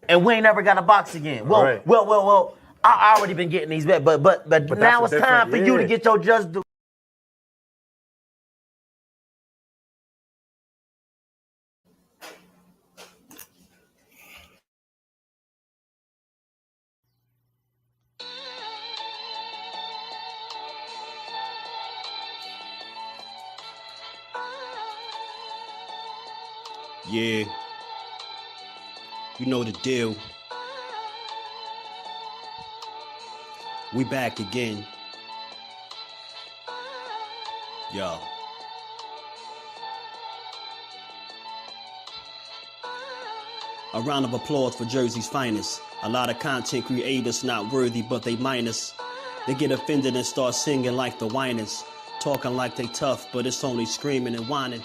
and we ain't never got a box again. Well, I already been getting these bets, but now it's time for you to get your just due. Yeah, you know the deal. We back again. Yo. A round of applause for Jersey's finest. A lot of content creators not worthy, but they minus. They get offended and start singing like the whiners. Talking like they tough, but it's only screaming and whining.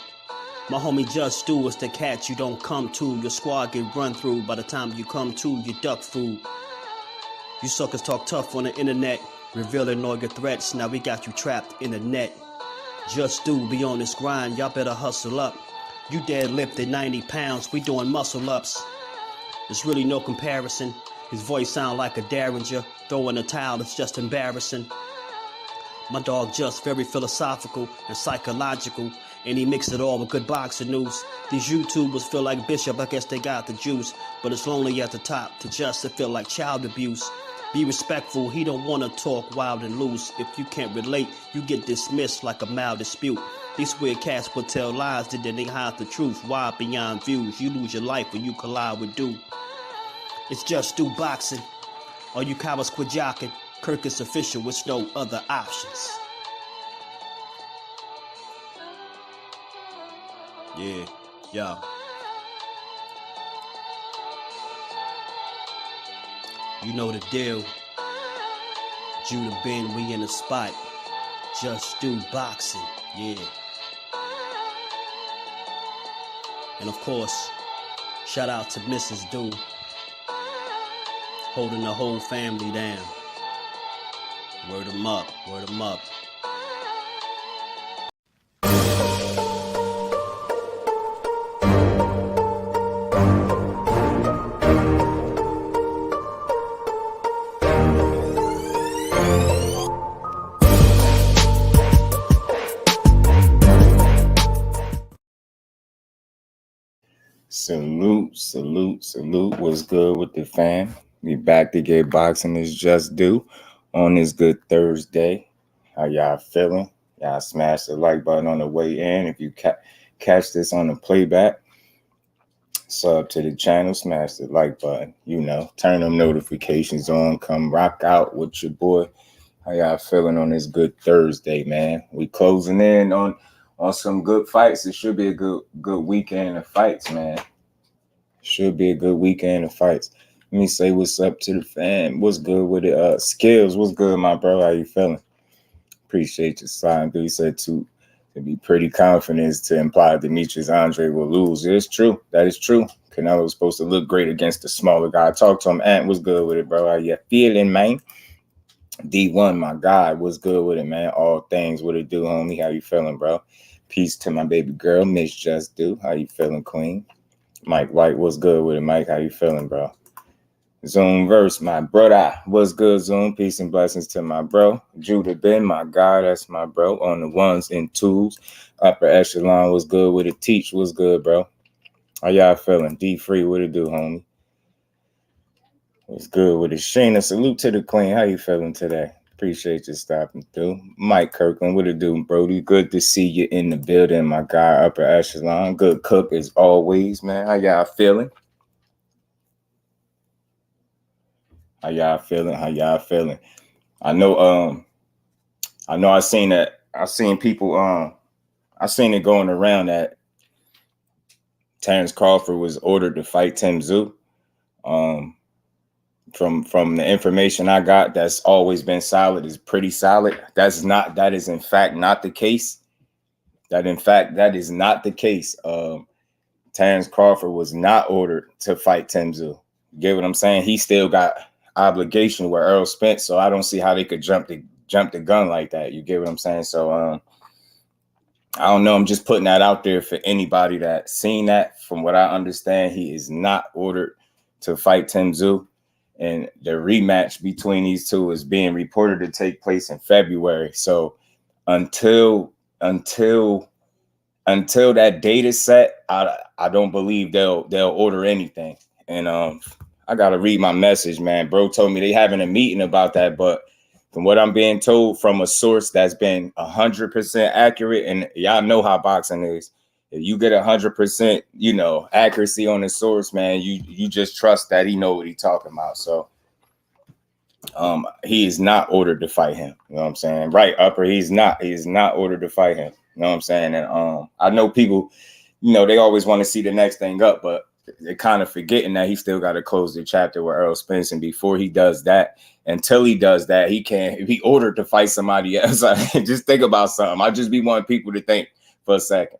My homie JusDueBoxing is the catch you don't come to. Your squad get run through. By the time you come to, you duck food. You suckers talk tough on the internet, revealing all your threats. Now we got you trapped in the net. JusDueBoxing be on this grind, y'all better hustle up. You deadlifted 90 pounds, we doing muscle ups. There's really no comparison. His voice sound like a derringer. Throwing a towel, it's just embarrassing. My dog Just very philosophical and psychological, and he mixed it all with good boxing news. These YouTubers feel like Bishop, I guess they got the juice, but it's lonely at the top to Just to feel like child abuse. Be respectful, he don't want to talk wild and loose. If you can't relate, you get dismissed like a mild dispute. These weird cats will tell lies that then they hide the truth. Why beyond views? You lose your life when you collide with dude. It's JusDueBoxing. All you cowards quit jocking. Kirk is official with no other options. Yeah, yeah. You know the deal. Judah Ben, we in the spot. JusDueBoxing, yeah. And of course, shout out to Mrs. Do, holding the whole family down. Word 'em up, word 'em up. Salute. What's good with the fam? We back to get boxing. It's JusDueBoxing on this good Thursday. How y'all feeling? Y'all smash the like button on the way in. If you catch this on the playback, sub to the channel, smash the like button. You know, turn them notifications on. Come rock out with your boy. How y'all feeling on this good Thursday, man? We closing in on some good fights. It should be a good weekend of fights, man. Should be a good weekend of fights. Let me say what's up to the fam. What's good with it? Skills, what's good, my bro? How you feeling? Appreciate your sign. He said to be pretty confident to imply Demetrius Andre will lose. It's true. That is true. Canelo was supposed to look great against the smaller guy. Talk to him. Ant, what's good with it, bro? How you feeling, man? D1, my guy, what's good with it, man? All things, what it do, homie? How you feeling, bro? Peace to my baby girl, Miss JusDueBoxing. How you feeling, queen? Mike White, what's good with it, Mike? How you feeling, bro? Zoom verse, my brother. What's good, Zoom? Peace and blessings to my bro. Judah Ben, my guy, that's my bro. On the ones and twos. Upper echelon, what's good with it? Teach, what's good, bro? How y'all feeling? D-Free, what it do, homie? What's good with it? Shayna, salute to the queen. How you feeling today? Appreciate you stopping through. Mike Kirkland, what it do, Brody? Good to see you in the building, my guy, upper echelon. Good cook as always, man. How y'all feeling? How y'all feeling? I know I seen it going around that Terence Crawford was ordered to fight TSZYU. From the information I got, that's always been solid, is pretty solid. That is in fact not the case. That is not the case. Terence Crawford was not ordered to fight TSZYU. You get what I'm saying? He still got obligation with Errol Spence, so I don't see how they could jump the gun like that. You get what I'm saying? So I don't know. I'm just putting that out there for anybody that's seen that. From what I understand, he is not ordered to fight TSZYU. And the rematch between these two is being reported to take place in February. So until that date is set, I don't believe they'll order anything. And I gotta read my message, man. Bro told me they having a meeting about that, but from what I'm being told from a source that's been 100% accurate, and y'all know how boxing is. If you get 100%, you know, accuracy on the source, man, you just trust that he know what he talking about. So he is not ordered to fight him. You know what I'm saying? Right, Upper. He is not ordered to fight him. You know what I'm saying? And I know people, you know, they always want to see the next thing up, but they're kind of forgetting that he still got to close the chapter with Errol Spence. And before he does that, until he does that, he can't. If he ordered to fight somebody else, just think about something. I just be wanting people to think for a second.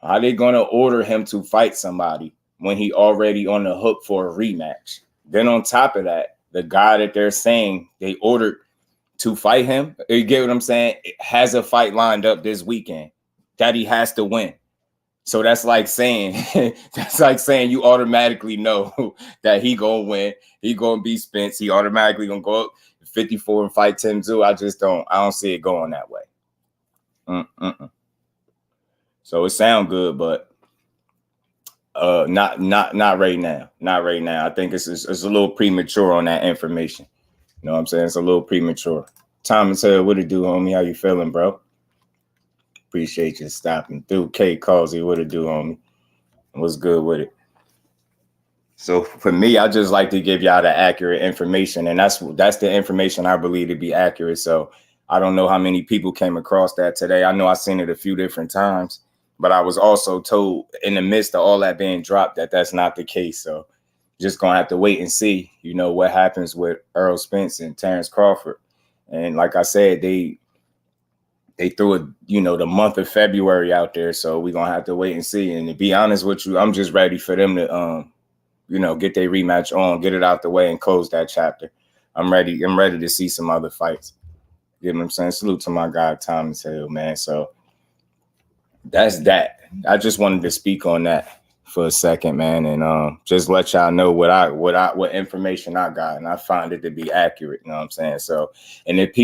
How they gonna order him to fight somebody when he already on the hook for a rematch? Then on top of that, the guy that they're saying they ordered to fight him, you get what I'm saying, it has a fight lined up this weekend that he has to win. So that's like saying you automatically know that he gonna win. He gonna beat Spence. He automatically gonna go up 54 and fight TSZYU. I don't see it going that way. So it sounds good, but not right now. Not right now. I think it's a little premature on that information. You know what I'm saying? It's a little premature. Thomas Hill, what it do, homie? How you feeling, bro? Appreciate you stopping through. K Causey, what it do, homie? What's good with it? So for me, I just like to give y'all the accurate information, and that's the information I believe to be accurate. So I don't know how many people came across that today. I know I seen it a few different times, but I was also told in the midst of all that being dropped that that's not the case. So just gonna have to wait and see, you know, what happens with Errol Spence and Terence Crawford. And like I said, they threw the month of February out there, so we're gonna have to wait and see. And to be honest with you, I'm just ready for them to get their rematch on, get it out the way, and close that chapter. I'm ready to see some other fights. You know what I'm saying? Salute to my guy Thomas Hill, man. So that's that. I just wanted to speak on that for a second, man, and just let y'all know what information I got, and I find it to be accurate. You know what I'm saying? So, and if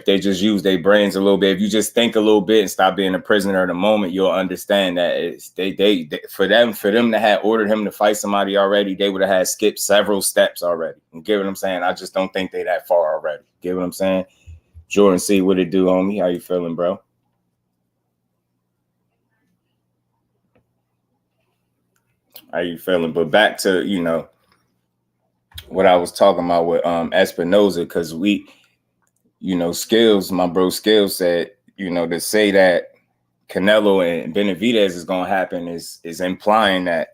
they just use their brains a little bit, if you just think a little bit and stop being a prisoner of the moment, you'll understand that it's they for them to have ordered him to fight somebody already, they would have had skipped several steps already. You get what I'm saying? I just don't think they that far already. Get what I'm saying? Jordan C, what it do, homie? How you feeling, bro? How you feeling? But back to, you know, what I was talking about with Espinoza, because Skills, my bro Skills said, to say that Canelo and Benavidez is going to happen is implying that,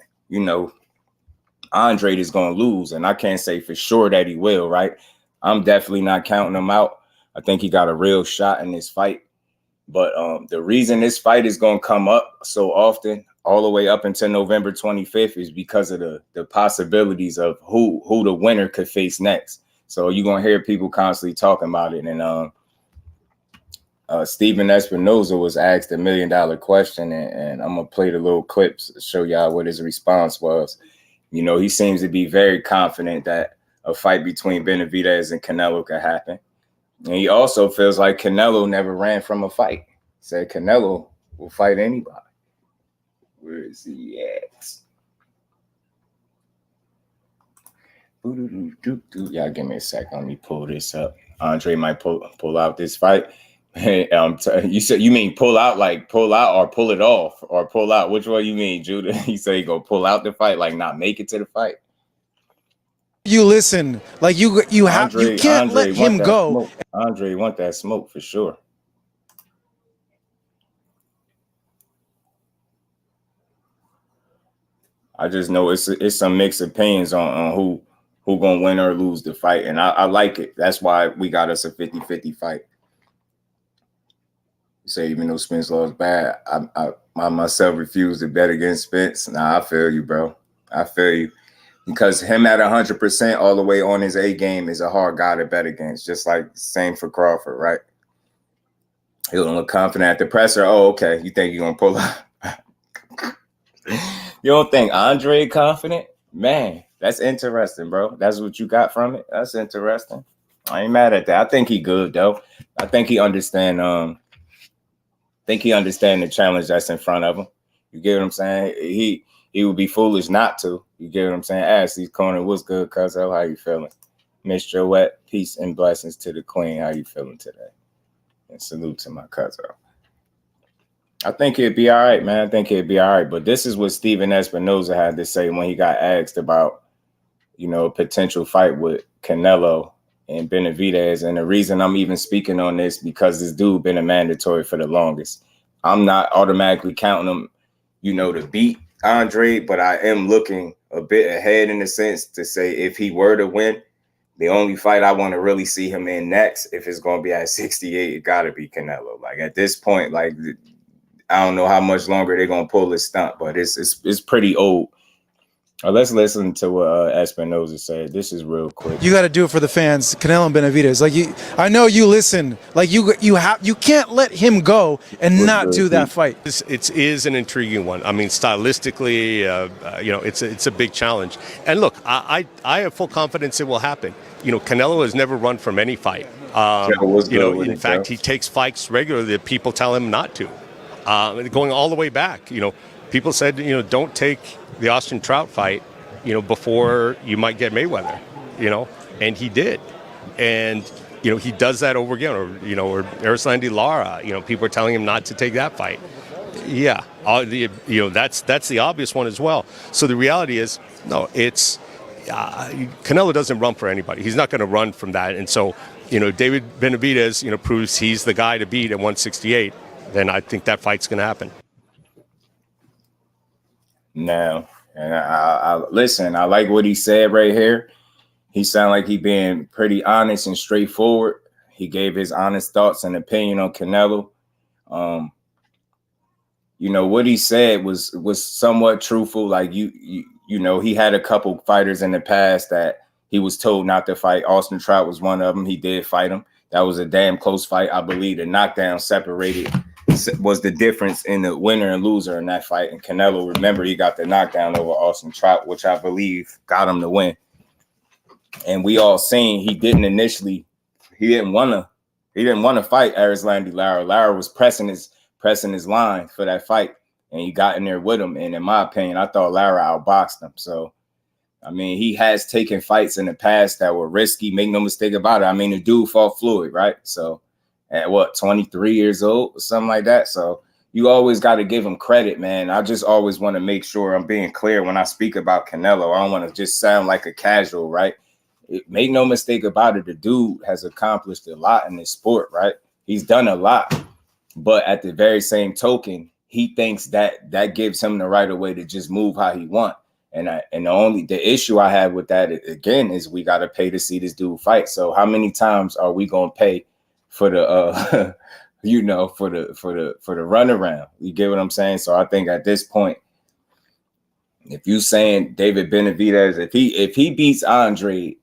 Andrade is going to lose. And I can't say for sure that he will, right? I'm definitely not counting him out. I think he got a real shot in this fight. But the reason this fight is going to come up so often, all the way up until November 25th, is because of the possibilities of who the winner could face next. So you're going to hear people constantly talking about it. And Stephen Espinoza was asked $1 million question, and I'm going to play the little clips to show y'all what his response was. He seems to be very confident that a fight between Benavidez and Canelo could happen. And he also feels like Canelo never ran from a fight. He said Canelo will fight anybody. Where is he at? Y'all give me a second. Let me pull this up. Andre might pull out this fight. You said you mean pull out or pull it off or pull out? Which one you mean, Judah? He said he gonna pull out the fight, like not make it to the fight. You listen, like you can't let him go. Smoke. Andre want that smoke for sure. I just know it's some mixed opinions on who gonna win or lose the fight, and I like it. That's why we got us a 50-50 fight. You say even though Spence lost bad, I myself refuse to bet against Spence. Nah, I feel you, bro. I feel you. Because him at 100% all the way on his A game is a hard guy to bet against, just like same for Crawford, right? He'll look confident at the presser. Oh, okay. You think you're going to pull out? You don't think Andre confident? Man, that's interesting, bro. That's what you got from it. That's interesting. I ain't mad at that. I think he good though. I think he understand. The challenge that's in front of him. You get what I'm saying? He would be foolish not to. You get what I'm saying? Ask these corner, what's good, cuz? How you feeling? Miss Joette, peace and blessings to the queen. How you feeling today? And salute to my cousin. I think it'd be all right, man. I think it'd be all right. But this is what Steven Espinoza had to say when he got asked about, a potential fight with Canelo and Benavidez. And the reason I'm even speaking on this, because this dude been a mandatory for the longest. I'm not automatically counting him, to beat Andre, but I am looking a bit ahead in the sense to say if he were to win, the only fight I want to really see him in next, if it's going to be at 68, it got to be Canelo. Like at this point, like I don't know how much longer they're going to pull this stunt, but it's pretty old. Let's listen to what Espinoza said. This is real quick. You got to do it for the fans, Canelo and Benavidez. Like I know you listen. Like you can't let him go and not do that fight. It is an intriguing one. I mean, stylistically, it's a big challenge. And look, I have full confidence it will happen. Canelo has never run from any fight. In fact, he takes fights regularly that people tell him not to. Going all the way back, people said, don't take the Austin Trout fight, before you might get Mayweather, and he did. And, he does that over again, or Erislandy Lara, people are telling him not to take that fight. Yeah, that's the obvious one as well. So the reality is, no, it's Canelo doesn't run for anybody. He's not going to run from that. And so, David Benavidez, proves he's the guy to beat at 168. Then I think that fight's going to happen. No, and I listen. I like what he said right here. He sounded like he being pretty honest and straightforward. He gave his honest thoughts and opinion on Canelo. What he said was somewhat truthful. Like he had a couple fighters in the past that he was told not to fight. Austin Trout was one of them. He did fight him. That was a damn close fight. I believe the knockdown was the difference in the winner and loser in that fight. And Canelo, remember, he got the knockdown over Austin Trout, which I believe got him to win. And we all seen he didn't want to fight Erislandy Lara. Lara was pressing his line for that fight, and he got in there with him. And in my opinion, I thought Lara outboxed him. So I mean, he has taken fights in the past that were risky. Make no mistake about it. I mean, the dude fought Floyd, right? So at 23 years old or something like that. So you always got to give him credit, man. I just always want to make sure I'm being clear when I speak about Canelo. I don't want to just sound like a casual, right? Make no mistake about it. The dude has accomplished a lot in this sport, right? He's done a lot. But at the very same token, he thinks that gives him the right of way to just move how he wants. And the issue I have with that again is we got to pay to see this dude fight. So how many times are we gonna pay for the for the runaround? You get what I'm saying? So I think at this point, if you saying David Benavidez, if he beats Andre,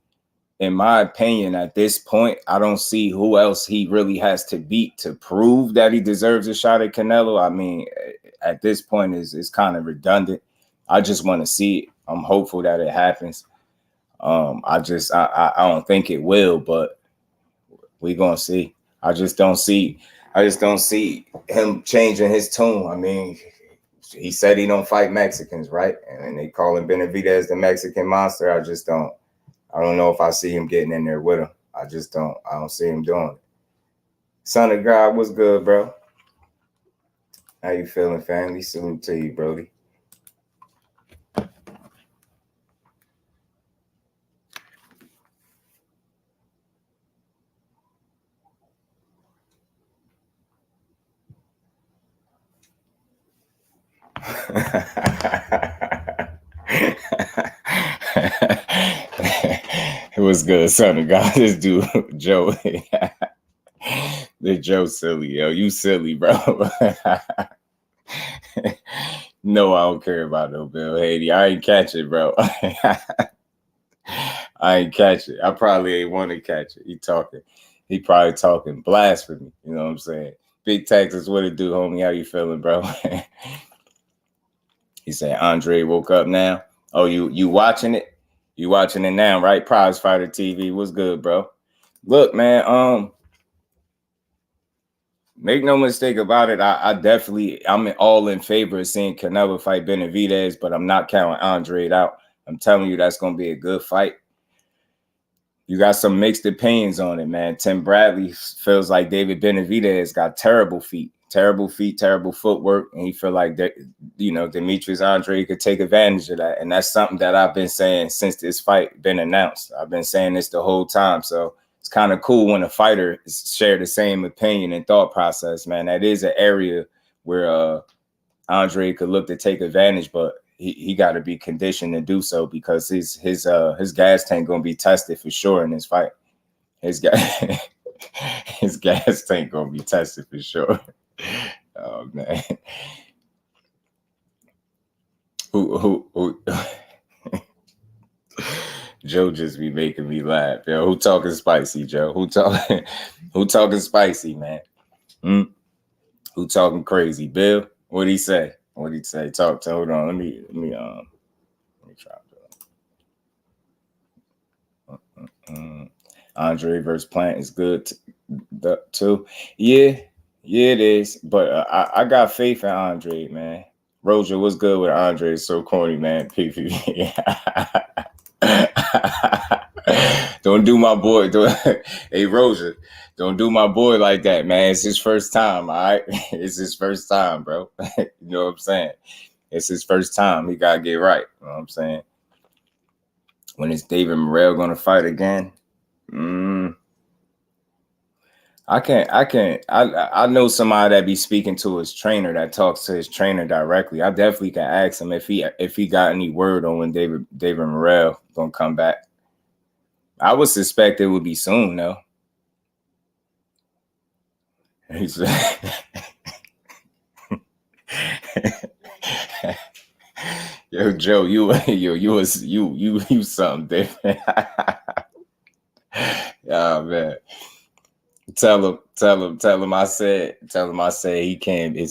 in my opinion, at this point, I don't see who else he really has to beat to prove that he deserves a shot at Canelo. I mean, at this point is kind of redundant. I just want to see it. I'm hopeful that it happens. I don't think it will, but we're gonna see. I just don't see him changing his tune. I mean, he said he don't fight Mexicans, right? And they call him Benavidez the Mexican monster. I don't know if I see him getting in there with him. I don't see him doing it. Son of God, what's good, bro? How you feeling, family? Salute to you, Brody. It was good, son of God. This dude, Joe, the Joe silly, yo. You silly, bro. No, I don't care about no Bill Hader. I ain't catch it, bro. I ain't catch it. I probably ain't want to catch it. He probably talking blasphemy. You know what I'm saying? Big Texas, what it do, homie? How you feeling, bro? He said Andre woke up now. Oh, you watching it? You watching it now, right? Prize Fighter TV. What's good, bro? Look, man, make no mistake about it. I'm all in favor of seeing Canelo fight Benavidez, but I'm not counting Andrade out. I'm telling you, that's going to be a good fight. You got some mixed opinions on it, man. Tim Bradley feels like David Benavidez got terrible feet, terrible footwork, and he feel like that, you know, Demetrius Andrade could take advantage of that. And that's something that I've been saying since this fight been announced. I've been saying this the whole time. So it's kind of cool when a fighter share the same opinion and thought process, man. That is an area where Andrade could look to take advantage, but he got to be conditioned to do so because his gas tank gonna be tested for sure in this fight. His gas tank gonna be tested for sure. Oh man, who Joe just be making me laugh, yo. Who talking spicy, Joe? Who talking spicy, man? Who talking crazy, Bill? What'd he say? What'd he say? Hold on. Let me try to. Andre versus Plant is good too. Yeah, it is. But I got faith in Andre, man. Roger, what's good with Andre? It's so corny, man. Don't do my boy. Hey, Roger, don't do my boy like that, man. It's his first time, all right? It's his first time, bro. You know what I'm saying? It's his first time. He got to get right. You know what I'm saying? When is David Morrell going to fight again? I know somebody that be speaking to his trainer, that talks to his trainer directly. I definitely can ask him if he got any word on when David Morrell gonna come back. I would suspect it would be soon, though. Yo, Joe, you something different. Oh man. Tell him I said his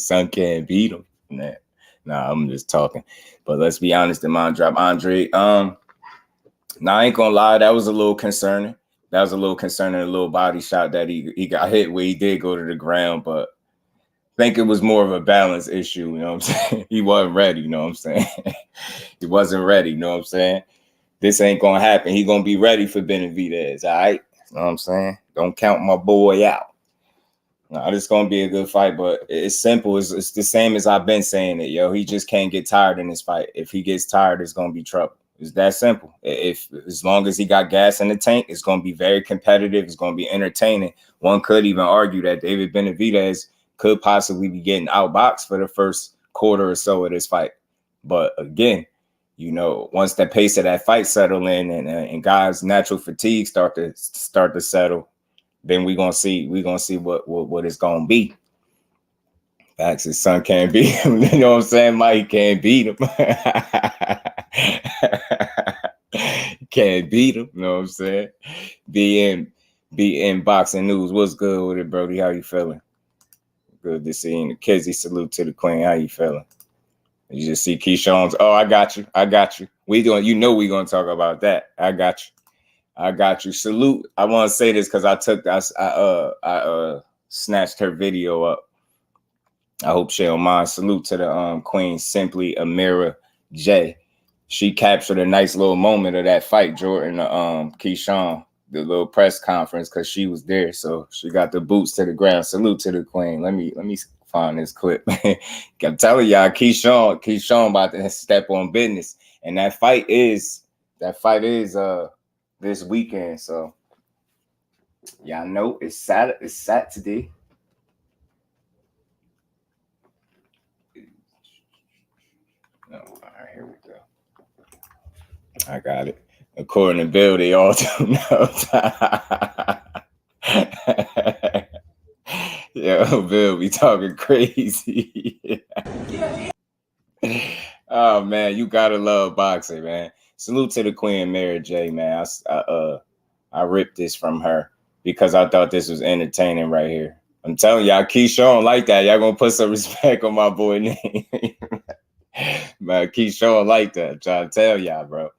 son can't beat him. Nah, I'm just talking. But let's be honest, the mind drop Andre. I ain't gonna lie, that was a little concerning. A little body shot that he got hit where he did go to the ground, but I think it was more of a balance issue, you know what I'm saying? He wasn't ready, you know what I'm saying? He wasn't ready, you know what I'm saying? This ain't gonna happen. He gonna be ready for Benavidez, all right? You know what I'm saying? Don't count my boy out. No, this is gonna be a good fight, but it's simple. It's the same as I've been saying it, yo. He just can't get tired in this fight. If he gets tired, it's gonna be trouble. It's that simple. As long as he got gas in the tank, it's gonna be very competitive. It's gonna be entertaining. One could even argue that David Benavidez could possibly be getting outboxed for the first quarter or so of this fight. But again, you know, once the pace of that fight settle in and guys' natural fatigue start to settle, then we're gonna see what it's gonna be. Facts, his son can't beat him. You know what I'm saying? Mike can't beat him. Can't beat him. You know what I'm saying? Be in boxing news. What's good with it, Brody? How you feeling? Good to see you. Kizzy, salute to the queen. How you feeling? You just see KEYSHAWN's. Oh, I got you. We gonna talk about that. I got you. Salute. I want to say this because I snatched her video up. I hope she don't mind. Salute to the queen, Simply Amira J. She captured a nice little moment of that fight, Jordan, KEYSHAWN, the little press conference, because she was there. So she got the boots to the ground. Salute to the queen. Let me find this clip. I'm telling y'all, KEYSHAWN about to step on business. And that fight is this weekend. So y'all know it's Saturday. No, all right, here we go. I got it. According to Bill, they all do know. Yo, Bill, we talking crazy. Oh man, you gotta love boxing, man. Salute to the Queen Mary J, man. I ripped this from her because I thought this was entertaining right here. I'm telling y'all, KEYSHAWN like that. Y'all gonna put some respect on my boy name. Man, KEYSHAWN like that. I'm trying to tell y'all, bro.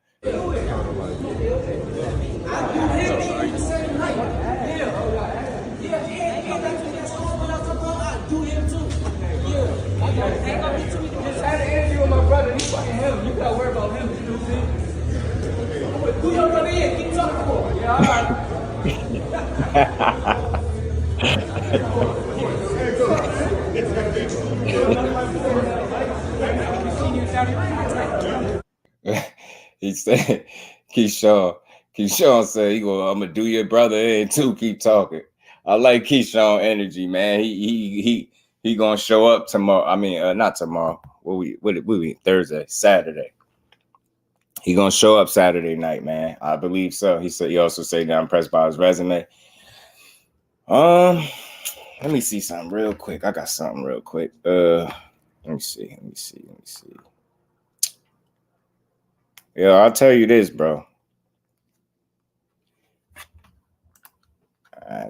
He said, KEYSHAWN said, I'm gonna do your brother in too. Keep talking. I like KEYSHAWN energy, man. He gonna show up tomorrow. I mean, not tomorrow. What we Thursday, Saturday. He gonna show up Saturday night, man. I believe so. He also said that I'm impressed by his resume. Let me see something real quick. I got something real quick. Let me see. Yeah, I'll tell you this, bro.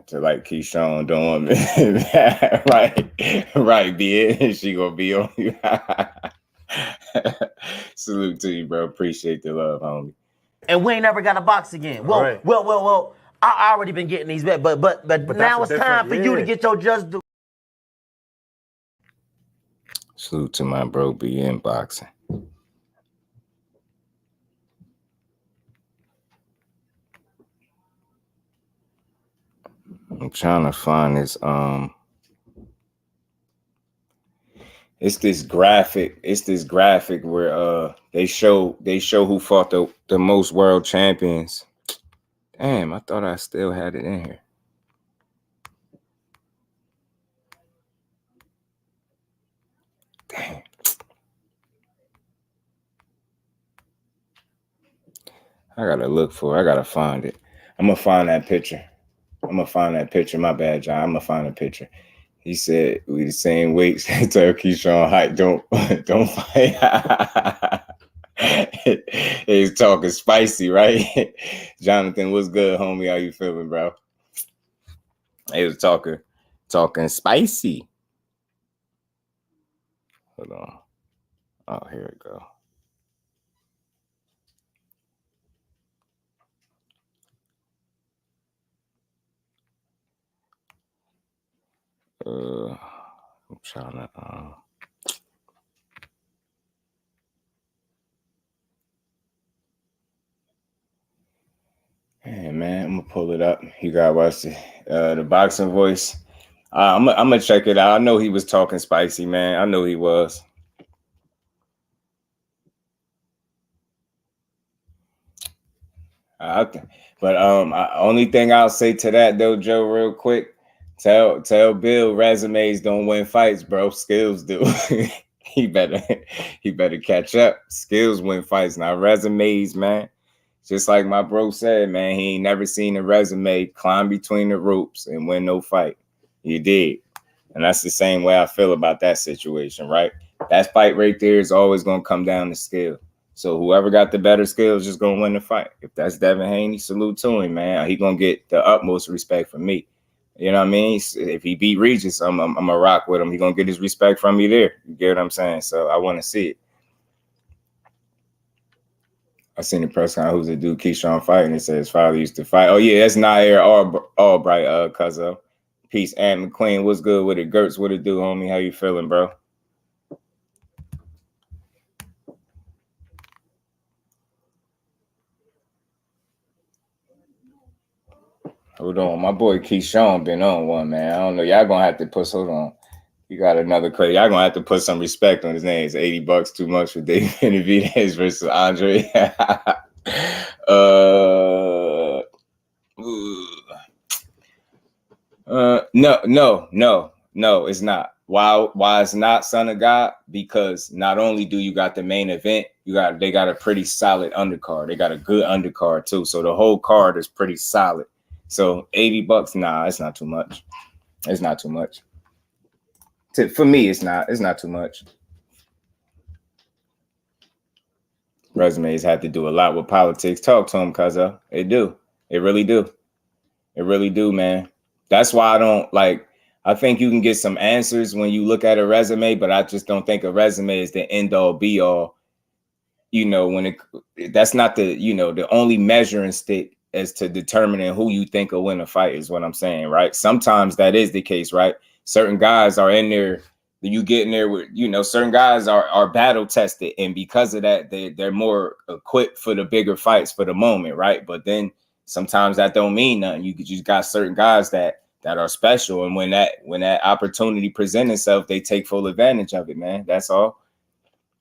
To like KEYSHAWN don't want me. right, be it. She gonna be on you. Salute to you, bro. Appreciate the love, homie. And we ain't never got a box again. Well. I already been getting these bets, but now it's time for you to get your just do. Salute to my bro, be in boxing. I'm trying to find this. It's this graphic. Where they show who fought the most world champions. Damn, I thought I still had it in here. Damn. I gotta look for it. I gotta find it. I'm gonna find that picture. My bad, John. I'm gonna find a picture. He said we the same weights. Tell KEYSHAWN height. Don't fight. He's talking spicy, right? Jonathan, what's good, homie? How you feeling, bro? He was talking spicy. Hold on. Oh, here we go. I'm trying to hey man, I'm gonna pull it up. You gotta watch the boxing voice. I'm gonna check it out. I know he was talking spicy, man. I know he was. Only thing I'll say to that though, Joe, real quick. Tell Bill resumes don't win fights, bro. Skills do. he better catch up. Skills win fights, not resumes, man. Just like my bro said, man, he ain't never seen a resume climb between the ropes and win no fight. You did. And that's the same way I feel about that situation, right? That fight right there is always going to come down to skill. So whoever got the better skills is just going to win the fight. If that's Devin Haney, salute to him, man. He going to get the utmost respect from me. You know what I mean? If he beat Regis, I'm a rock with him. He going to get his respect from me there. You get what I'm saying? So I want to see it. I seen the press conference. Who's the dude KEYSHAWN fighting? It says his father used to fight. Oh yeah, that's Nair Albright, cuzzo. Peace, Aunt McQueen. What's good with it? Gertz, what it do, homie? How you feeling, bro? Hold on, my boy KEYSHAWN been on one, man. I don't know. Y'all gonna have to put. Hold on. You got another credit. Y'all gonna have to put some respect on his name. It's $80 too much for David Benavidez versus Andre. No, it's not. Why it's not, son of God? Because not only do you got the main event, they got a pretty solid undercard. They got a good undercard too. So the whole card is pretty solid. So $80, nah, it's not too much. It's not too much. For me, it's not too much. Resumes have to do a lot with politics. Talk to them, cuzzo. They do. It really do. It really do, man. That's why I I think you can get some answers when you look at a resume, but I just don't think a resume is the end all be all. You know, when that's not the, you know, the only measuring stick as to determining who you think will win a fight is what I'm saying, right? Sometimes that is the case, right? Certain guys are in there, you get in there with, you know, certain guys are battle tested, and because of that, they're more equipped for the bigger fights for the moment, right? But then sometimes that don't mean nothing. You just got certain guys that are special, and when that opportunity presents itself, they take full advantage of it, man. That's all.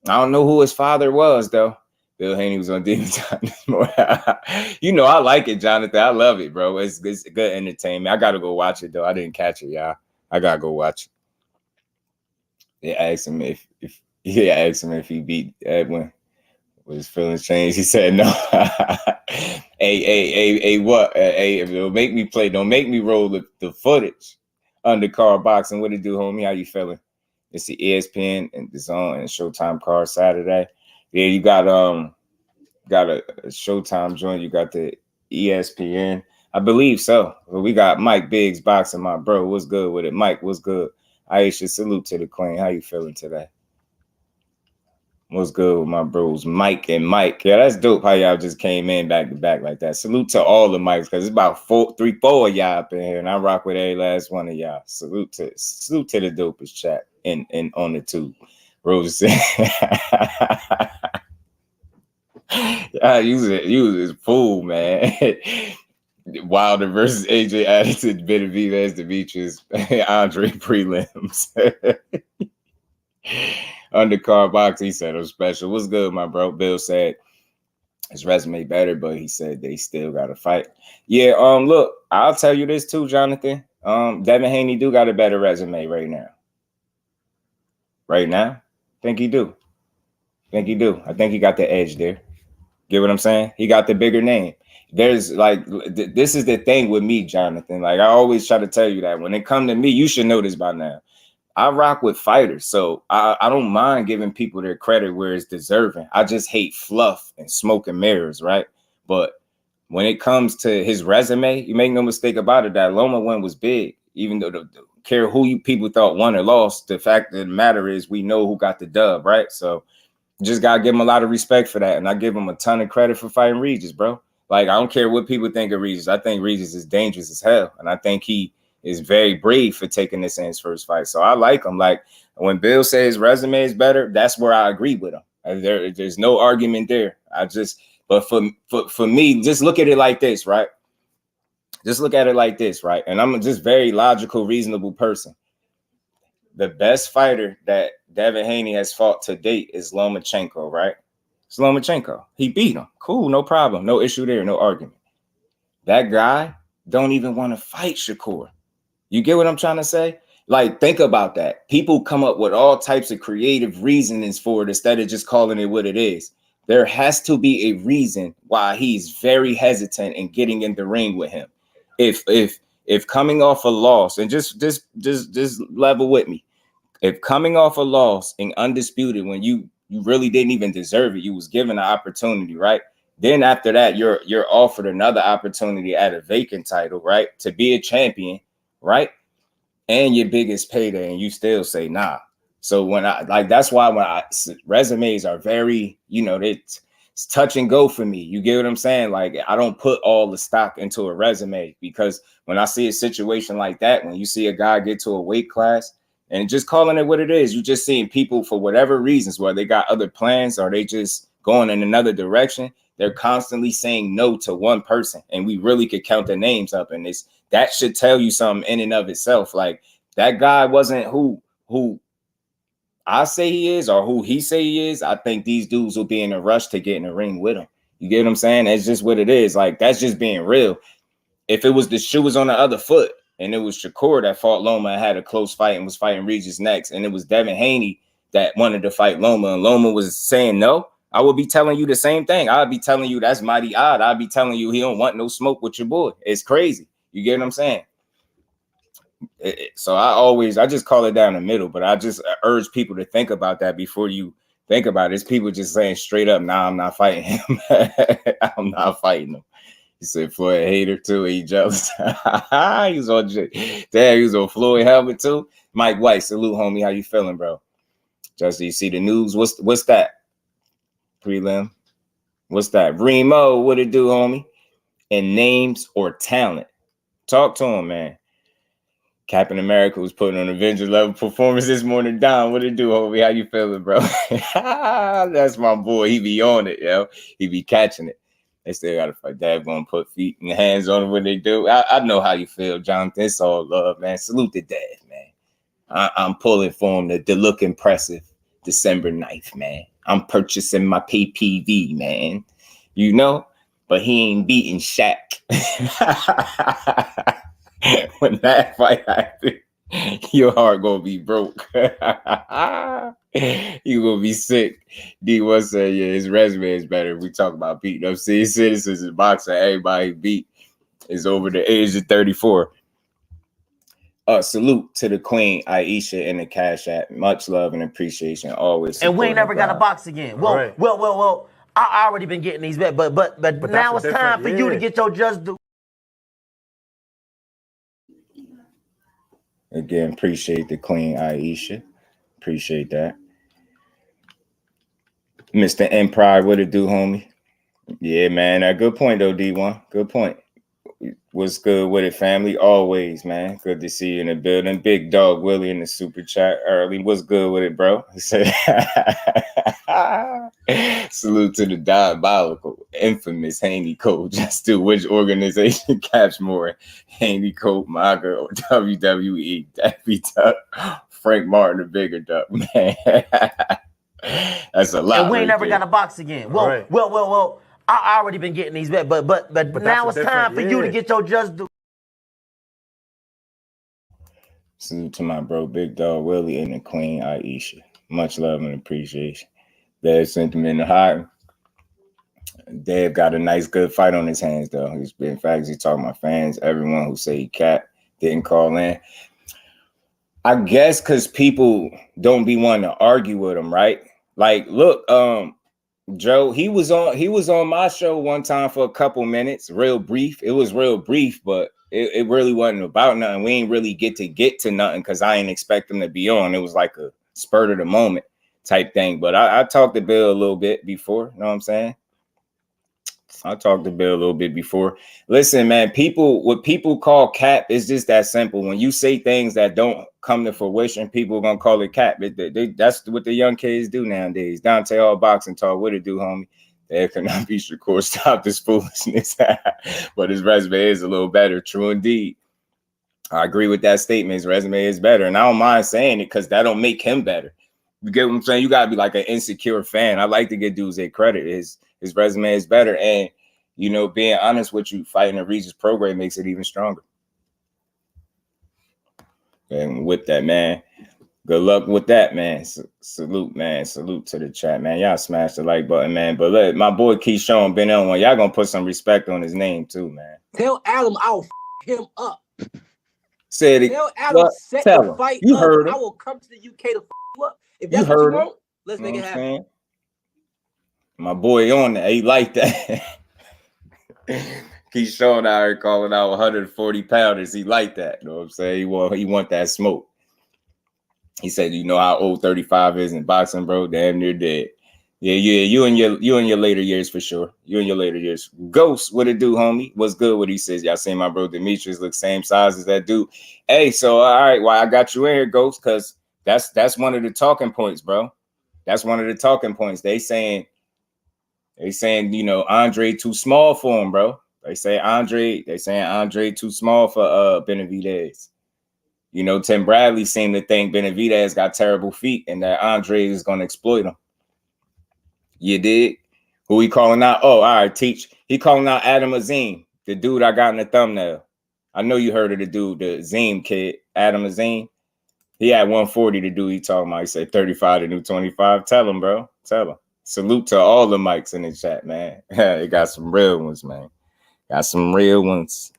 I don't know who his father was, though. Bill Haney was on Demon Time this morning. You know, I like it, Jonathan. I love it, bro. It's good entertainment. I got to go watch it, though. I didn't catch it, y'all. I got to go watch it. They asked him if he beat Edwin. With his feelings changed. He said no. What? Don't make me play. Don't make me roll the footage. Undercard boxing. What it do, homie? How you feeling? It's the ESPN and the Zone and Showtime card Saturday. Yeah, you got a Showtime joint. You got the ESPN. I believe so. Well, we got Mike Biggs boxing, my bro. What's good with it? Mike, what's good? Aisha, salute to the queen. How you feeling today? What's good with my bros, Mike and Mike? Yeah, that's dope how y'all just came in back to back like that. Salute to all the Mikes, because it's about 4 of y'all up in here, and I rock with every last one of y'all. Salute to the dopest chat and on the tube. Rose said, you was a fool, man. Wilder versus AJ Addison, Benavidez, Demetrius, Andre prelims. Undercard box, he said it was special. What's good, my bro? Bill said his resume better, but he said they still got to fight. Yeah, look, I'll tell you this too, Jonathan. Devin Haney do got a better resume right now. Right now? Think he do. I think he got the edge there. Get what I'm saying? He got the bigger name. There's like, this is the thing with me, Jonathan. Like, I always try to tell you that when it comes to me, you should know this by now. I rock with fighters, so I don't mind giving people their credit where it's deserving. I just hate fluff and smoke and mirrors, right? But when it comes to his resume, you make no mistake about it, that Loma one was big. Even though care who you people thought won or lost, the fact of the matter is we know who got the dub, right? So just gotta give him a lot of respect for that, and I give him a ton of credit for fighting Regis, bro. Like, I don't care what people think of Regis. I think Regis is dangerous as hell, and I think he is very brave for taking this in his first fight. So I like him. Like, when Bill says his resume is better, that's where I agree with him. There's no argument there. But for me, just look at it like this, right? Just look at it like this, right? And I'm just very logical, reasonable person. The best fighter that Devin Haney has fought to date is Lomachenko, right? It's Lomachenko. He beat him. Cool, no problem. No issue there, no argument. That guy don't even want to fight Shakur. You get what I'm trying to say? Like, think about that. People come up with all types of creative reasonings for it instead of just calling it what it is. There has to be a reason why he's very hesitant in getting in the ring with him. If coming off a loss, and just level with me, if coming off a loss and undisputed when you really didn't even deserve it, you was given an opportunity, right? Then after that, you're offered another opportunity at a vacant title, right? To be a champion, right? And your biggest payday, and you still say nah. So that's why resumes are very, it's touch and go for me. You get what I'm saying? Like, I don't put all the stock into a resume, because when I see a situation like that, when you see a guy get to a weight class, and just calling it what it is, you just seeing people for whatever reasons, whether they got other plans or they just going in another direction, they're constantly saying no to one person, and we really could count the names up. And that should tell you something in and of itself. Like, that guy wasn't who I say he is or who he say he is. I think these dudes will be in a rush to get in the ring with him. You get what I'm saying? That's just what it is. Like, that's just being real. If it was the shoe was on the other foot and it was Shakur that fought Loma and had a close fight and was fighting Regis next, and it was Devin Haney that wanted to fight Loma, and Loma was saying no, I would be telling you the same thing. I'd be telling you that's mighty odd. I'd be telling you he don't want no smoke with your boy. It's crazy. You get what I'm saying? So I just call it down the middle, but I just urge people to think about that before you think about it. It's people just saying straight up, nah, I'm not fighting him. I'm not fighting him. He said Floyd a hater too. He jealous. He was on damn. He was on Floyd helmet too. Mike White, salute, homie. How you feeling, bro? Just you see the news. What's that? Prelim. What's that? Remo, what it do, homie? And names or talent. Talk to him, man. Captain America was putting on Avenger level performance this morning. Don, what it do, homie? How you feeling, bro? That's my boy. He be on it, yo. He be catching it. They still got to fight. Dad gonna put feet and hands on him when they do. I know how you feel, Jonathan. It's all love, man. Salute the dad, man. I'm pulling for him to look impressive December 9th, man. I'm purchasing my PPV, man. You know, but he ain't beating Shaq. When that fight happens, your heart gonna be broke. You gonna be sick. D1 said, yeah, his resume is better. We talk about beating up citizens in boxing. Everybody beat is over the age of 34. Salute to the queen, Aisha, in the Cash App. Much love and appreciation always. And we ain't never got a box again. Well. I already been getting these bets, but now it's time for you to get your just due. Again, appreciate the queen, Aisha. Appreciate that. Mr. Empire, what it do, homie? Yeah, man. Good point, though, D1. Good point. What's good with it, family? Always, man. Good to see you in the building. Big Dog Willie in the super chat early. What's good with it, bro? He said, salute to the diabolical, infamous Haney Coat. Just do which organization caps more? Haney Coat, MAGA, or WWE? That be tough. Frank Martin, the bigger duck, man. That's a lot. And we ain't never got a box again. Well. I already been getting these bets, but now it's time for you to get your just due. Salute to my bro, Big Dog Willie and the Queen Aisha. Much love and appreciation. Dad sent him in the hot. Dad got a nice, good fight on his hands, though. In fact, he's talking about fans. Everyone who say he capped didn't call in. I guess because people don't be wanting to argue with him, right? Like, look, Joe, he was on my show one time for a couple minutes, real brief. It was real brief, but it really wasn't about nothing. We ain't really get to nothing because I ain't expect him to be on. It was like a spurt of the moment type thing. But I talked to Bill a little bit before, you know what I'm saying? I talked to Bill a little bit before. Listen, man, what people call cap is just that simple. When you say things that don't come to fruition, people are gonna call it cap. That's what the young kids do nowadays. Dante all boxing talk. What it do, homie? The economic Shakur stop this foolishness. But his resume is a little better. True indeed. I agree with that statement. His resume is better. And I don't mind saying it because that don't make him better. You get what I'm saying? You gotta be like an insecure fan. I like to give dudes their credit. His resume is better. And, you know, being honest with you, fighting a Regis program makes it even stronger. And with that, man, good luck with that, man. Salute, man. Salute to the chat, man. Y'all smash the like button, man. But look, my boy KEYSHAWN been on one. Y'all gonna put some respect on his name, too, man. Tell Adam I'll him up. Said it. Tell Adam set the fight you up. Heard him. I will come to the UK to you up. If that's what you want, let's make it happen. My boy on there, he like that. KEYSHAWN out here calling out 140 pounders. He like that. You know what I'm saying? He want that smoke. He said, you know how old 35 is in boxing, bro? Damn near dead. Yeah. You in your later years for sure. You in your later years. Ghost, what it do, homie? What's good? What he says? Y'all seen my bro Demetrius look same size as that dude. Hey, so all right, well, I got you in here, Ghost, because that's one of the talking points, bro. That's one of the talking points. They saying, you know, Andre too small for him, bro. They saying Andre too small for Benavidez. You know, Tim Bradley seemed to think Benavidez got terrible feet and that Andre is gonna exploit him. You dig? Who he calling out? Oh, all right, Teach. He calling out Adam Azim, the dude I got in the thumbnail. I know you heard of the dude, the Azim kid, Adam Azim. He had 140 to do. He talking about. He said 35 to new 25. Tell him, bro. Tell him. Salute to all the mics in the chat, man. They got some real ones, man. Got some real ones.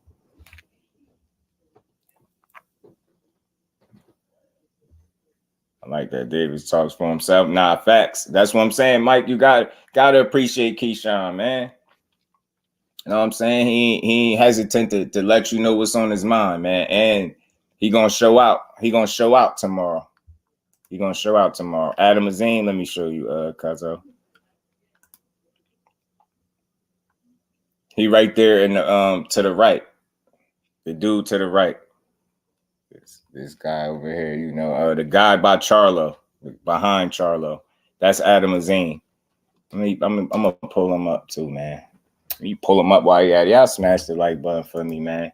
I like that Davis talks for himself. Nah, facts. That's what I'm saying, Mike. You gotta appreciate KEYSHAWN, man. You know what I'm saying? He ain't hesitant to let you know what's on his mind, man. And he gonna show out. He gonna show out tomorrow. He gonna show out tomorrow. Adam Azim, let me show you, Cuzzo. He right there in the to the right. The dude to the right. This guy over here, you know, the guy by CHARLO, behind CHARLO. That's Adam Azim. I'm gonna pull him up too, man. You pull him up while you at it. Y'all smash the like button for me, man.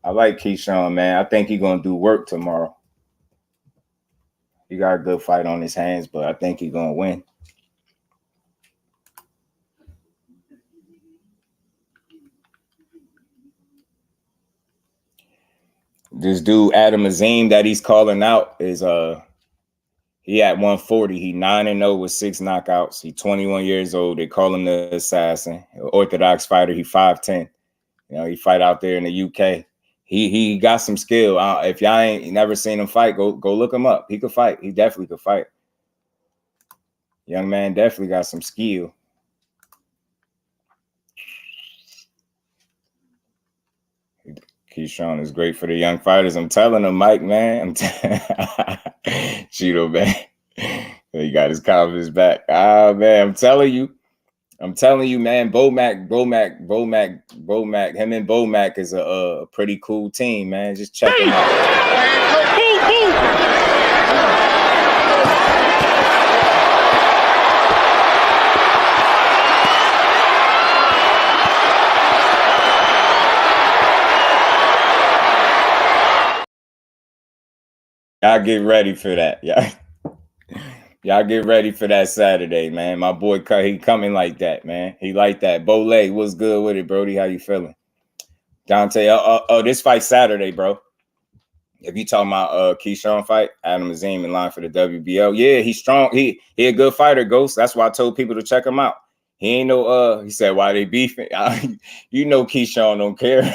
I like KEYSHAWN, man. I think he's gonna do work tomorrow. He got a good fight on his hands, but I think he's gonna win. This dude Adam Azim that he's calling out is he at 140. He 9-0 with 6 knockouts. He 21 years old. They call him the assassin. Orthodox fighter. He 5'10". You know, he fight out there in the UK. He got some skill. If y'all ain't never seen him fight, go look him up. He could fight. He definitely could fight. Young man definitely got some skill. KEYSHAWN is great for the young fighters. I'm telling him, Mike, man. Cheeto, man. He got his confidence back. Ah, man, I'm telling you, man. Bomac. Him and Bomac is a pretty cool team, man. Just check him out. Y'all get ready for that. Y'all get ready for that Saturday, man. My boy, he coming like that, man. He like that. Bole, what's good with it, Brody? How you feeling? Dante, this fight Saturday, bro. If you talking about KEYSHAWN fight, Adam Azim in line for the WBO. Yeah, he's strong. He a good fighter, Ghost. That's why I told people to check him out. He ain't no he said why they beefing. You know KEYSHAWN don't care.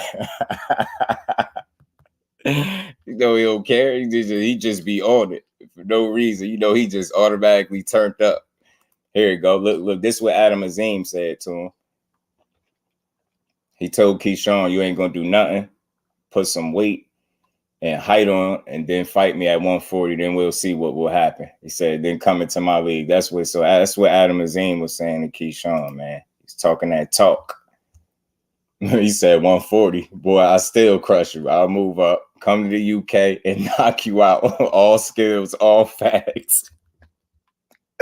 You know he don't care. He just be on it for no reason. You know he just automatically turned up. Here you go. Look. This is what Adam Azim said to him. He told KEYSHAWN, "You ain't gonna do nothing. Put some weight and height on, and then fight me at 140. Then we'll see what will happen." He said, "Then come into my league." That's what Adam Azim was saying to KEYSHAWN, man. He's talking that talk. He said 140. Boy, I still crush you. I'll move up, come to the UK, and knock you out. All skills, all facts.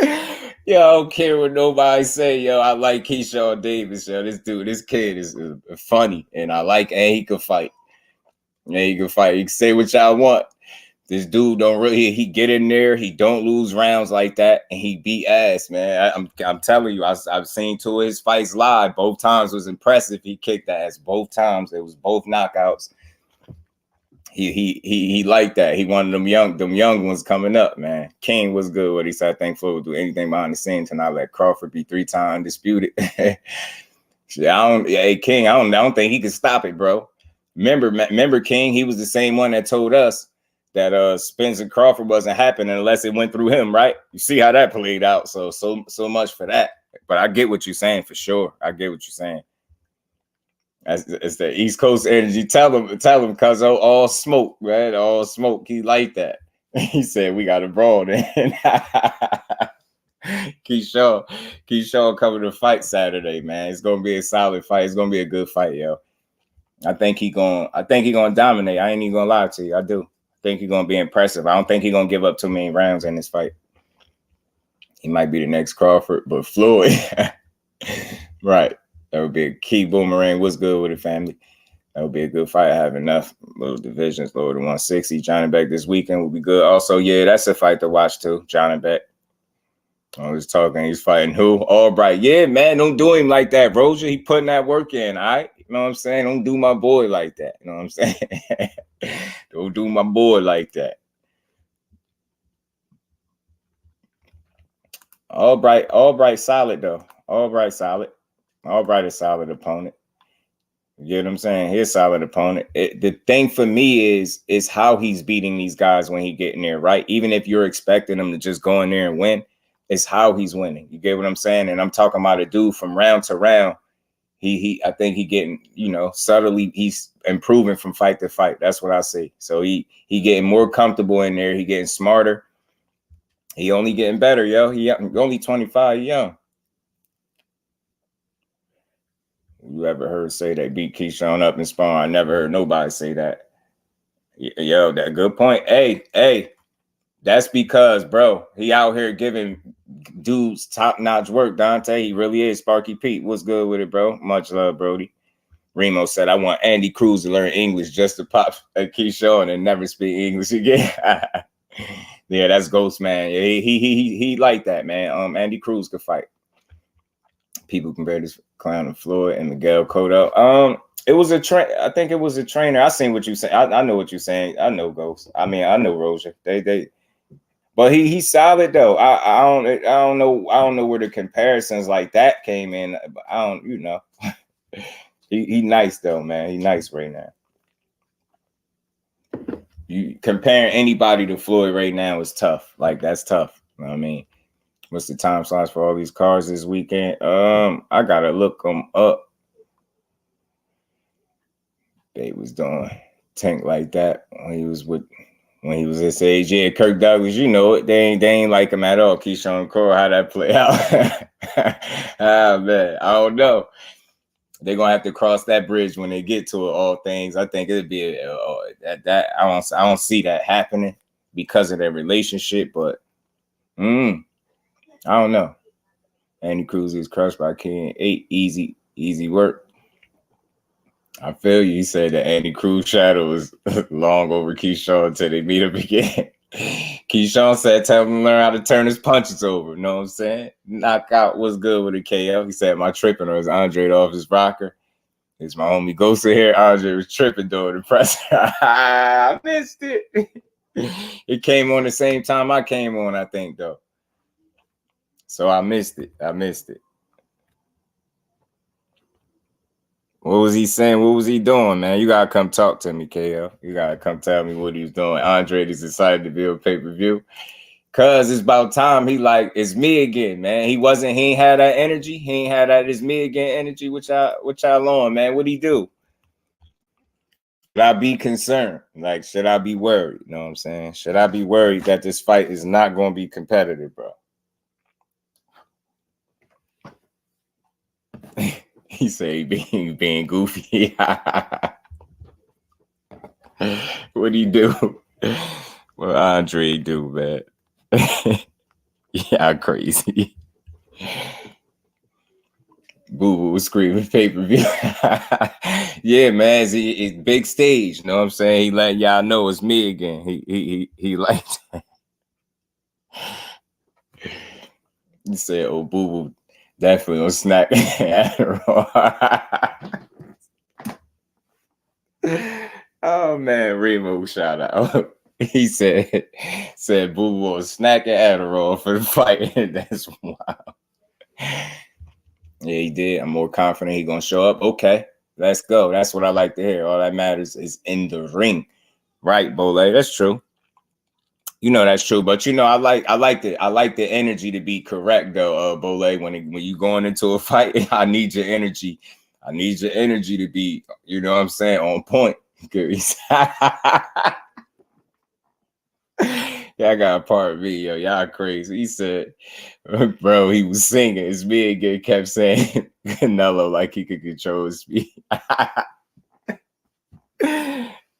Yo, I don't care what nobody say. Yo, I like Keyon Davis. Yo, this kid is funny, and he can fight. Yeah, he can fight. He can say what y'all want. This dude don't really. He get in there. He don't lose rounds like that, and he beat ass, man. I'm telling you, I've seen 2 of his fights live. Both times was impressive. He kicked ass both times. It was both knockouts. He liked that. He wanted them young ones coming up, man. King was good. What he said, I think Floyd would do anything behind the scenes to not let Crawford be 3-time undisputed. King, I don't think he could stop it, bro. Remember, King, he was the same one that told us that Spence and Crawford wasn't happening unless it went through him, right? You see how that played out. So much for that. But I get what you're saying for sure. I get what you're saying. It's the East Coast energy. Tell him, cuz all smoke, right? All smoke. He like that. He said we got a brawl then. KEYSHAWN coming to fight Saturday, man. It's gonna be a solid fight. It's gonna be a good fight, yo. I think he gonna dominate. I ain't even gonna lie to you. I do. I think he's gonna be impressive. I don't think he's gonna give up too many rounds in this fight. He might be the next Crawford, but Floyd, right? That would be a key. Boomerang. What's good with the family? That would be a good fight. I have enough little divisions lower than 160. Johnny Beck this weekend will be good. Also, yeah, that's a fight to watch too. Johnny Beck. I was talking. He's fighting who? Albright. Yeah, man. Don't do him like that, Roger. He putting that work in. All right. You know what I'm saying? Don't do my boy like that. You know what I'm saying? Don't do my boy like that. Albright solid though. Albright solid. Albright a solid opponent. You know what I'm saying? He's a solid opponent. The thing for me is how he's beating these guys when he get in there, right? Even if you're expecting him to just go in there and win, it's how he's winning. You get what I'm saying? And I'm talking about a dude from round to round. I think he getting, you know, subtly he's improving from fight to fight. That's what I say. So he getting more comfortable in there. He getting smarter. He only getting better, yo. He only 25, young. You ever heard say they beat KEYSHAWN up in Spawn? I never heard nobody say that. Yo, that good point. Hey, that's because, bro, he out here giving dudes top-notch work, Dante. He really is. Sparky Pete, what's good with it, bro? Much love, Brody. Remo said, I want Andy Cruz to learn English just to pop at KEYSHAWN and never speak English again. Yeah, that's Ghost, man. Yeah, he like that, man. Andy Cruz could fight. People compare this clown to Floyd and Miguel Cotto. It was a I think it was a trainer. I seen what you saying. I know what you're saying. I know Ghost. I mean, I know Roger. But he's solid though. I don't know where the comparisons like that came in. I don't, you know. he nice though, man. He nice right now. You comparing anybody to Floyd right now is tough. Like that's tough. You know what I mean? What's the time slots for all these cars this weekend? I gotta look them up. They was doing Tank like that when he was this age. Yeah, Kirk Douglas, you know it. They ain't like him at all. KEYSHAWN Cole, how that play out? Ah man, I don't know. They're gonna have to cross that bridge when they get to it. All things, I think it'd be that. I don't see that happening because of their relationship. But I don't know. Andy Cruz is crushed by King 8. Easy work. I feel you. He said that Andy Cruz shadow is long over KEYSHAWN until they meet up again. KEYSHAWN said, tell him to learn how to turn his punches over. You know what I'm saying? Knockout was good with a KO. He said, my tripping was Andrade off his rocker. It's my homie Ghost here. Andre was tripping during the press. I missed it. It came on the same time I came on, I think, though. So I missed it. What was he saying? What was he doing, man? You gotta come talk to me, KO. You gotta come tell me what he was doing. Andre is excited to build pay-per-view. Cause it's about time he like, it's me again, man. He ain't had that energy. He ain't had that it's me again energy, which y'all on, man. What'd he do? Should I be concerned? Like, should I be worried? You know what I'm saying? Should I be worried that this fight is not gonna be competitive, bro? He said he being goofy. What'd he do? What Andre do, man? Yeah, crazy. Boo Boo was screaming pay-per-view. Yeah, man, it's big stage. You know what I'm saying? He let y'all know it's me again. He liked that. He said, oh, Boo Boo definitely gonna snack Adderall. Oh man, Remo shout out. He said Boo Boo was snacking Adderall for the fight. That's wild. Yeah, he did. I'm more confident he's gonna show up. Okay, let's go. That's what I like to hear. All that matters is in the ring. Right, Bole. That's true. You know that's true, but you know I like the energy to be correct though, Bole. When you going into a fight, I need your energy. I need your energy to be, you know what I'm saying, on point. Y'all got a part of me, yo. Y'all crazy. He said, bro, he was singing. It's me again. Kept saying Canelo like he could control his speed.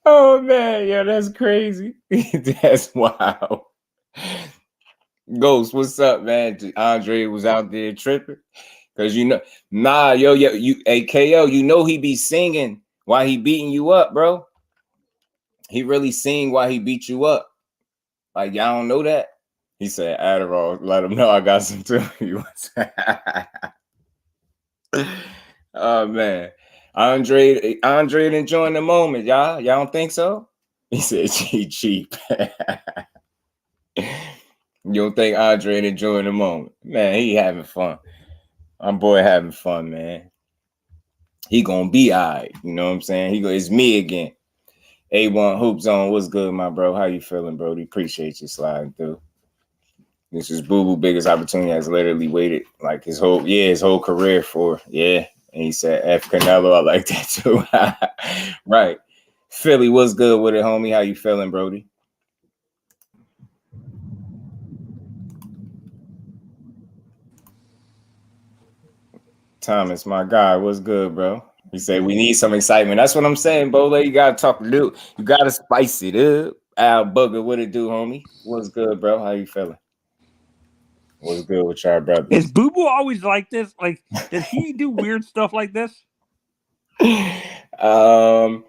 Oh man, yo, that's crazy. That's wild. Ghost, what's up, man? Andre was out there tripping. Cause you know, hey KO, you know he be singing while he beating you up, bro. He really sing while he beat you up. Like y'all don't know that. He said, Adderall, let him know I got some too. Oh man. Andre enjoying the moment, y'all. Y'all don't think so? He said cheap. You don't think Andre enjoying the moment? Man, he having fun. My boy having fun, man. He gonna be all right. You know what I'm saying? It's me again. A1 Hoop Zone, what's good, my bro? How you feeling, Brody? Appreciate you sliding through. This is Boo Boo biggest opportunity has literally waited like his whole career for. Yeah, And he said, F Canelo. I like that too. Right. Philly, what's good with it, homie? How you feeling, Brody? Thomas, my guy, what's good, bro? He said we need some excitement. That's what I'm saying, Bole. You gotta talk to Luke. You gotta spice it up. Al Bugger, what it do, homie? What's good, bro? How you feeling? What's good with y'all brothers? Is Boo Boo always like this? Like, did he do weird stuff like this? Can't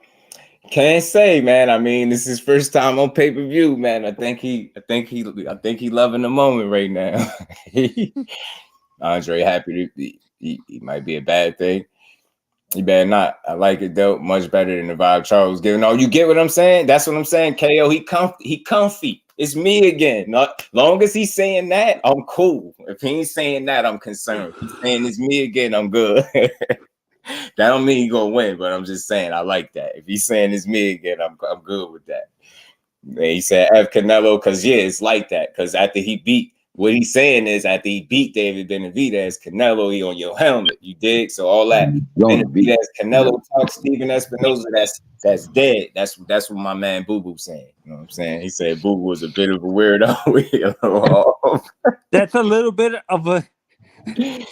say, man. I mean, this is his first time on pay-per-view, man. I think he loving the moment right now. Andre happy to he might be a bad thing. He better not. I like it though. Much better than the vibe Charles was giving. Oh, you get what I'm saying? That's what I'm saying. KO, he comfy. It's me again. Not long as he's saying that, I'm cool. If he ain't saying that, I'm concerned. He's saying it's me again, I'm good. That don't mean he gonna win, but I'm just saying I like that. If he's saying it's me again, I'm good with that. And he said F Canelo, because yeah, it's like that. Because after he beat, what he's saying is after he beat David Benavidez, Canelo, he on your helmet. You dig? So all that Benavidez, Canelo talk, Stephen Espinoza, that's dead. That's what my man Boo Boo saying. You know what I'm saying? He said Boo Boo was a bit of a weirdo. That's a little bit of a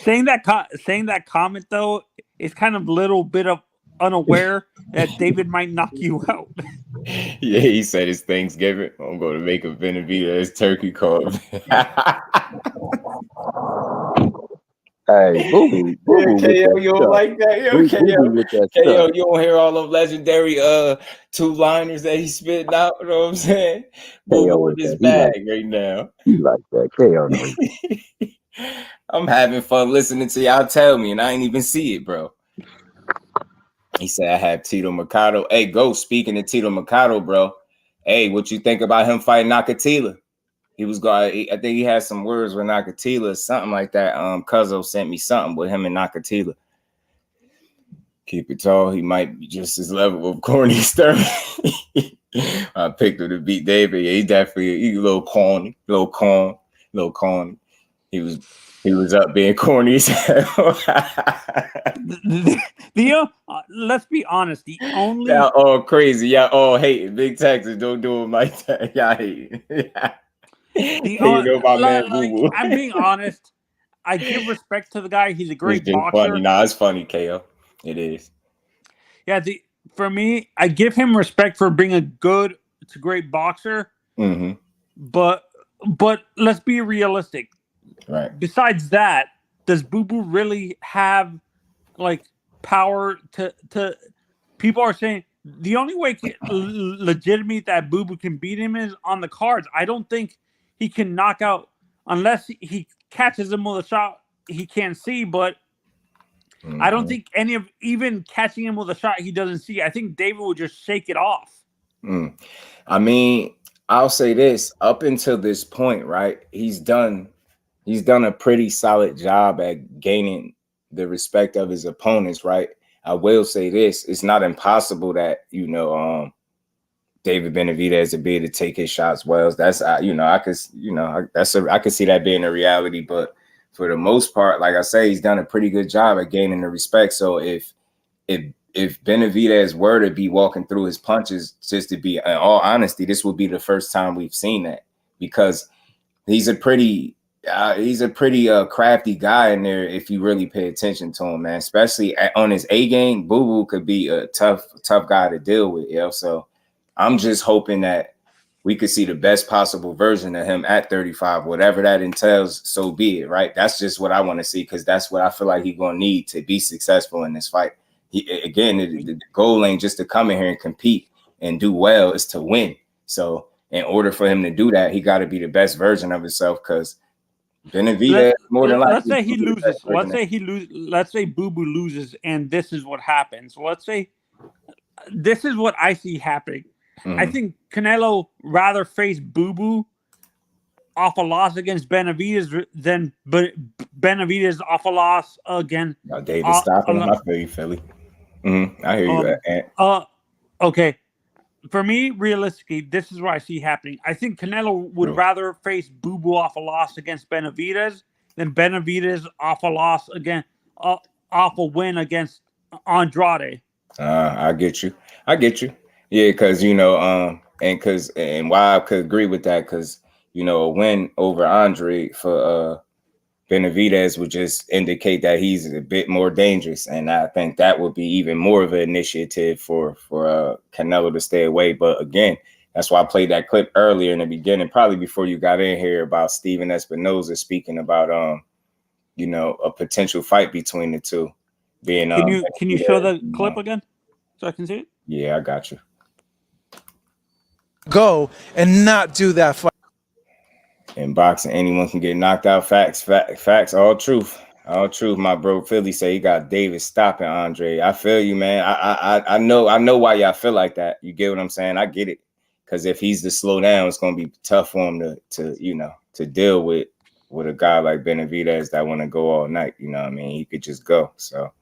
saying that comment though is kind of a little bit of unaware that David might knock you out. Yeah, he said it's Thanksgiving. I'm going to make a Benavidez turkey carve. Hey, Boo Boo, KO, you don't like that? Yo, KO, you don't hear all them legendary two-liners that he's spitting out? You know what I'm saying? Boo Boo with his bag right now. He like that. KO. I'm having fun listening to y'all tell me, and I ain't even see it, bro. He said I have Tito Mercado. Hey, go. Speaking of Tito Mercado, bro. Hey, what you think about him fighting Nakatila? He was going. I think he had some words with Nakatila or something like that. Cuzzo sent me something with him and Nakatila. Keep it tall. He might be just his level of corny stuff. I picked him to beat David. Yeah, he definitely a little corny. He was up being corny. Let's be honest. The only y'all all crazy. Y'all all hating. Big Texas don't do him like that. Y'all hating. I'm being honest. I give respect to the guy. He's a great boxer. Funny. Nah, it's funny, KO. It is. Yeah, for me, I give him respect for being a great boxer. Mm-hmm. But let's be realistic. Right. Besides that, does Boo Boo really have like power to? People are saying the only way legitimate that Boo Boo can beat him is on the cards. I don't think he can knock out unless he catches him with a shot he can't see. But I don't think even catching him with a shot he doesn't see. I think David would just shake it off. I mean, I'll say this: up until this point, right? He's done a pretty solid job at gaining the respect of his opponents, right? I will say this: it's not impossible that David Benavidez to be able to take his shots well. That's I could see that being a reality. But for the most part, like I say, he's done a pretty good job at gaining the respect. So if Benavidez were to be walking through his punches, just to be in all honesty, this would be the first time we've seen that, because he's a pretty crafty guy in there if you really pay attention to him, man. Especially on his A game, Boo Boo could be a tough guy to deal with, yo. So I'm just hoping that we could see the best possible version of him at 35, whatever that entails, so be it, right? That's just what I want to see, because that's what I feel like he's going to need to be successful in this fight. The goal ain't just to come in here and compete and do well, is to win. So in order for him to do that, he got to be the best version of himself, because Benavidez more than likely. Let's say he loses. Let's say Boo Boo loses, and this is what happens. Let's say this is what I see happening. I think Canelo rather face Boo Boo off a loss against Benavidez than Benavidez off a loss again. Now, David, stop him. I feel you, Philly. I hear you, Ant. Okay. For me, realistically, this is what I see happening. I think Canelo would rather face Boo Boo off a loss against Benavidez than Benavidez off a loss off a win against Andrade. I get you. Yeah, because and why I could agree with that, because a win over Andre for Benavidez would just indicate that he's a bit more dangerous, and I think that would be even more of an initiative for Canelo to stay away. But again, that's why I played that clip earlier in the beginning, probably before you got in here, about Steven Espinoza speaking about a potential fight between the two. Being can you show the clip again so I can see it? Yeah, I got you. Go and not do that fight. In boxing, anyone can get knocked out. Facts, all truth, my bro. Philly say he got Davis stopping Andre. I feel you, man. I know why y'all feel like that. You get what I'm saying? I get it. Because if he's to slow down, it's gonna be tough for him to deal with a guy like Benavidez that want to go all night. You know what I mean? He could just go. So.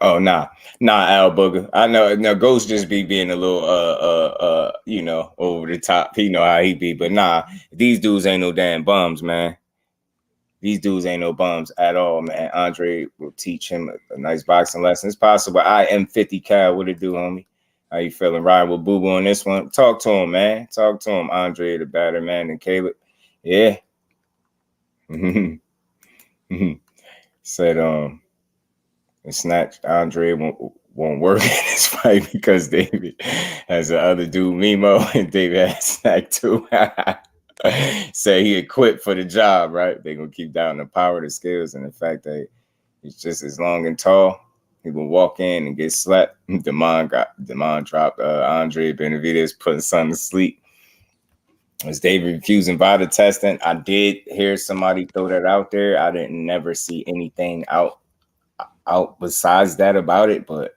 Oh nah, Al Booger. I know Ghost just be being a little over the top. He know how he be, but nah, these dudes ain't no damn bums, man. These dudes ain't no bums at all, man. Andre will teach him a nice boxing lesson. It's possible. I am 50 cal. What it do, homie? How you feeling? Riding with Boo Boo on this one. Talk to him, man. Talk to him. Andre the better man than Caleb. Yeah. Said and snatch Andre won't work in this fight because David has the other dude Mimo, and David has snack too. Say he equipped for the job, right? They're gonna keep down the power, the skills, and the fact that he's just as long and tall. He will walk in and get slapped. Demond dropped Andre Benavidez, putting son to sleep. As David refusing VADA testing, I did hear somebody throw that out there. I didn't never see anything out besides that about it, but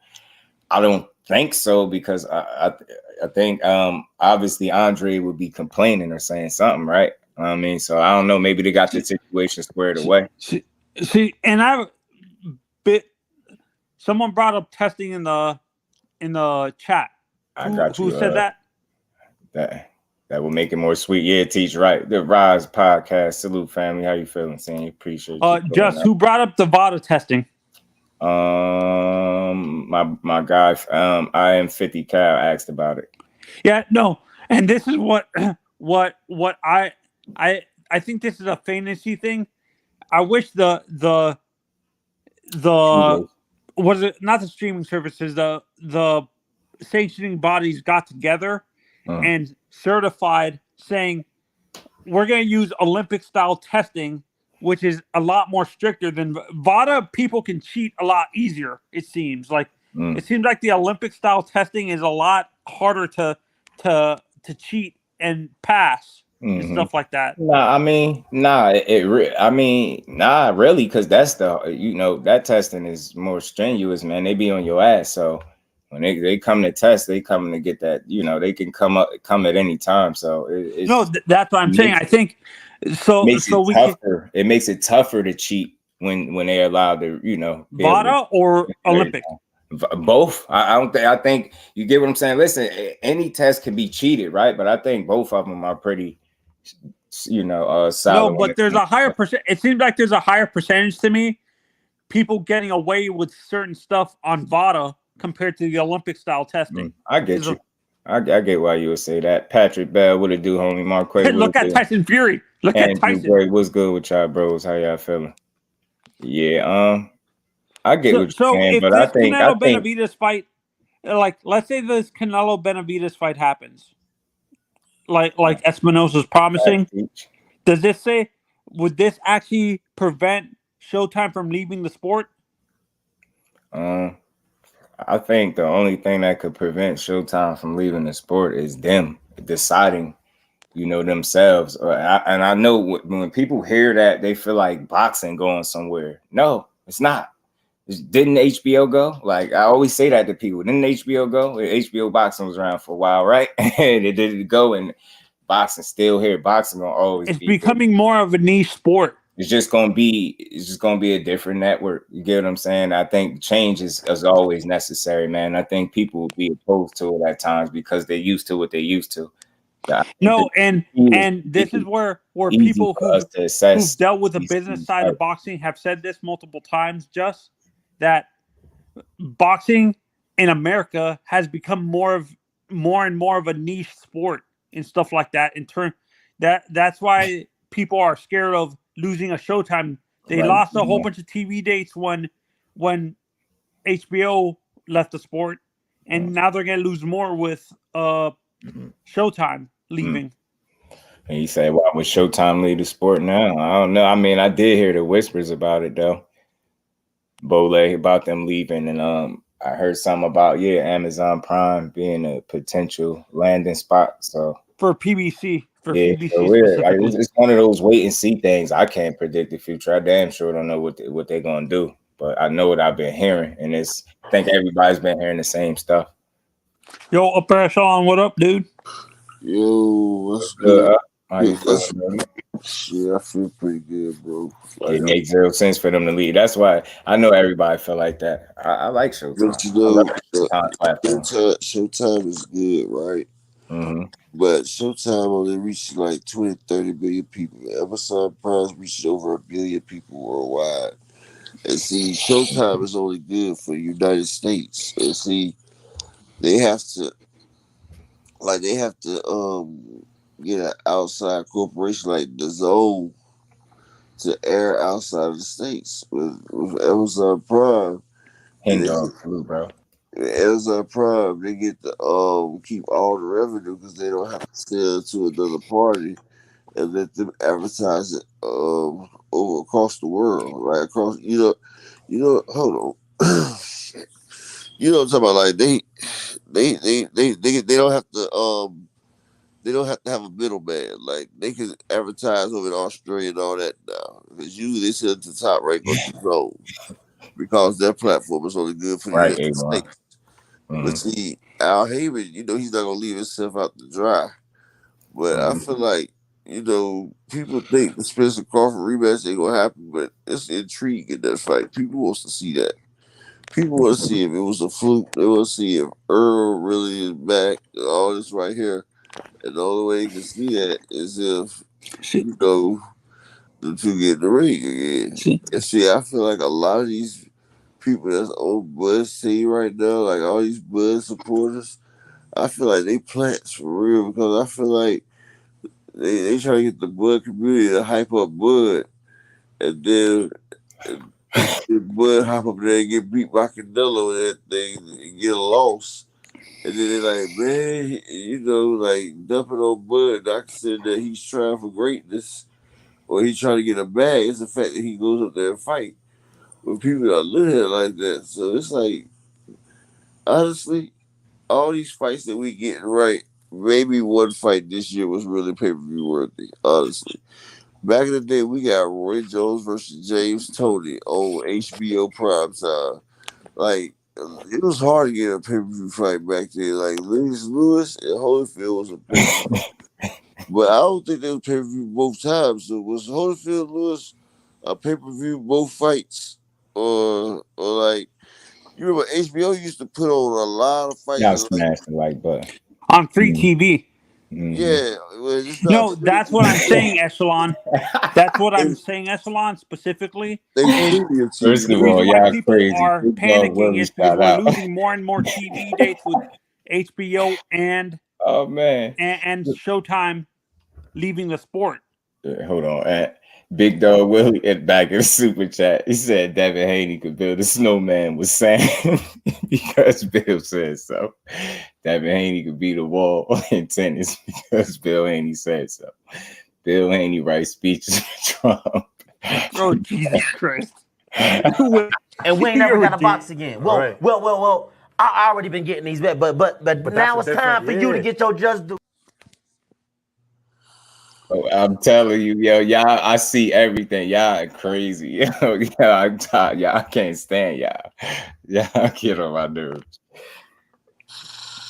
I don't think so, because I think obviously Andre would be complaining or saying something, right? I mean, so I don't know. Maybe they got the situation squared away. See, and someone brought up testing in the chat. Who said that? That will make it more sweet. Yeah, Teach, right. The Rise podcast. Salute, family. How you feeling, Sam? Appreciate you. Who brought up the VADA testing? My guy, I am 50 Cal asked about it. Yeah, no, and this is what I think this is a fantasy thing. I wish the was it not the streaming services, the sanctioning bodies got together and certified, saying we're going to use Olympic style testing, which is a lot more stricter than VADA. People can cheat a lot easier. It seems like it seems like the Olympic style testing is a lot harder to cheat and pass and stuff like that. Really, because that's that testing is more strenuous, man. They be on your ass, so when they come to test, they come to get that. They can come at any time. So that's what I'm saying. I think. It makes it tougher to cheat when they're allowed to, VADA or Olympic. Both. I think you get what I'm saying. Listen, any test can be cheated, right? But I think both of them are pretty, solid. No, but there's a higher percent. It seems like there's a higher percentage to me, people getting away with certain stuff on VADA compared to the Olympic style testing. I get you. I get why you would say that. Patrick Bell, what it do, homie? Marquez. Look at Tyson Fury. Look at Tyson. Gray, what's good with y'all, bros? How y'all feeling? Yeah, I get what you're saying, but I think Benavidez fight, like, let's say this Canelo Benavidez fight happens, like Espinoza's promising. Does this say, would this actually prevent Showtime from leaving the sport? I think the only thing that could prevent Showtime from leaving the sport is them deciding, themselves. And I know when people hear that, they feel like boxing going somewhere. No, it's not. Didn't HBO go? Like, I always say that to people. Didn't HBO go? HBO boxing was around for a while, right? And it didn't go, and boxing still here. Boxing gonna always. It's becoming more of a niche sport. It's just gonna be a different network. You get what I'm saying? I think change is always necessary, man. I think people will be opposed to it at times because they're used to what they're used to. No, and this is where people who've dealt with the business side of boxing have said this multiple times, just that boxing in America has become more and more of a niche sport and stuff like that. That's why people are scared of losing a Showtime. They lost a whole bunch of TV dates when HBO left the sport, and now they're gonna lose more with Showtime leaving. And you say, why would Showtime leave the sport now? I don't know. I mean, I did hear the whispers about it though. Bole about them leaving, and I heard something about Amazon Prime being a potential landing spot. So for PBC, PBC specifically. It's one of those wait and see things. I can't predict the future. I damn sure don't know what they're gonna do, but I know what I've been hearing, and I think everybody's been hearing the same stuff. Yo, up there, Sean, what up, dude? Yo, what's good? How you feeling, I feel pretty good, bro. It makes zero sense for them to leave. That's why I know everybody felt like that. I like Showtime. But you know, Showtime is good, right? Mm-hmm. But Showtime only reaches like 20, 30 billion people. Amazon Prime reaches over 1 billion people worldwide. And see, Showtime is only good for the United States. And see, they have to get an outside corporation like DAZN to air outside of the states with Amazon Prime. Bro. Amazon Prime, they get to keep all the revenue because they don't have to sell to another party and let them advertise it over across the world, right? Across, hold on. You know what I'm talking about? Like they don't have to they don't have to have a middleman. Like they can advertise over in Australia and all that now. Because usually they sit at the top rank on the zone because their platform is only good for the United States. Mm-hmm. But see, Al Heyman, he's not gonna leave himself out to dry. But I feel like, people think the Spence and Crawford rematch ain't gonna happen, but it's intrigue in that fight. People wants to see that. People want to see if it was a fluke. They want to see if Earl really is back and all this right here. And the only way you can see that is if, the two get in the ring again. And see, I feel like a lot of these people that's on Buzz team right now, like all these Buzz supporters, I feel like they plants for real because I feel like they try to get the Bud community to hype up Bud, and then Bud hop up there and get beat by Canelo and that thing and get a loss. And then they're like, man, like dumping on Bud. I said that he's trying for greatness or he's trying to get a bag. It's the fact that he goes up there and fight. When people are looking at it like that. So it's like, honestly, all these fights that we getting right, maybe one fight this year was really pay-per-view worthy, honestly. Back in the day, we got Roy Jones versus James Toney on HBO primetime. Like, it was hard to get a pay-per-view fight back then. Like, Lennox Lewis and Holyfield was a pay-per-view. But I don't think they were pay-per-view both times. So was Holyfield Lewis a pay-per-view both fights? Or like, you remember HBO used to put on a lot of fights. Y'all smashed the like button. On free TV. Mm-hmm. Yeah. No, that's what I'm saying, Echelon. That's what I'm saying, Echelon, specifically. First of all, y'all people crazy. are panicking is because we're losing more and more TV dates with HBO and and Showtime leaving the sport. Hold on. Big Dog Willie back in the super chat. He said Devin Haney could build a snowman with sand because Bill said so. Devin Haney could beat a wall in tennis because Bill Haney said so. Bill Haney writes speeches for Trump. Oh, Jesus Christ. And we ain't never got a box again. Well, I already been getting these back, but now it's time for you to get your just do. I'm telling you, y'all, I see everything. Y'all crazy. I can't stand y'all. Y'all get on my nerves.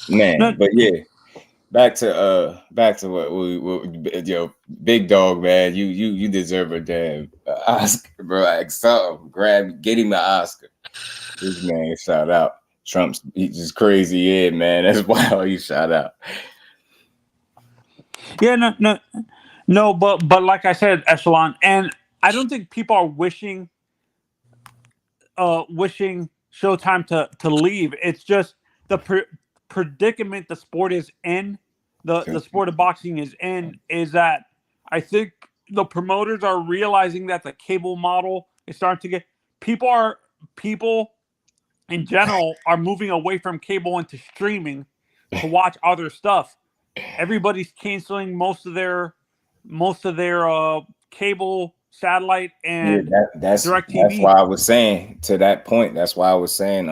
Man, but yeah. Back to what Big Dog, man. You deserve a damn Oscar, bro. Like something, get him an Oscar. This man, shout out. Trump's he's just crazy, man. That's why he shout out. Yeah, no, but like I said, Echelon, and I don't think people are wishing Showtime to leave. It's just the predicament the sport is in, the sport of boxing is in, is that I think the promoters are realizing that the cable model is starting to get people in general are moving away from cable into streaming to watch other stuff. Everybody's canceling most of their cable, satellite, and that's DirecTV. why I was saying to that point. That's why I was saying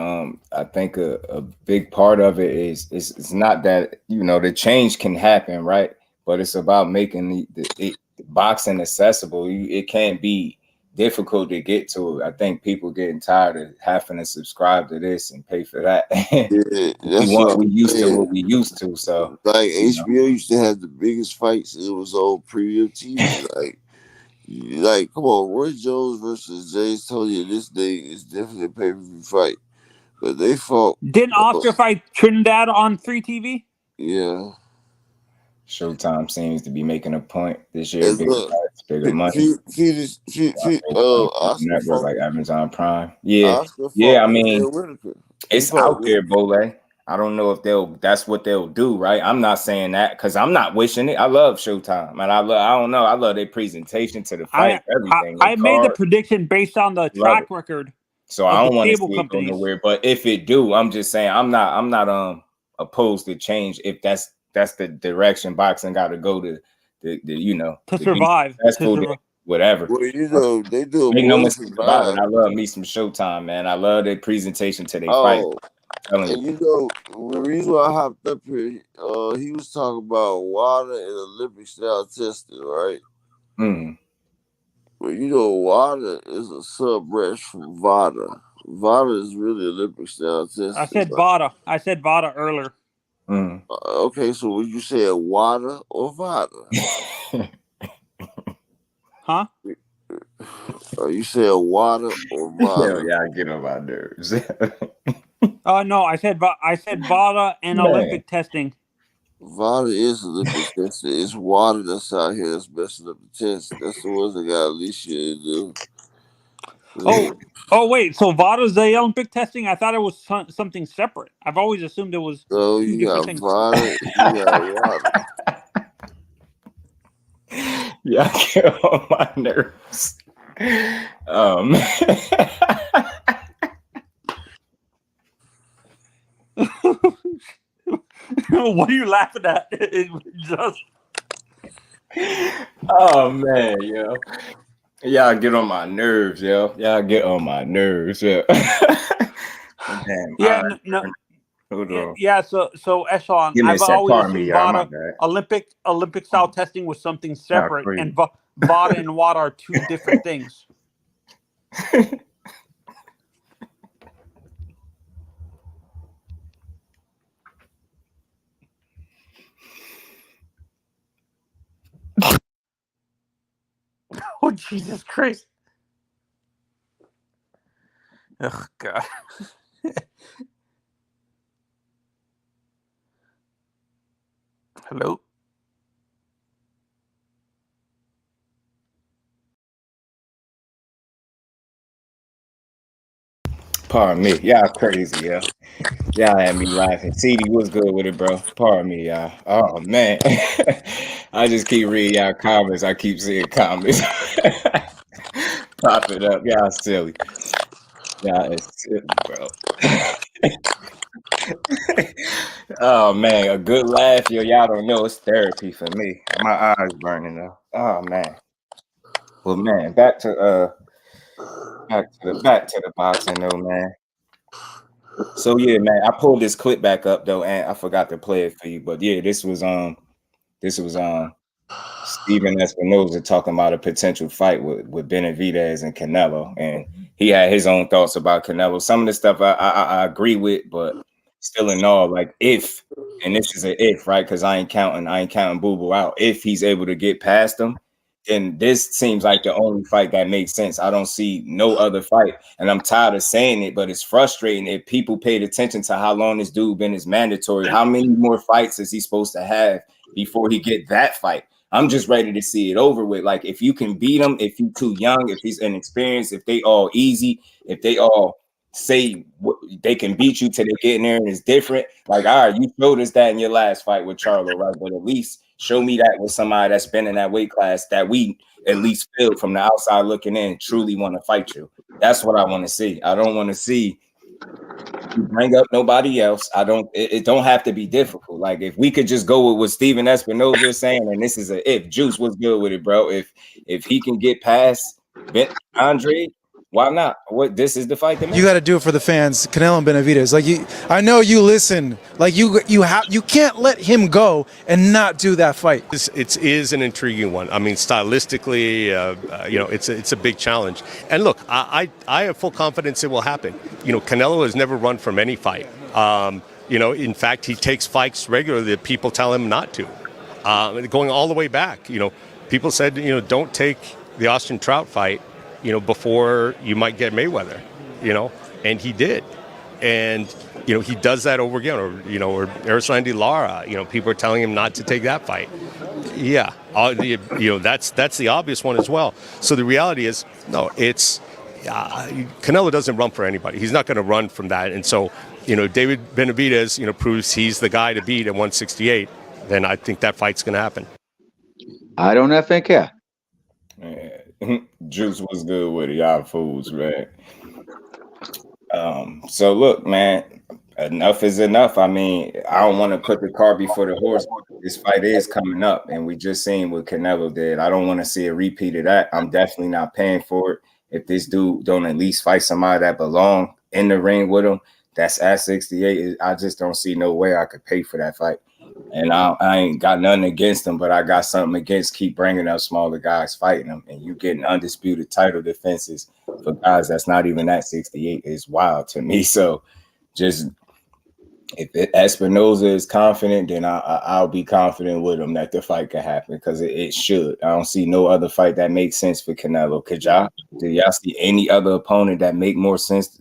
I think a big part of it is it's not that, you know, the change can happen, right? But it's about making the boxing accessible. It can't be difficult to get to it. I think people getting tired of having to subscribe to this and pay for that. Yeah, that's what we used to what we used to. So like HBO used to have the biggest fights. It was on premium TV. Like, come on, Roy Jones versus James Toney this day is definitely a pay-per-view fight. But they fought. Didn't Oscar fight Trinidad on free TV? Yeah. Showtime seems to be making a point this year. Bigger money. Network like Amazon Prime. Yeah. I mean, it's out there, Bole. I don't know if that's what they'll do, right? I'm not saying that because I'm not wishing it. I love Showtime, and I don't know. I love their presentation to the fight, everything. I made the prediction based on the track record. So I don't want to see it go nowhere. But if it do, I'm just saying I'm not opposed to change if that's the direction boxing got to go to survive. Whatever. Well, you know, they do. Make no mistake about it. I love me some Showtime, man. I love their presentation to their fight. And you know, the reason why I hopped up here, he was talking about water and Olympic style testing, right? Well, you know, water is a sub-branch from VADA. VADA is really Olympic style testing. I said VADA. I said VADA earlier. Okay, so would you say water or VADA? Huh? You said water or VADA? Yeah, I get on my nerves. No, I said VADA and Olympic testing. VADA is Olympic testing. It's water that's out here that's messing up the test. That's the ones that got Alicia to do. Oh, wait. So VADA is the Olympic testing? I thought it was something separate. I've always assumed it was. So you got VADA, you got water. Yeah, I get on my nerves. What are you laughing at? Oh man, yo. Y'all get on my nerves, yo. Y'all get on my nerves, yo. Damn, yeah, yeah. So Echelon, I've always assumed VADA, Olympic style testing was something separate, and VADA and WADA are two different things. Oh, Jesus Christ. Oh, God. Hello? Pardon me. Y'all crazy, yo. Y'all had me laughing. CD, what's good with it, bro? Pardon me, y'all. Oh, man. I just keep reading y'all comments. I keep seeing comments. Pop it up. Y'all silly. Y'all is silly, bro. Oh, man. A good laugh, yo. Y'all don't know. It's therapy for me. My eyes burning, though. Oh, man. Well, man, back to the boxing, though, man. So yeah, man, I pulled this clip back up though, and I forgot to play it for you. But yeah, this was Steven Espinoza talking about a potential fight with Benavidez and Canelo, and he had his own thoughts about Canelo. Some of the stuff I agree with, but still in all, like if, and this is an if, right? Because I ain't counting Boo Boo out. If he's able to get past him, then this seems like the only fight that makes sense. I don't see no other fight, and I'm tired of saying it, but it's frustrating. If people paid attention to how long this dude been is mandatory, how many more fights is he supposed to have before he get that fight. I'm just ready to see it over with. Like, if you can beat him, if he's too young, if he's inexperienced, if they all easy, if they all say they can beat you till they get in there and it's different. Like, all right, you showed us that in your last fight with Charlo, right? But at least show me that with somebody that's been in that weight class that we at least feel from the outside looking in truly want to fight you. That's what I want to see. I don't want to see you bring up nobody else. It don't have to be difficult. Like, if we could just go with what Steven Espinoza is saying, and this is a if Juice was good with it, bro. If he can get past Andre, why not? What, this is the fight that you got to do it for the fans. Canelo and Benavidez. Like, I know you listen. Like, you can't let him go and not do that fight. It is an intriguing one. I mean, stylistically, it's a big challenge. And look, I have full confidence it will happen. Canelo has never run from any fight. In fact, he takes fights regularly that people tell him not to. Going all the way back, people said, don't take the Austin Trout fight, before you might get Mayweather, and he did. And, he does that over again, or Erislandy Lara, people are telling him not to take that fight. Yeah, that's the obvious one as well. So the reality is, no, it's Canelo doesn't run for anybody. He's not going to run from that. And so, David Benavidez, proves he's the guy to beat at 168, then I think that fight's going to happen. I don't effing care. Juice was good with it. Y'all fools, man. So look, man, enough is enough. I mean, I don't want to put the cart before the horse. This fight is coming up, and we just seen what Canelo did. I don't want to see a repeat of that. I'm definitely not paying for it. If this dude don't at least fight somebody that belong in the ring with him, that's at 68. I just don't see no way I could pay for that fight. And I ain't got nothing against him, but I got something against keep bringing up smaller guys fighting them, and you getting undisputed title defenses for guys that's not even at 68 is wild to me. So just if Espinoza is confident, then I'll be confident with him that the fight can happen, because it should. I don't see no other fight that makes sense for Canelo. Do y'all see any other opponent that make more sense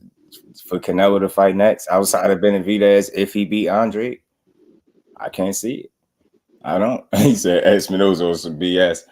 for Canelo to fight next outside of Benavidez if he beat Andre? I can't see it. I don't. He said Espinoza was some BS.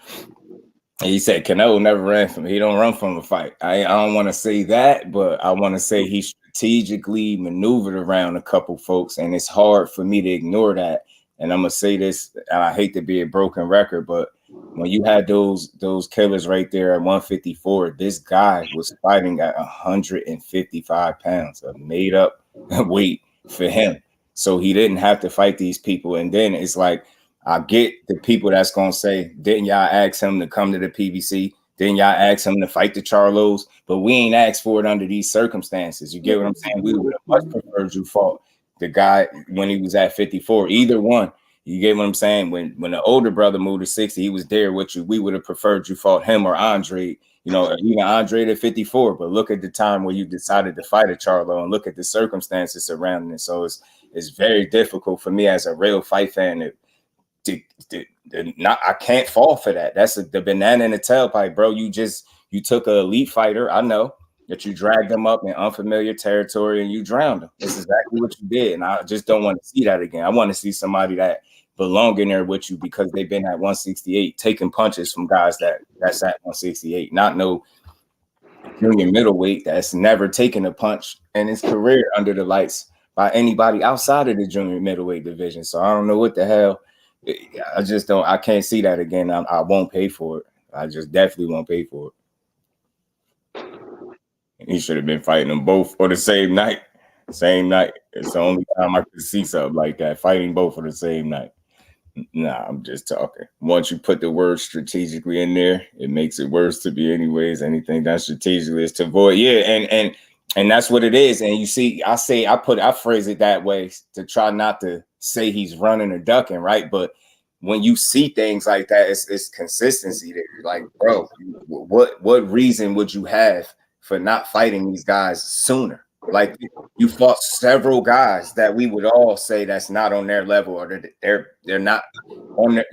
He said Canelo never ran from. He don't run from a fight. I don't want to say that, but I want to say he strategically maneuvered around a couple folks, and it's hard for me to ignore that. And I'm gonna say this, and I hate to be a broken record, but when you had those killers right there at 154, this guy was fighting at 155 pounds, a made up weight for him. So he didn't have to fight these people. And then it's like, I get the people that's going to say, didn't y'all ask him to come to the PBC? Didn't y'all ask him to fight the Charlos? But we ain't asked for it under these circumstances. You get what I'm saying? We would have much preferred you fought the guy when he was at 54. Either one. You get what I'm saying? When the older brother moved to 60, he was there with you. We would have preferred you fought him or Andre, even Andre at 54. But look at the time where you decided to fight a Charlo, and look at the circumstances surrounding it. So it's very difficult for me as a real fight fan I can't fall for that. That's the banana in the tailpipe, bro. You took an elite fighter. I know that you dragged them up in unfamiliar territory and you drowned them. That's exactly what you did. And I just don't want to see that again. I want to see somebody that belong in there with you because they've been at 168 taking punches from guys that's at 168, not no junior middleweight that's never taken a punch in his career under the lights by anybody outside of the junior middleweight division. So I don't know what the hell. I can't see that again. I won't pay for it. I just definitely won't pay for it. And he should have been fighting them both for the same night. Same night. It's the only time I could see something like that, fighting both for the same night. Nah, I'm just talking. Once you put the word strategically in there, it makes it worse to be anyways. Anything that strategically is to avoid. Yeah, and that's what it is. And you see, I phrase it that way to try not to say he's running or ducking, right? But when you see things like that, it's consistency there. Like, bro, what reason would you have for not fighting these guys sooner? Like, you fought several guys that we would all say that's not on their level, or they're not on their,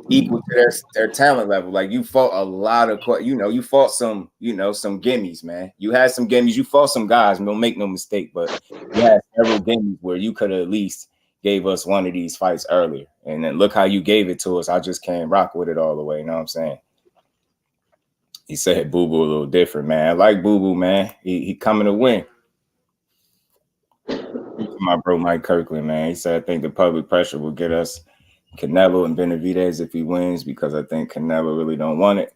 equal to their talent level. Like, you fought a lot of, you fought some gimmies, man. You had some gimmies. You fought some guys. Don't make no mistake, but you had several gimmies where you could have at least gave us one of these fights earlier. And then look how you gave it to us. I just can't rock with it all the way. You know what I'm saying? He said Boo Boo a little different, man. I like Boo Boo, man. He coming to win. My bro Mike Kirkland, man. He said, I think the public pressure will get us Canelo and Benavidez if he wins, because I think Canelo really don't want it.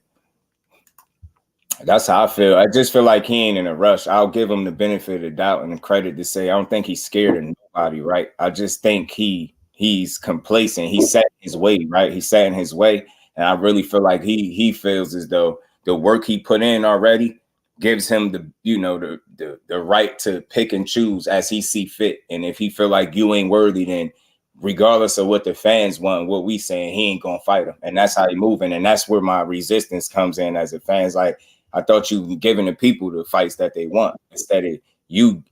That's how I feel. I just feel like he ain't in a rush. I'll give him the benefit of the doubt and the credit to say I don't think he's scared of nobody, right? I just think he's complacent. He's set his way, right? He's set in his way. And I really feel like he feels as though the work he put in already gives him the, you know, the right to pick and choose as he see fit. And if he feel like you ain't worthy, then regardless of what the fans want, what we saying, he ain't gonna fight him. And that's how he moving. And that's where my resistance comes in as a fans. Like, I thought you were giving the people the fights that they want instead of you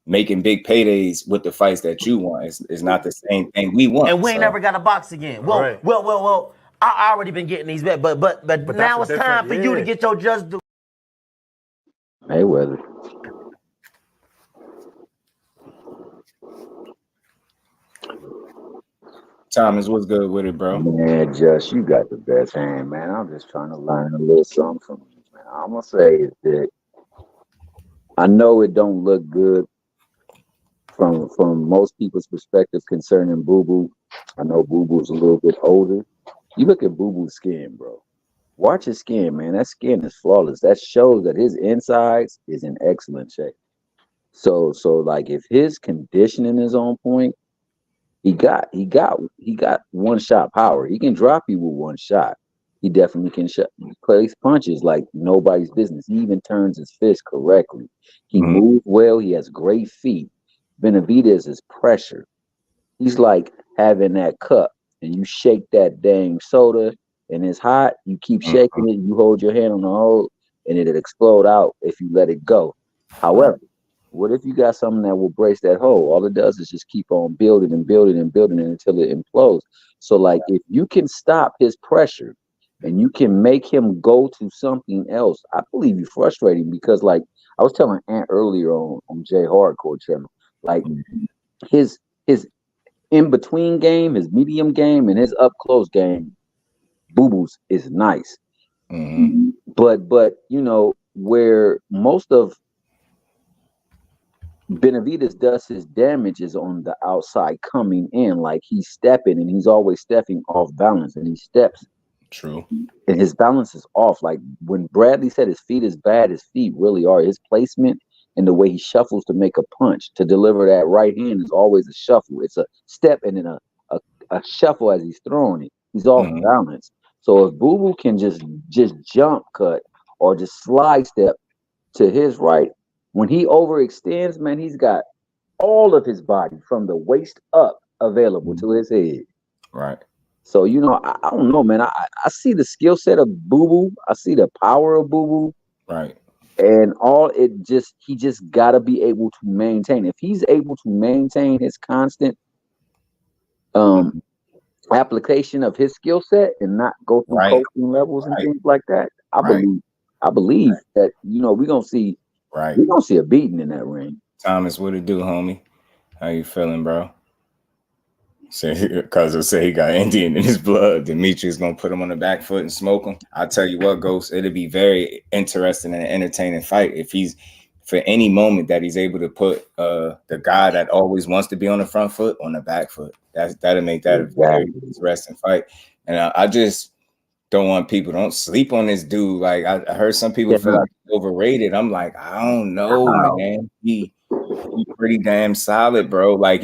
making big paydays with the fights that you want. It's not the same thing we want. And we ain't never got to box again. Well, I already been getting these bets, but now it's time for you to get your just due. Mayweather. Thomas, what's good with it, bro? Man, Just, you got the best hand, man. I'm just trying to learn a little something from you, man. I'm gonna say is that I know it don't look good from most people's perspective concerning Boo Boo. I know Boo Boo's a little bit older. You look at Boo Boo's skin, bro. Watch his skin, man. That skin is flawless. That shows that his insides is in excellent shape. So like if his conditioning is on point, he got one shot power. He can drop you with one shot. He definitely can place punches like nobody's business. He even turns his fist correctly. He moves well. He has great feet. Benavidez is pressure. He's like having that cup and you shake that dang soda and it's hot. You keep shaking it. You hold your hand on the hole and it'll explode out if you let it go. However, what if you got something that will brace that hole? All it does is just keep on building and building and building until it implodes. So like if you can stop his pressure and you can make him go to something else, I believe you frustrate him, because like I was telling Ant earlier on Jay Hardcore channel, like his in between game, his medium game, and his up close game, Boo Boo's is nice. But you know, where most of Benavidez does his damage is on the outside coming in, like he's stepping and he's always stepping off balance, and he steps. True. And his balance is off. Like when Bradley said his feet is bad, his feet really are. His placement and the way he shuffles to make a punch, to deliver that right hand is always a shuffle. It's a step and then a shuffle as he's throwing it. He's off balance. So if Boo Boo can just jump cut or just slide step to his right, when he overextends, man, he's got all of his body from the waist up available to his head. Right. So, you know, I don't know, man. I see the skill set of Boo Boo. I see the power of Boo Boo. Right. And he just got to be able to maintain. If he's able to maintain his constant application of his skill set and not go through coaching levels and things like that, I believe that, you know, we're going to see a beating in that ring. Thomas, what it do, homie? How you feeling, bro? Because I say he got Indian in his blood. Demetrius gonna put him on the back foot and smoke him. I'll tell you what, Ghost, it'll be very interesting and an entertaining fight if he's, for any moment that he's able to put the guy that always wants to be on the front foot on the back foot. That'll make that a very interesting fight. And I just don't want people, don't sleep on this dude. Like I heard some people feel like he's overrated. I'm like, I don't know, man. He's pretty damn solid, bro. Like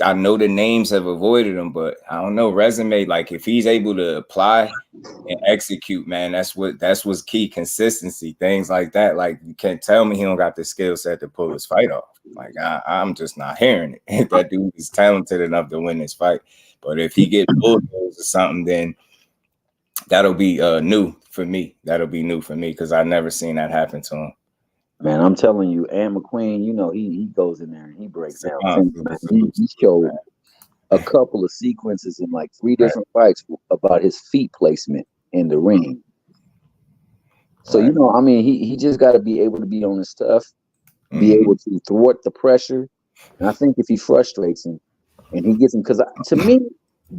I know the names have avoided him, but I don't know, resume. Like if he's able to apply and execute, man, that's what's key. Consistency, things like that. Like you can't tell me he don't got the skill set to pull his fight off. Like I'm just not hearing it. That dude is talented enough to win this fight. But if he gets bulldozed or something, then that'll be new for me. That'll be new for me because I've never seen that happen to him. Man, I'm telling you, Ann McQueen, you know, he goes in there and he breaks down. He showed a couple of sequences in like 3 different fights about his feet placement in the ring. So, you know, I mean, he just got to be able to be on his stuff, be able to thwart the pressure. And I think if he frustrates him, and he gets him because to me,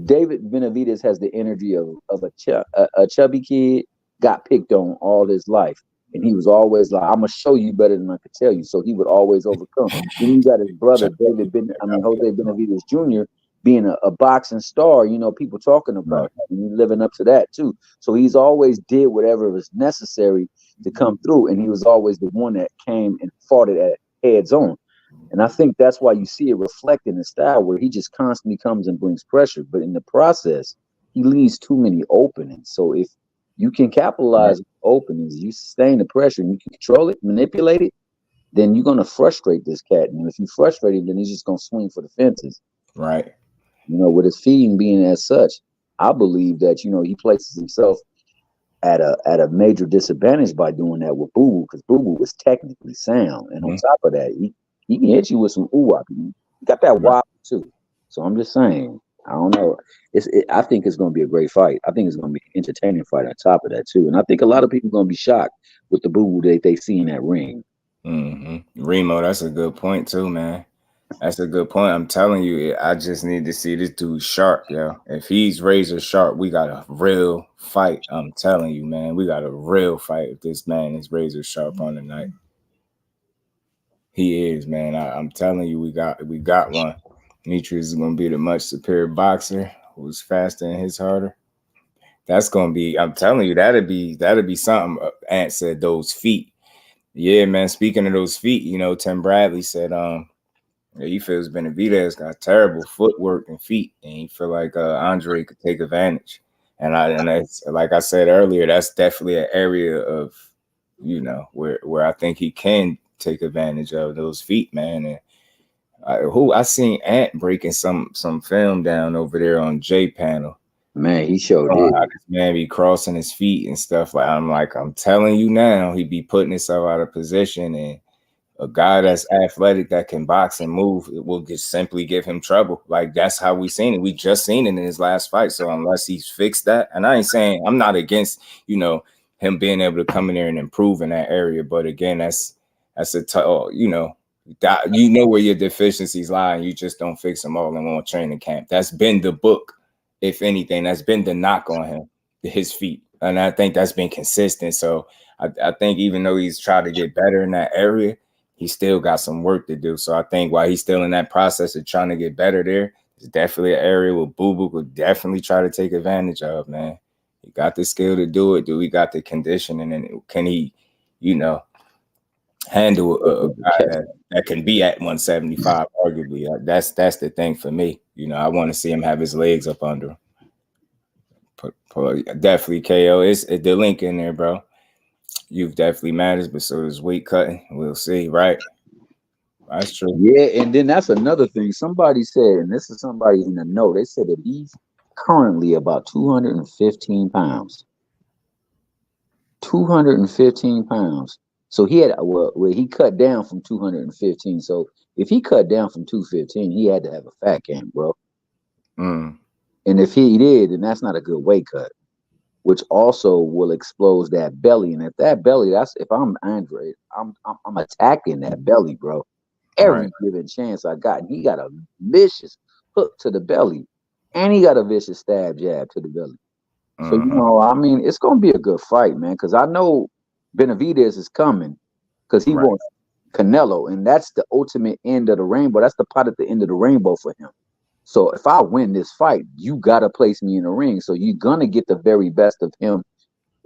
David Benavidez has the energy of a chubby kid got picked on all his life, and he was always like, "I'm gonna show you better than I could tell you." So he would always overcome. Then you got his brother Jose Benavidez Jr. being a boxing star. You know, people talking about him, and he's living up to that too. So he's always did whatever was necessary to come through, and he was always the one that came and fought it at heads on. And I think that's why you see it reflect in his style, where he just constantly comes and brings pressure. But in the process, he leaves too many openings. So if you can capitalize on openings, you sustain the pressure, and you can control it, manipulate it, then you're going to frustrate this cat. And if you frustrate him, then he's just going to swing for the fences. Right. You know, with his feeding being as such, I believe that, you know, he places himself at a major disadvantage by doing that with Boo Boo, because Boo Boo was technically sound. And on top of that, he can hit you with some ooh-wop. He got that wop too. So I'm just saying, I don't know. I think it's going to be a great fight. I think it's going to be an entertaining fight on top of that too. And I think a lot of people are going to be shocked with the Boo Boo that they see in that ring. Remo, that's a good point too, man. That's a good point. I'm telling you, I just need to see this dude sharp, yo. If he's razor sharp, we got a real fight. I'm telling you, man, we got a real fight if this man is razor sharp on the night. He is, man. I'm telling you, we got one. Demetrius is gonna be the much superior boxer who's faster and hits harder. That's gonna be, I'm telling you, that'd be something. Ant said those feet. Yeah, man. Speaking of those feet, you know, Tim Bradley said, he feels Benavidez got terrible footwork and feet, and he feel like Andre could take advantage. And that's, like I said earlier, that's definitely an area of, you know, where I think he can take advantage of those feet, man. And I seen Ant breaking some film down over there on J panel. Man, he showed it. How this man be crossing his feet and stuff. I'm telling you now, he be putting himself out of position, and a guy that's athletic that can box and move, it will just simply give him trouble. Like, that's how we seen it. We just seen it in his last fight. So unless he's fixed that, and I ain't saying, I'm not against, you know, him being able to come in there and improve in that area. But again, that's you know, that, you know where your deficiencies lie, and you just don't fix them all in one training camp. That's been the book. If anything, that's been the knock on him, his feet. And I think that's been consistent. So I think even though he's tried to get better in that area, he still got some work to do. So I think while he's still in that process of trying to get better there, it's definitely an area where Boo Boo would definitely try to take advantage of, man. He got the skill to do it. Do we got the conditioning? And can he, you know, handle a guy that can be at 175, arguably? That's the thing for me. You know, I want to see him have his legs up under him. Definitely KO. It's the link in there, bro. Youth definitely matters, but so does weight cutting. We'll see, right? That's true. Yeah, and then that's another thing. Somebody said, and this is somebody in the know, they said that he's currently about 215 pounds. 215 pounds. So he had, well, he cut down from 215. So if he cut down from 215, he had to have a fat camp, bro. And if he did, then that's not a good weight cut, which also will expose that belly. And if that belly, if I'm Andre, I'm attacking that belly, bro. Every given chance I got. And he got a vicious hook to the belly, and he got a vicious stab jab to the belly. So, you know, I mean, it's going to be a good fight, man, because I know Benavidez is coming because he wants Canelo, and that's the ultimate end of the rainbow. That's the pot at the end of the rainbow for him. So if I win this fight, you got to place me in the ring. So you're going to get the very best of him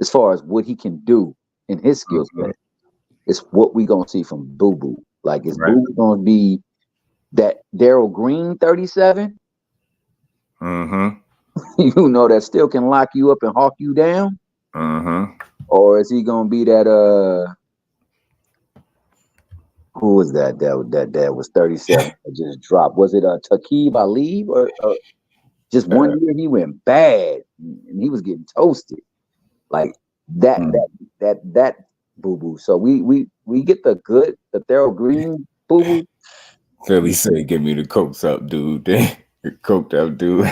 as far as what he can do in his skill set. It's what we're going to see from Boo Boo. Like, is Boo Boo going to be that Daryl Green 37? You know, that still can lock you up and hawk you down? Or is he going to be that, who was that was 37 that just dropped? Was it Taqib Ali, or just one year he went bad and he was getting toasted like that Boo Boo? So we get the Daryl Green Boo Boo. Philly said, "Give me the coked up dude." The coked up dude.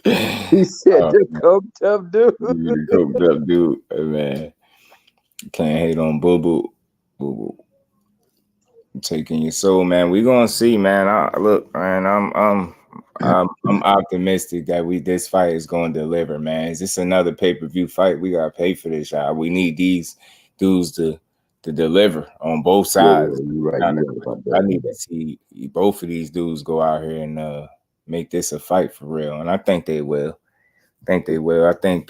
He said, "The coked up dude." The coked up dude, man. Can't hate on Boo Boo. Boo Boo. Taking your soul, man. We gonna see, man. Look, man. I'm I'm optimistic that this fight is going to deliver, man. Is this another pay-per-view fight? We gotta pay for this, y'all. We need these dudes to deliver on both sides. Yeah, you're right. I need to see both of these dudes go out here and make this a fight for real, and I think they will. I think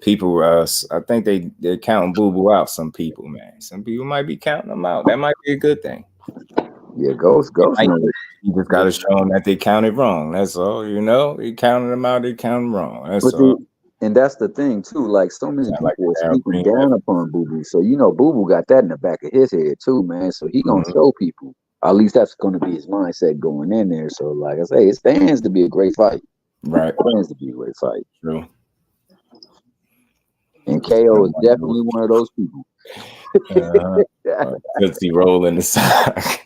people, I think they're counting Boo Boo out. Some people, man. Some people might be counting them out. That might be a good thing. Yeah, Ghost. You just got to show them that they counted wrong. That's all. You know, they counted them out. They counted wrong. That's all. And that's the thing too. Like so many people are speaking down upon Boo Boo. So you know, Boo Boo got that in the back of his head too, man. So he gonna show people. At least that's gonna be his mindset going in there. So like I say, it stands to be a great fight. Right. It stands to be a great fight. True. And KO is definitely one of those people. Tootsie roll in the sock.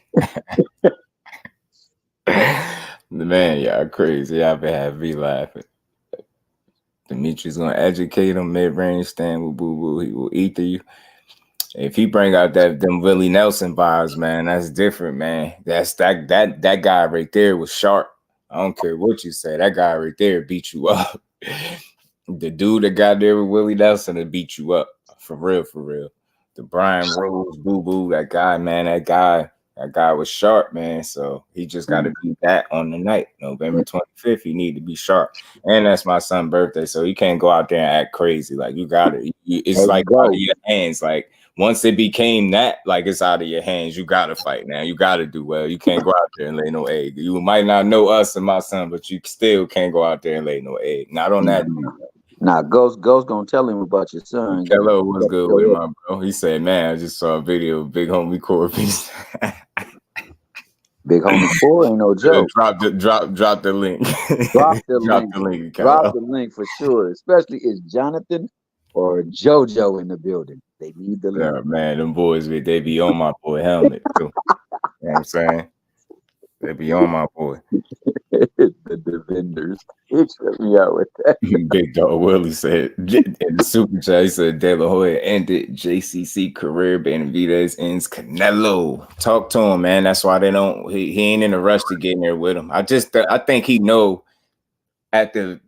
Man, y'all crazy. Y'all been having me laughing. Demetrius gonna educate him mid-range stand with Boo Boo. He will eat you. If he bring out them Willie Nelson vibes, man, that's different, man. That's that guy right there was sharp. I don't care what you say. That guy right there beat you up. The dude that got there with Willie Nelson to beat you up. For real, for real. The Brian Rose, Boo Boo, that guy, man, that guy was sharp, man. So he just got to beat that on the night. November 25th, he need to be sharp. And that's my son's birthday, so he can't go out there and act crazy. Like, you got it. It's like out of your hands. Like, once it became that, like, it's out of your hands. You got to fight now. You got to do well. You can't go out there and lay no egg. You might not know us and my son, but you still can't go out there and lay no egg. Not on that. Nah, Ghost gonna tell him about your son. Hello, what's good with my bro? He said, man, I just saw a video of Big Homie Corby. Big Homie Corby ain't no joke. Drop the link. Drop the link for sure. Especially is Jonathan or JoJo in the building. They need the link. Yeah, man, them boys, they be on my boy helmet too. You know what I'm saying? They be on my boy. the vendors. He tripped me out with that. Big Dog Willie said in the super chat, he said De La Hoya ended JCC career, Benavidez ends Canelo. Talk to him, man. That's why they don't. He ain't in a rush to get in there with him. I think he know at the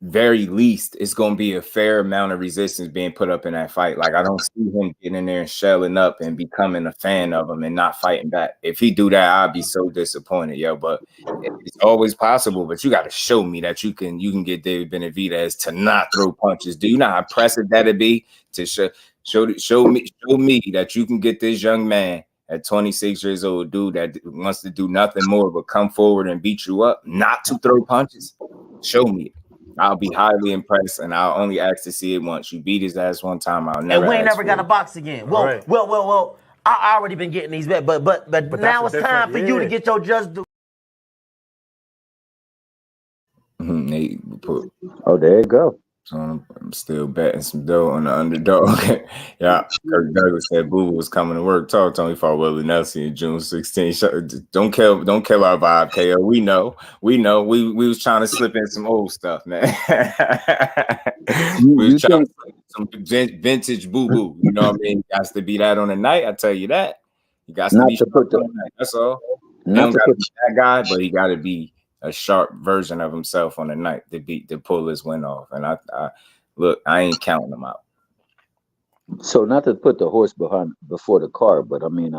very least it's gonna be a fair amount of resistance being put up in that fight. Like, I don't see him getting in there and shelling up and becoming a fan of him and not fighting back. If he do that, I'd be so disappointed, yo. But it's always possible. But you got to show me that you can get David Benavidez to not throw punches. Do you know how impressive that'd be to show me that you can get this young man at 26 years old, dude that wants to do nothing more but come forward and beat you up, not to throw punches? Show me it. I'll be highly impressed, and I'll only ask to see it once. You beat his ass one time, I'll never. And we ain't never got to box again. Well. I already been getting these bets, but now it's time for you to get your JusDueBoxing. Oh, there you go. So I'm still betting some dough on the underdog. Yeah, Kirk Douglas said Boo was coming to work. Talk to me for Willie Nelson in June 16th. Don't kill our vibe, KO. We know. We was trying to slip in some old stuff, man. We was trying to slip in some vintage Boo Boo. You know what I mean? Got to be that on the night. I tell you that. You got to be on the night. That's all. He don't got to be that guy, but he got to be a sharp version of himself on the night to pull his win off. And I look, I ain't counting him out. So not to put the horse before the cart, but I mean,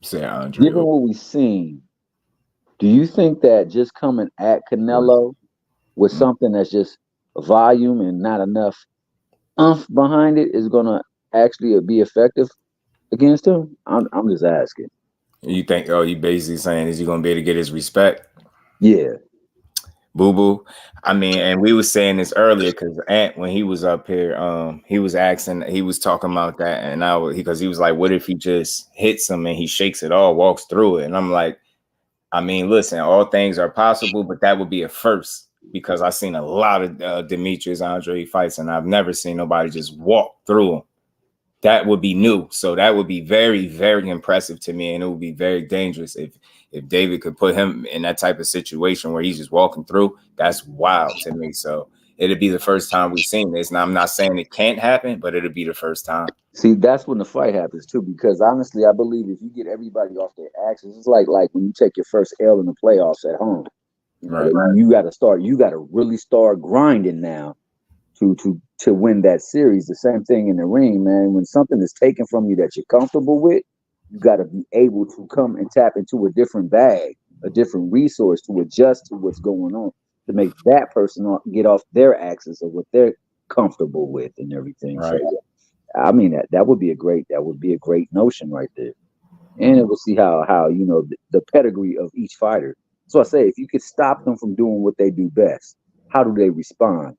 given what we've seen, do you think that just coming at Canelo with something that's just volume and not enough oomph behind it is gonna actually be effective against him? I'm just asking. You think? Oh, you basically saying is he gonna be able to get his respect? Yeah. Boo Boo. I mean, and we was saying this earlier because Ant, when he was up here, he was talking about that, and because he was like, what if he just hits him and he shakes it all, walks through it? And I'm like, I mean, listen, all things are possible, but that would be a first, because I've seen a lot of Demetrius Andrade fights, and I've never seen nobody just walk through him. That would be new. So that would be very, very impressive to me, and it would be very dangerous if David could put him in that type of situation where he's just walking through. That's wild to me. So it'd be the first time we've seen this. Now, I'm not saying it can't happen, but it'll be the first time. See, that's when the fight happens too, because honestly, I believe if you get everybody off their axes, it's like when you take your first L in the playoffs at home. Right. You got to really start grinding now to win that series. The same thing in the ring, man. When something is taken from you that you're comfortable with, you got to be able to come and tap into a different bag, a different resource to adjust to what's going on, to make that person get off their axis of what they're comfortable with and everything. Right. So, I mean, that would be a great notion right there. And it will see how the pedigree of each fighter. So I say, if you could stop them from doing what they do best, how do they respond?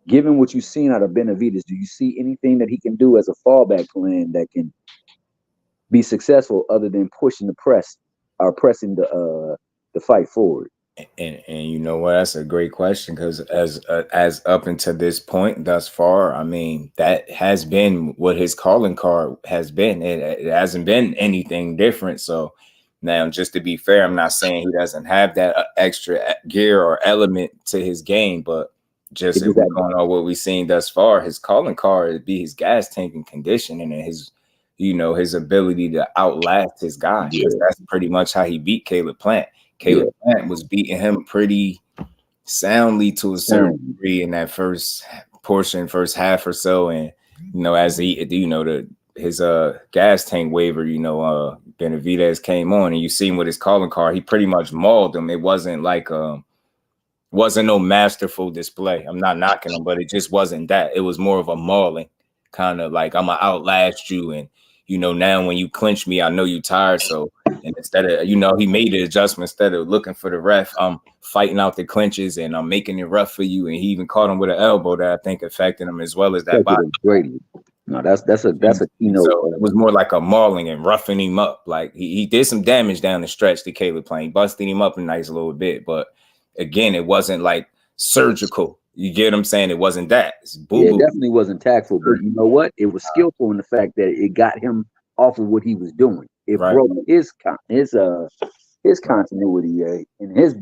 Given what you've seen out of Benavidez, do you see anything that he can do as a fallback plan that can be successful other than pushing the press or pressing the fight forward? And you know what? That's a great question, because as up until this point thus far, I mean, that has been what his calling card has been. It hasn't been anything different. So now, just to be fair, I'm not saying he doesn't have that extra gear or element to his game, but just if we're going on what we've seen thus far, his calling card would be his gas tank and conditioning and his, his ability to outlast his guy. Yeah. That's pretty much how he beat Caleb Plant. Caleb Plant was beating him pretty soundly to a certain degree in that first half or so. And, as his gas tank waiver, Benavidez came on, and you seen with his calling card, he pretty much mauled him. It wasn't like wasn't no masterful display. I'm not knocking him, but it just wasn't that. It was more of a mauling, kind of like, I'm gonna outlast you, and now when you clinch me, I know you tired. So, and instead of, he made the adjustment. Instead of looking for the ref, I'm fighting out the clinches and I'm making it rough for you. And he even caught him with an elbow that I think affected him, as well as that body. No, that's a keynote. So it was more like a mauling and roughing him up. Like he did some damage down the stretch to Caleb Plant. He busted him up a nice little bit, but again, it wasn't like surgical. You get what I'm saying? It wasn't that. It definitely wasn't tactful, but you know what? It was skillful in the fact that it got him off of what he was doing. It broke his continuity and his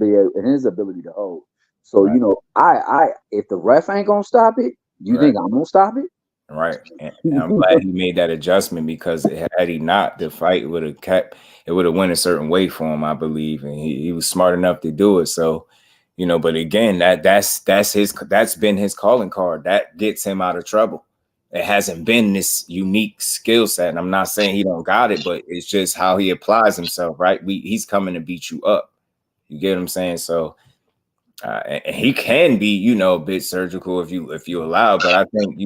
ability to hold. So I if the ref ain't gonna stop it, you think I'm gonna stop it? Right. And I'm glad he made that adjustment, because had he not, the fight would have went a certain way for him, I believe, and he was smart enough to do it. So, but again, that's been his calling card. That gets him out of trouble. It hasn't been this unique skill set. And I'm not saying he don't got it, but it's just how he applies himself, right? He's coming to beat you up. You get what I'm saying? So and he can be, a bit surgical if you allow. But I think,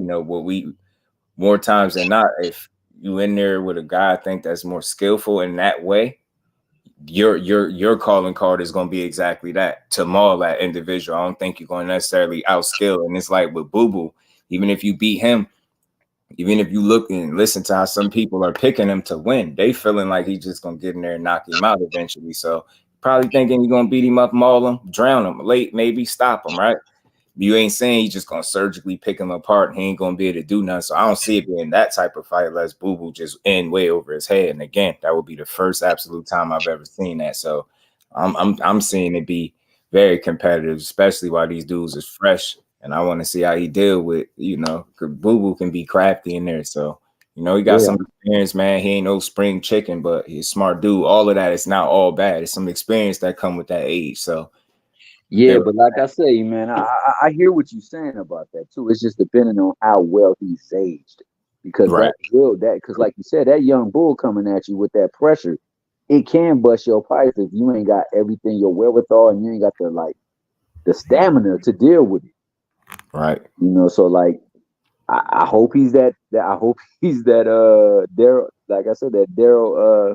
more times than not, if you in there with a guy I think that's more skillful in that way, your calling card is going to be exactly that, to maul that individual. I don't think you're going to necessarily outskill. And it's like with Boo Boo, even if you beat him, even if you look and listen to how some people are picking him to win, they feeling like he's just going to get in there and knock him out eventually. So probably thinking you're going to beat him up, maul him, drown him, late, maybe stop him, right? You ain't saying he's just going to surgically pick him apart and he ain't going to be able to do nothing. So I don't see it being that type of fight unless Boo Boo just end way over his head. And again, that would be the first absolute time I've ever seen that. So I'm seeing it be very competitive, especially while these dudes is fresh. And I want to see how he deal with, because Boo Boo can be crafty in there. So, he got some experience, man. He ain't no spring chicken, but he's a smart dude. All of that is not all bad. It's some experience that come with that age. So, yeah, but like I say, man, I hear what you're saying about that too. It's just depending on how well he's aged, because because like you said, that young bull coming at you with that pressure, it can bust your pipes if you ain't got everything, your wherewithal, and you ain't got the stamina to deal with it. Right. So like I hope he's that Daryl, like I said, that Daryl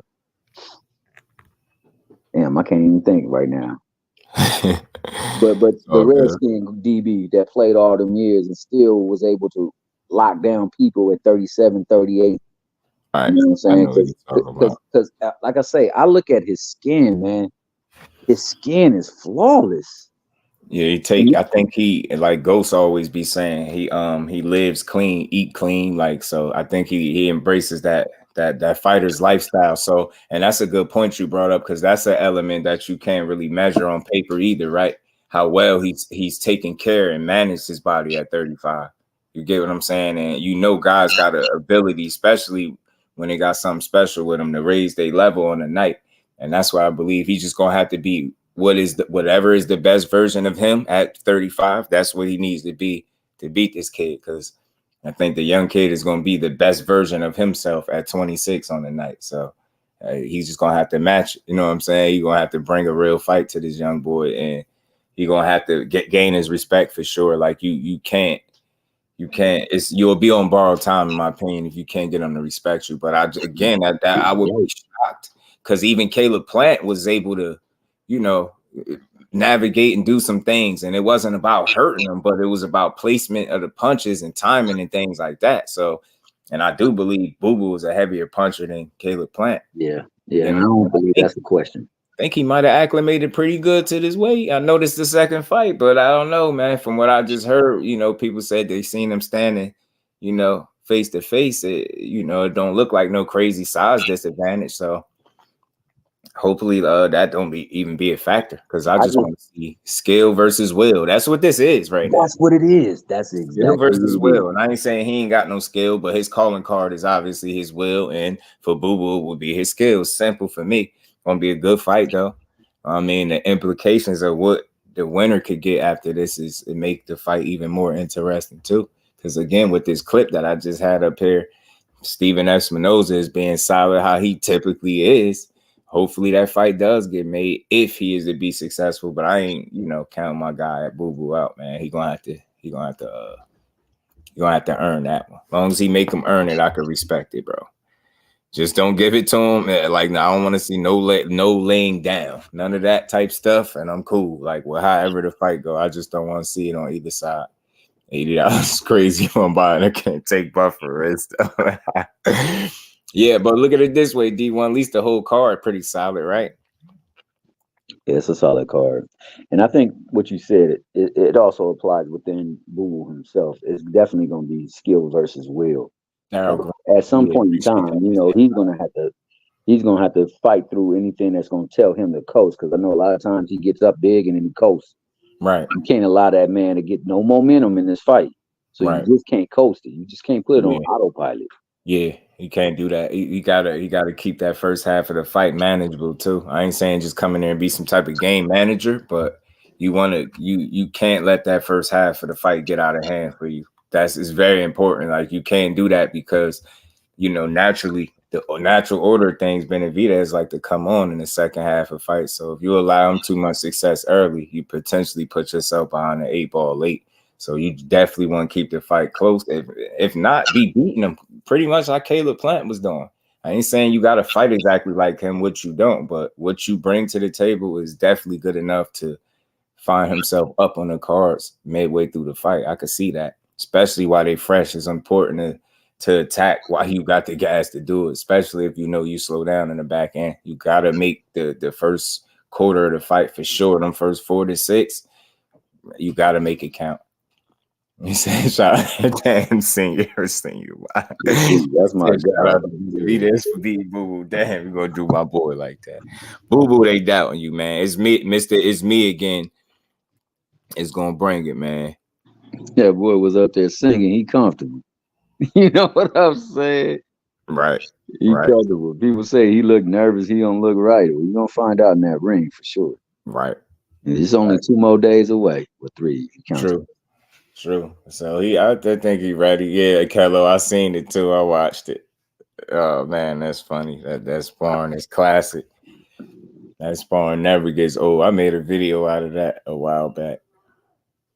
damn, I can't even think right now. but the Redskin DB that played all them years and still was able to lock down people at 37, 38. Right. You know what I'm saying? Because like I say, I look at his skin, man. His skin is flawless. Yeah, I think he, like Ghost always be saying, he lives clean, eat clean. Like, so I think he embraces that fighter's lifestyle. So, and that's a good point you brought up, because that's an element that you can't really measure on paper either, right? How well he's taking care and managed his body at 35. You get what I'm saying? And guys got an ability, especially when they got something special with them, to raise their level on the night. And that's why I believe he's just gonna have to be whatever is the best version of him at 35. That's what he needs to be to beat this kid, because I think the young kid is going to be the best version of himself at 26 on the night. So he's just going to have to match it. You know what I'm saying? You're going to have to bring a real fight to this young boy, and you're going to have to gain his respect for sure. Like you can't, you'll be on borrowed time, in my opinion, if you can't get him to respect you. But I would be shocked, because even Caleb Plant was able to, you know, navigate and do some things, and it wasn't about hurting him, but it was about placement of the punches and timing and things like that. So, and I do believe Boo Boo is a heavier puncher than Caleb Plant. Yeah, and I don't believe that's the question. I think he might have acclimated pretty good to this weight. I noticed the second fight, but I don't know, man. From what I just heard, you know, people said they seen him standing, you know, face to face. You know, it don't look like no crazy size disadvantage. So hopefully that don't even be a factor, because I just want to see skill versus will. That's what this is right now. That's what it is. That's exactly skill versus will. And I ain't saying he ain't got no skill, but his calling card is obviously his will, and for Boo Boo would be his skills. Simple for me. Gonna be a good fight though. I mean, the implications of what the winner could get after this is it make the fight even more interesting too. Because again, with this clip that I just had up here, Steven Espinoza is being solid how he typically is. Hopefully that fight does get made if he is to be successful. But I ain't, you know, counting my guy at Boo Boo out, man. He gonna have to earn that one. As long as he make him earn it, I can respect it, bro. Just don't give it to him. Like, no, I don't want to see no laying down, none of that type stuff, and I'm cool. Like, well, however the fight go, I just don't want to see it on either side. $80 crazy on buying. I can't take buffer and stuff. Yeah, but look at it this way, D1. At least the whole card pretty solid, right? Yeah, it's a solid card, and I think what you said it also applies within Boo Boo himself. It's definitely going to be skill versus will. At some point in time, you know, he's gonna have to fight through anything that's gonna tell him to coast. Because I know a lot of times he gets up big and then he coasts. Right. You can't allow that man to get no momentum in this fight. So you just can't coast it. You just can't put it on autopilot. Yeah, you can't do that. You gotta keep that first half of the fight manageable too. I ain't saying just come in there and be some type of game manager, but you can't let that first half of the fight get out of hand for you. It's very important. Like, you can't do that, because, you know, naturally the natural order of things, Benavidez like to come on in the second half of fight. So if you allow him too much success early, you potentially put yourself behind the 8 ball late. So you definitely want to keep the fight close. If not, be beating him pretty much like Caleb Plant was doing. I ain't saying you got to fight exactly like him, what you don't, but what you bring to the table is definitely good enough to find himself up on the cards midway through the fight. I could see that. Especially while they fresh, it's important to attack while you got the gas to do it, especially if you know you slow down in the back end. You got to make the first quarter of the fight for sure. Them first 4 to 6, you got to make it count. You say, shout out to senior. That's my guy. Boo Boo. Damn, we gonna do my boy like that. Boo Boo, they doubting you, man. It's me, Mr. It's me again. It's gonna bring it, man. That boy was up there singing. He comfortable. You know what I'm saying? Right. He comfortable. People say he look nervous. He don't look right. We're going to find out in that ring for sure. Right. It's only 2 more days away with 3. True. So I think he ready. Yeah, Kello, I seen it too. I watched it. Oh, man, that's funny. That sparring is classic. That sparring never gets old. I made a video out of that a while back.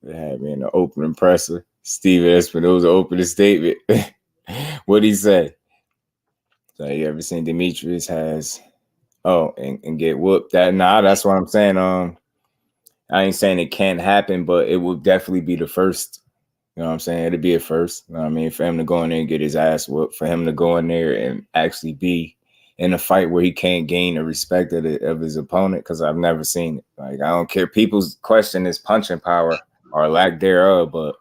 It had me in the opening presser. Steven Espinoza opening statement. What'd he say? So you ever seen Demetrius and get whooped? That's what I'm saying. I ain't saying it can't happen, but it will definitely be the first. You know what I'm saying? It'll be a first. You know what I mean? For him to go in there and get his ass whooped, for him to go in there and actually be in a fight where he can't gain the respect of his opponent, because I've never seen it. Like, I don't care. People's question is punching power or lack thereof, but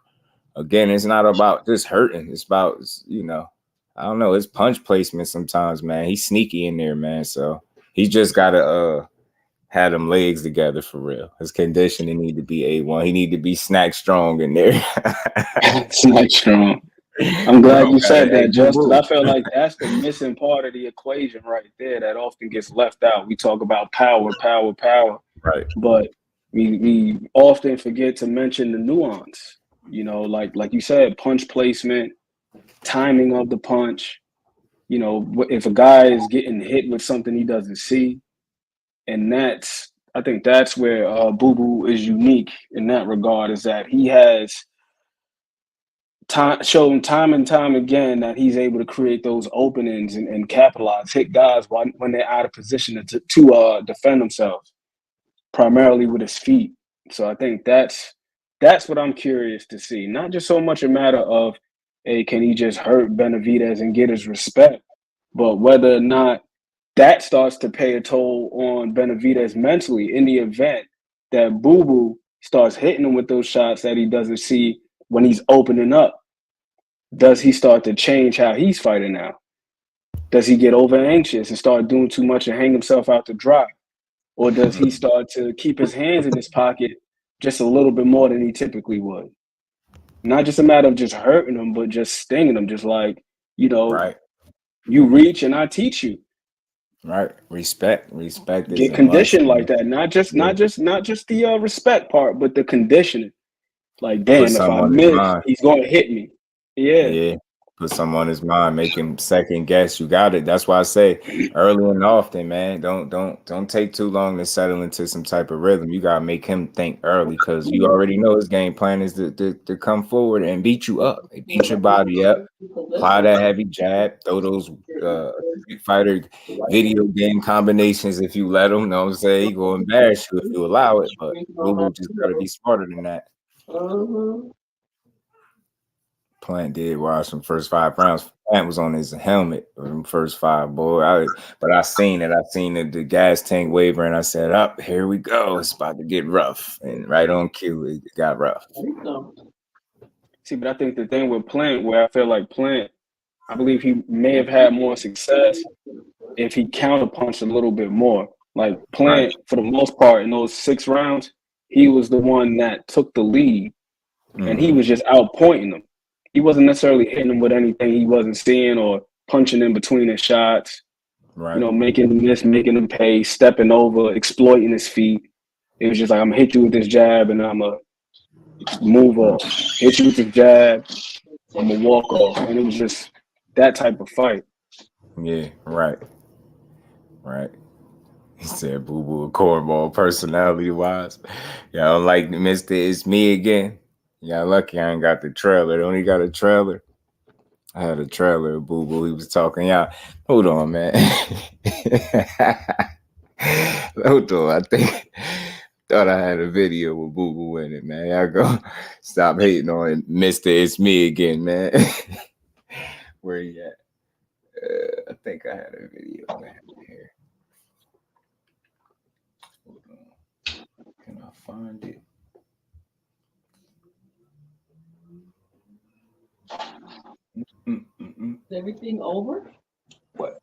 again, it's not about just hurting. It's about, you know, I don't know, it's punch placement sometimes, man. He's sneaky in there, man. So he just gotta have them legs together for real. His conditioning need to be A1. He need to be snack strong in there. Snack strong. I'm glad you said that, Justin. I feel like that's the missing part of the equation right there that often gets left out. We talk about power. Right. But we often forget to mention the nuance. You know, like you said, punch placement, timing of the punch. You know, if a guy is getting hit with something he doesn't see, and I think that's where Boo Boo is unique in that regard, is that he has shown time and time again that he's able to create those openings and capitalize, hit guys when they're out of position to defend themselves, primarily with his feet. So I think that's what I'm curious to see. Not just so much a matter of, hey, can he just hurt Benavidez and get his respect, but whether or not that starts to pay a toll on Benavidez mentally in the event that Boo Boo starts hitting him with those shots that he doesn't see when he's opening up. Does he start to change how he's fighting now? Does he get over anxious and start doing too much and hang himself out to dry? Or does he start to keep his hands in his pocket just a little bit more than he typically would? Not just a matter of just hurting him, but just stinging him, just like, you know, right. You reach and I teach you. Right. Respect. Get conditioned like that. Not just the respect part, but the conditioning. Like, damn, if I miss, he's going to hit me. Yeah. Put some on his mind, make him second guess. You got it. That's why I say early and often, man. Don't take too long to settle into some type of rhythm. You gotta make him think early, because you already know his game plan is to come forward and beat you up, beat your body up, apply that heavy jab, throw those fighter video game combinations if you let him. Know what I'm saying? He gonna embarrass you if you allow it, but Boo just gotta be smarter than that. Plant did watch some first 5 rounds. Plant was on his helmet for them first 5, boy. But I seen it. I seen the gas tank wavering. I said, "Up, here we go. It's about to get rough." And right on cue, it got rough. See, but I think the thing with Plant, where I feel like Plant, I believe he may have had more success if he counterpunched a little bit more. Like Plant, for the most part, in those 6 rounds, he was the one that took the lead, and he was just outpointing them. He wasn't necessarily hitting him with anything he wasn't seeing or punching in between his shots. Right. You know, making him miss, making him pay, stepping over, exploiting his feet. It was just like, I'm going to hit you with this jab and I'm going to move off. Hit you with this jab, I'm going to walk off. And it was just that type of fight. Yeah, right. Right. He said, Boo Boo a cornball personality-wise. Y'all like Mr. It's Me Again. Yeah, lucky I ain't got the trailer. Only got a trailer. I had a trailer of Boo Boo. He was talking. Y'all, hold on, man. Hold on. Thought I had a video with Boo Boo in it, man. Y'all go stop hating on it. Mr. It's Me Again, man. Where he at? I think I had a video, man. Here. Hold on. Can I find it? Is everything over? What?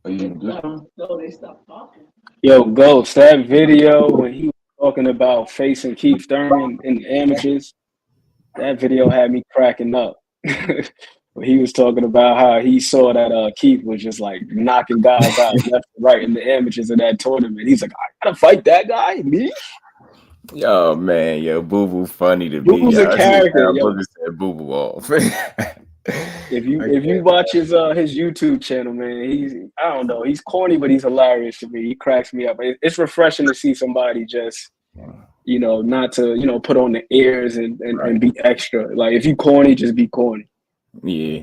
Are you gonna do? No, they stopped talking. Yo, Ghost, that video when he was talking about facing Keith Thurman in the amateurs, that video had me cracking up. He was talking about how he saw that Keith was just like knocking guys out left and right in the amateurs of that tournament. He's like, I gotta fight that guy, me? Yo, man, Boo Boo funny to me. Boo Boo's a character. Yo, said Boo Boo off. If you watch his YouTube channel, man, I don't know, he's corny, but he's hilarious to me. He cracks me up. It's refreshing to see somebody just, you know, not to, you know, put on the airs and be extra. Like, if you corny, just be corny. Yeah.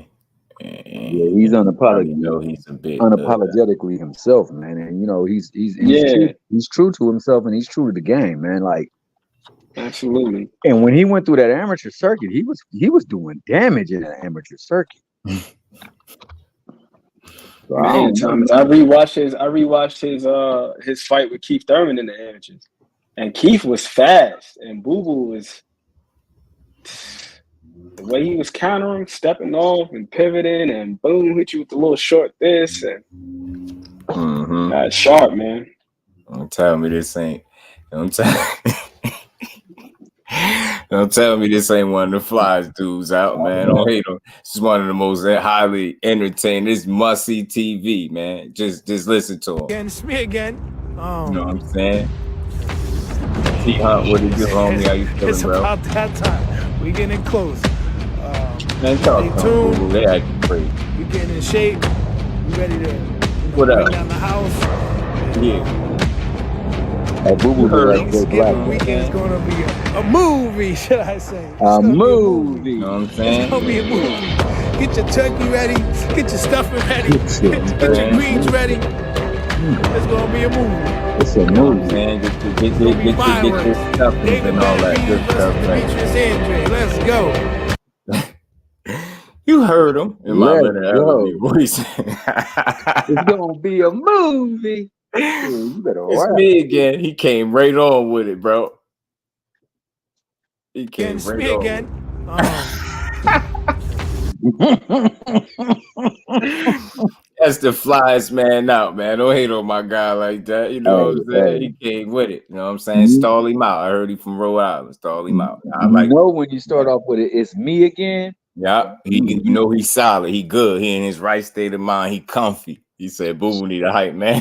Yeah, he's unapologetic. You know, he's a bit unapologetically himself, man, and you know he's true to himself, and he's true to the game, man. Like, absolutely. And when he went through that amateur circuit, he was doing damage in that amateur circuit. So man, Thomas, I rewatched his fight with Keith Thurman in the amateurs, and Keith was fast, and Boo Boo was. The way he was countering, stepping off and pivoting, and boom, hit you with the little short this, and that's sharp, man. Don't tell me this ain't. Don't tell me this ain't one of the flies dudes out, man. Don't hate him. This is one of the most highly entertaining. This must-see TV, man. Just listen to him. Again, it's me again. You know what I'm saying? Hunt, what it do, homie? How you feeling, It's bro? about that time. We getting close. Man, Stay tuned. They acting crazy. We getting in shape. We ready to what bring up? down the house. Yeah. Thanksgiving weekend is going to be a movie, should I say? A movie. You know what I'm saying? It's going to be a movie. Get your turkey ready. Get your stuffing ready. Get your greens ready. It's going to be a movie. It's a movie. Man, get your stuffings and all that good stuff. Right? Let's go. You heard him in my Leonard voice. It's gonna be a movie. You better it's me again. He came right on with it, bro. He came right on. Again. That's the flyest man out, man. Don't hate on my guy like that. You know what I'm saying? He came with it. You know what I'm saying? Stall him out. I heard he from Rhode Island. Stall him out. I like when you start off with it, it's me again. Yeah, you know he's solid. He good. He in his right state of mind. He comfy. He said, "Boo Boo need a hype, man."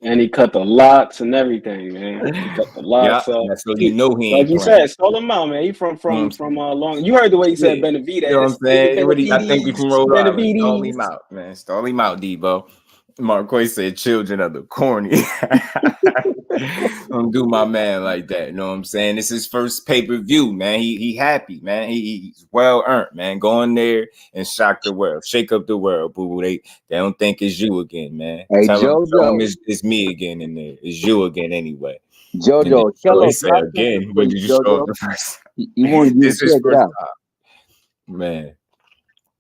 And he cut the locks and everything, man. He cut the locks up. So you know he ain't like you said, stole him out, man. He from long. You heard the way he said Benavidez. You know what I'm saying? I think we from Rhode Island. Stall him out, man. Stall him out, Debo. Marquez said, "Children of the corny." Don't do my man like that. You know what I'm saying? This is his first pay-per-view, man. He happy, man. He's well earned, man. Go in there and shock the world, shake up the world, boo boo. They don't think it's you again, man. Hey, tell them it's me again in there. It's you again anyway. JoJo, Kello said again. When did you show up the first? You want to check it out, man.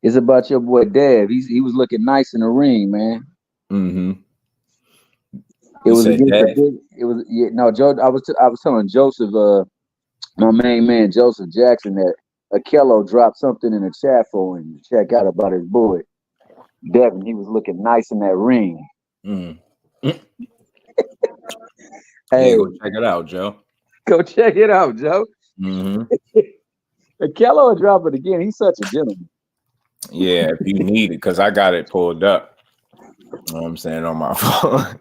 It's about your boy Dev. He was looking nice in the ring, man. Mm-hmm. It was against the big. It was Joe. I was telling Joseph, my main man Joseph Jackson, that Kello dropped something in the chat for him to check out about his boy Devin. He was looking nice in that ring. Hey, go check it out, Joe. Go check it out, Joe. Mm-hmm. Kello will drop it again. He's such a gentleman. Yeah, if you need it, because I got it pulled up. You know what I'm saying, on my phone.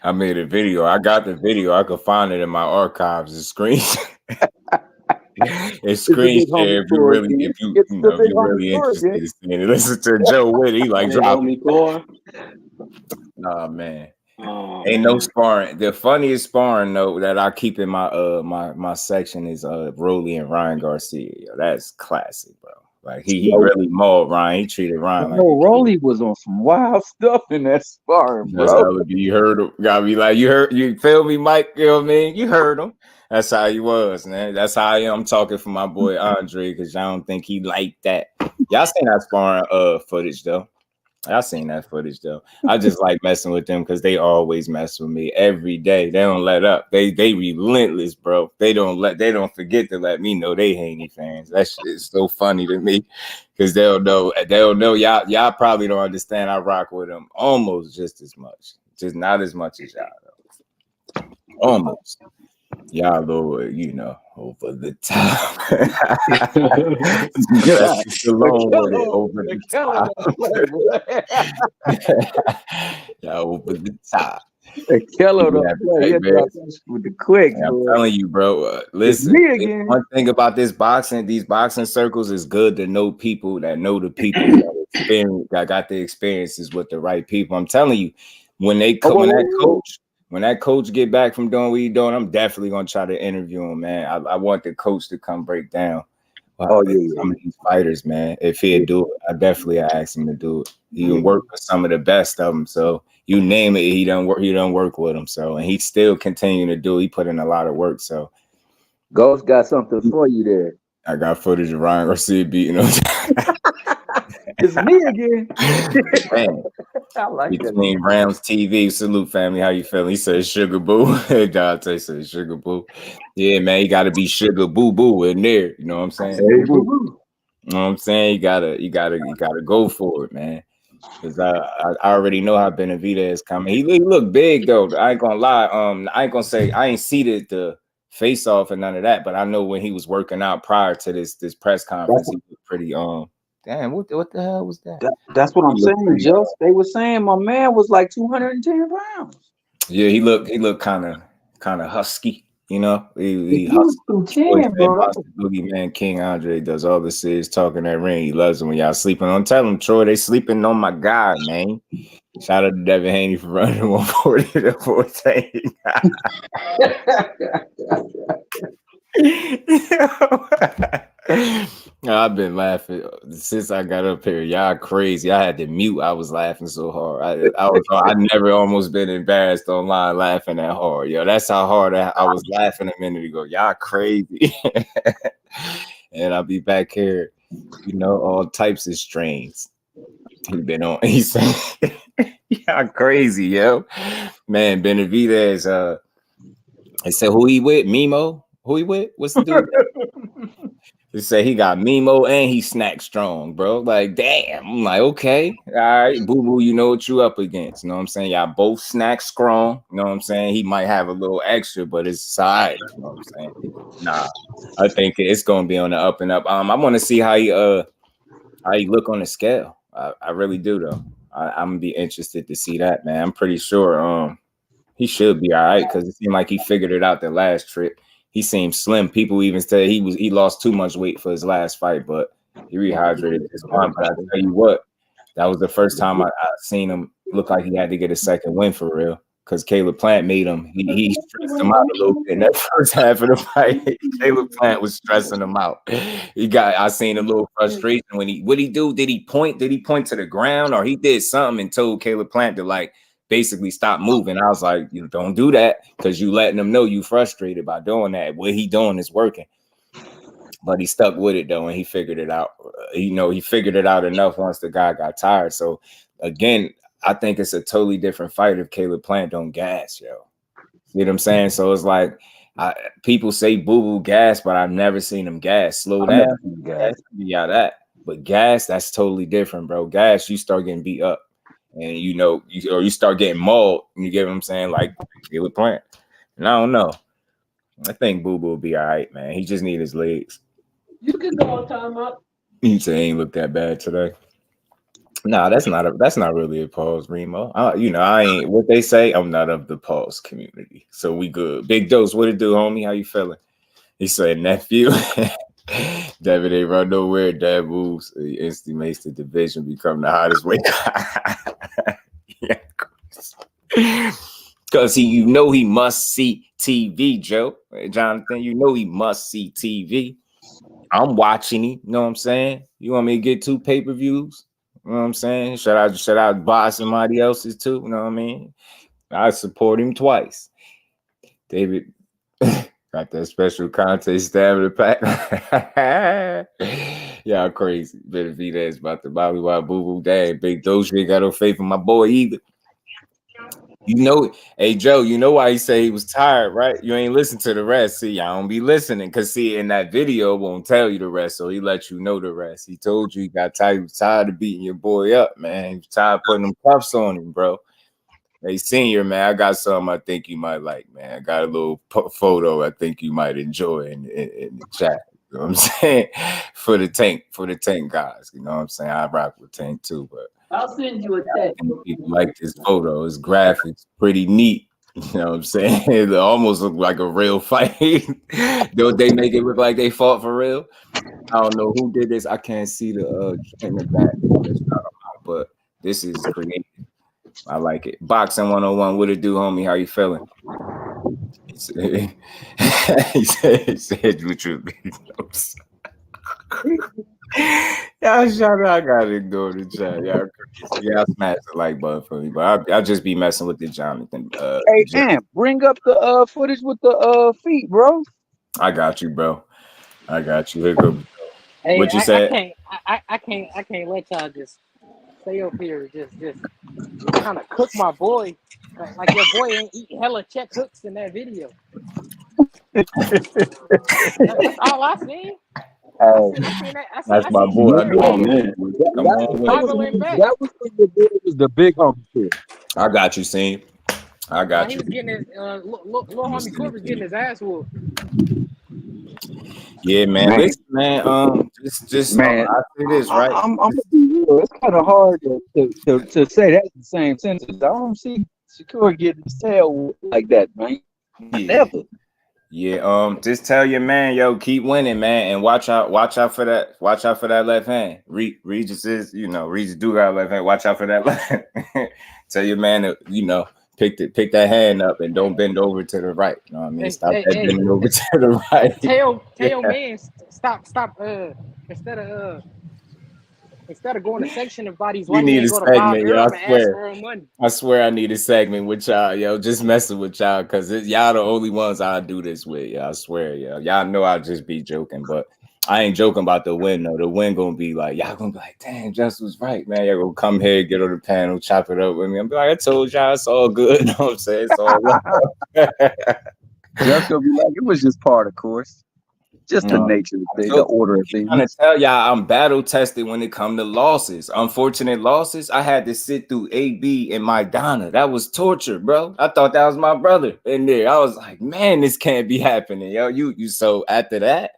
I made a video. I got the video. I could find it in my archives. It's screen. It's screen share. If you really interested in it, listen to Joe Witt. He like drop me. Nah, man. Ain't no sparring. The funniest sparring though that I keep in my my section is Rolly and Ryan Garcia. That's classic, bro. Like he really mauled Ryan. He treated Ryan like Rolly was on some wild stuff in that sparring, bro. You heard him. Gotta be like, you feel me, Mike? You know what I mean? You heard him. That's how he was, man. That's how I am talking for my boy Andre, because I don't think he liked that. Y'all seen that sparring footage though. I seen that footage though. I just like messing with them because they always mess with me every day. They don't let up. They relentless, bro. They don't forget to let me know they Haney fans. That shit is so funny to me because they'll know y'all probably don't understand. I rock with them almost just as much, just not as much as y'all though. Almost. Y'all little, over the top. Over the top. Y'all over the top. Kello with the quick. I'm telling you, bro. Listen, one thing about these boxing circles is good to know people that know the people that got the experiences with the right people. I'm telling you, when that coach get back from doing what he's doing, I'm definitely gonna try to interview him, man. I want the coach to come break down some of these fighters, man. If he'd do it, I definitely ask him to do it. He can work with some of the best of them. So you name it, he don't work with them. So and he's still continuing to do. He put in a lot of work. So Ghost got something for you there. I got footage of Ryan Garcia beating him. It's me again. Man, I like between that. Rams TV, salute family. How you feeling? He said Sugar Boo. Dante said Sugar Boo. Yeah, man, you gotta be Sugar Boo Boo in there. You know what I'm saying? Hey, boo boo. You know what I'm saying? You gotta go for it, man. Because I already know how Benavidez coming. He look big though. I ain't gonna lie. I ain't gonna say I ain't seated the face off and none of that, but I know when he was working out prior to this press conference, he was pretty damn, what the hell was that? That's what I'm saying, Joe. They were saying my man was like 210 pounds. Yeah, he looked kind of husky. You know, he was through 10, bro. Boogeyman King Andre does all this is talking that ring. He loves him when y'all sleeping. Don't tell him, Troy, they sleeping on my guy, man. Shout out to Devin Haney for running 140 to 14. I've been laughing since I got up here. Y'all crazy. I had to mute. I was laughing so hard. I never almost been embarrassed online laughing that hard. Yo, that's how hard I was laughing a minute ago. Y'all crazy. And I'll be back here, you know, all types of strains. He said, y'all crazy, yo. Man, Benavidez, he said, who he with? Mimo? Who he with? What's the dude? He said he got Mimo and he snack strong, bro. Like, damn. I'm like, okay. All right, boo-boo, you know what you up against. You know what I'm saying? Y'all both snack strong. You know what I'm saying? He might have a little extra, but it's all right. You know what I'm saying? Nah, I think it's going to be on the up and up. I want to see how he look on the scale. I really do, though. I'm going to be interested to see that, man. I'm pretty sure he should be all right because it seemed like he figured it out the last trip. He seemed slim. People even said he lost too much weight for his last fight, but he rehydrated his arm. But I tell you what, that was the first time I seen him look like he had to get a second win for real. Because Caleb Plant made him. He stressed him out a little bit in that first half of the fight. Caleb Plant was stressing him out. I seen a little frustration when what'd he do? Did he point? Did he point to the ground or he did something and told Caleb Plant to like basically stop moving? I was like, you don't do that because you letting them know you frustrated by doing that. What he doing is working. But he stuck with it though, and he figured it out. He figured it out enough once the guy got tired. So again, I think it's a totally different fight if Caleb Plant don't gas, yo. You know what I'm saying? So it's like people say boo-boo gas, but I've never seen him gas. Slow down. Yeah, that. But gas, that's totally different, bro. Gas, you start getting beat up. And you start getting mauled, you get what I'm saying, like Caleb Plant. And I don't know. I think Boo Boo will be all right, man. He just need his legs. You can go on time up. He said he ain't look that bad today. No, that's not really a pause, Remo. I ain't what they say. I'm not of the pause community, so we good. Big Dose, what it do, homie? How you feeling? He said, nephew. David ain't run nowhere. Dad moves. He instantly makes the division become the hottest weight. Yeah, because he must see TV, Joe. Jonathan, he must see TV. I'm watching him. You know what I'm saying? You want me to get 2 pay-per-views? You know what I'm saying? Should I buy somebody else's too? You know what I mean? I support him twice. David got that special contest stamina pack. Y'all crazy. Benavidez about the Bobby Wild Boo Boo Dad. Big Doge ain't got no faith in my boy either. Hey Joe, you know why he say he was tired, right? You ain't listen to the rest. See, I don't be listening because in that video won't tell you the rest, so he let you know the rest. He told you he got tired. He was tired of beating your boy up, man. He was tired of putting them cuffs on him, bro. Hey, senior, man, I got something I think you might like, man. I got a little photo I think you might enjoy in the chat. You know what I'm saying? For the tank guys. You know what I'm saying? I rock with Tank too, but I'll send you a text. People like this photo. His graphics pretty neat. You know what I'm saying? It almost look like a real fight. Don't they make it look like they fought for real? I don't know who did this. I can't see the in the back, but this is creative. I like it. Boxing 101. What it do, homie? How you feeling? He said what you videos. Y'all shout out. I gotta ignore the chat. Y'all crazy. Y'all smash the like button for me, but I'll just be messing with the Jonathan. Hey, man, bring up the footage with the feet, bro. I got you, bro. I got you. Here go. Hey, what you said? I can't let y'all just stay up here just kind of cook my boy like your boy ain't eating hella check hooks in that video. That's all I seen. That's my boy. That was the big homie shit. I got you, Scene. I got you. He was getting his little homie Court was getting his ass whooped. Yeah, man. Listen, man. Just man. I say this right. I'm gonna be real. It's kind of hard to say that in the same sentence. I don't see Shakur getting his tail like that, man. Yeah. Never. Yeah, just tell your man, yo, keep winning, man, and watch out for that left hand. Regis is, Regis do got a left hand. Watch out for that left. Tell your man to, pick that hand up and don't bend over to the right. You know what I mean? Stop bending over to the right. Tell your man stop. Instead of going to section of bodies, why need you a go to Bob segment, yo. Arum and ask for money? I swear I need a segment with y'all, yo. Just messing with y'all because y'all the only ones I do this with, yo. I swear, yo. Y'all know I just be joking, but I ain't joking about the win, though. The win gonna be like, y'all gonna be like, damn, Just was right, man. Y'all gonna come here, get on the panel, chop it up with me. I'm like, I told y'all it's all good. You know what I'm saying? It's all love. Just gonna be like, it was just part of course. Just the nature of the thing, the order of things. I'm trying to tell y'all, I'm battle tested when it comes to losses. Unfortunate losses. I had to sit through AB and Maidana. That was torture, bro. I thought that was my brother in there. I was like, man, this can't be happening, yo. You so after that,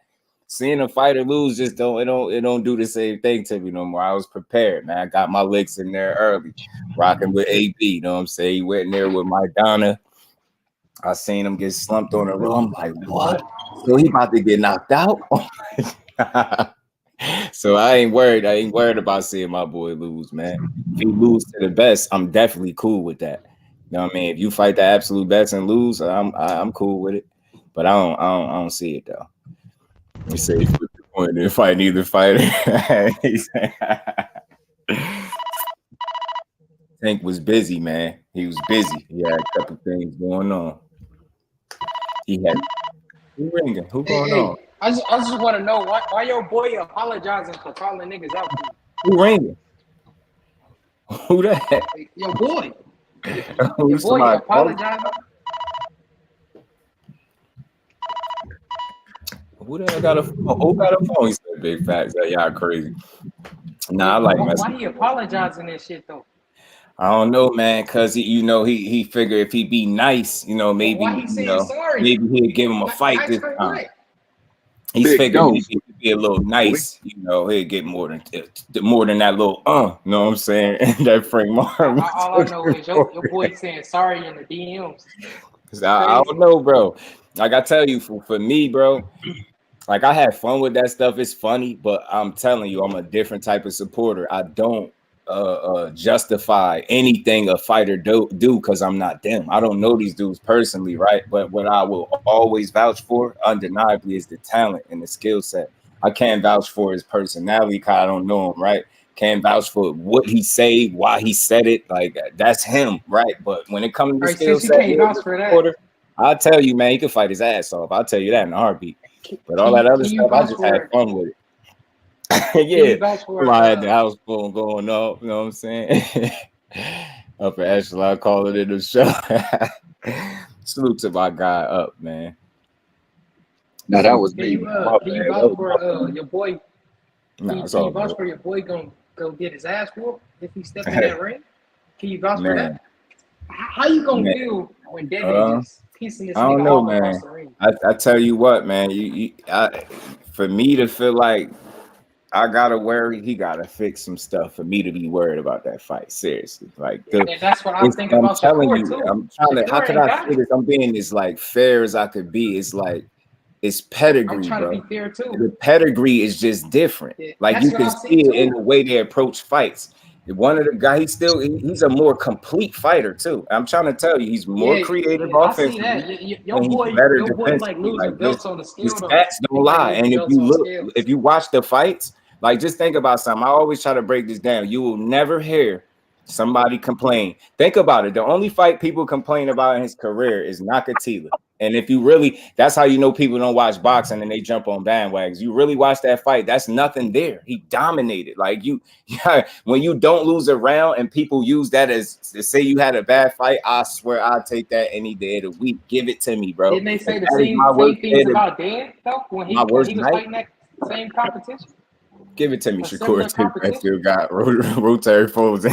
seeing a fighter lose just don't do the same thing to me no more. I was prepared, man. I got my licks in there early, rocking with AB. You know what I'm saying? He went in there with Maidana. I seen him get slumped on the road. I'm like, what? So he about to get knocked out? So I ain't worried. I ain't worried about seeing my boy lose, man. If he lose to the best, I'm definitely cool with that. You know what I mean? If you fight the absolute best and lose, I'm cool with it. But I don't see it though. You say flip the point and fight neither fighter. Tank was busy, man. He was busy. He had a couple things going on. He had who ringing? Who going on? I just want to know why your boy apologizing for calling niggas out. Who ringing? Who that? Your boy. Your boy apologizing. Who the hell got a phone? Who got a phone? He said big facts. Y'all crazy. Nah, I like messing. Why he apologizing and shit though? I don't know, man, because he figured if he be nice, maybe maybe he'd give him a fight this time. He's figuring if he'd be a little nice, he'd get more than that little you know what I'm saying? That frame arm. All I know is your boy saying sorry in the DMs. I don't know, bro. Like I tell you, for me, bro, like I had fun with that stuff. It's funny, but I'm telling you, I'm a different type of supporter. I don't justify anything a fighter do because I'm not them. I don't know these dudes personally, right? But what I will always vouch for, undeniably, is the talent and the skill set. I can't vouch for his personality because I don't know him, right? Can't vouch for what he say, why he said it. Like that's him, right? But when it comes to the skill set, I'll tell you, man, he can fight his ass off. I'll tell you that in a heartbeat. But all that other stuff, I just had fun with it. Yeah, I had the house phone going up, you know what I'm saying? Upper echelon calling it a show. Salute to my guy up, man. No, that was me. Can you vouch for your boy? Can you vouch for your boy gonna go get his ass whooped if he step in that ring? Can you vouch for that? How you gonna feel when Devin just piecing this nigga all across the ring? I tell you what, man. For me to feel like I gotta worry, he gotta fix some stuff for me to be worried about that fight. Seriously, like that's what I'm thinking about. I'm telling you, too. I'm trying to. How could I say this? I'm being as like fair as I could be. It's like it's pedigree, I'm trying bro. to be fair too. The pedigree is just different. Like you can see it in the way they approach fights. One of the guys, he's a more complete fighter too. I'm trying to tell you, he's more creative offensively. I see that. Your boy like losing belts on the scale. His stats don't lie. And if you watch the fights, like just think about something. I always try to break this down. You will never hear somebody complain. Think about it. The only fight people complain about in his career is Nakatila. And if you really, that's how you know people don't watch boxing and they jump on bandwagons. You really watch that fight, that's nothing there. He dominated. Like when you don't lose a round and people use that as to say you had a bad fight, I swear I'll take that any day of the week. Give it to me, bro. Didn't they say the same things about Dan though when he was fighting that same competition? Give it to me, Shakur. I still got rotary phones.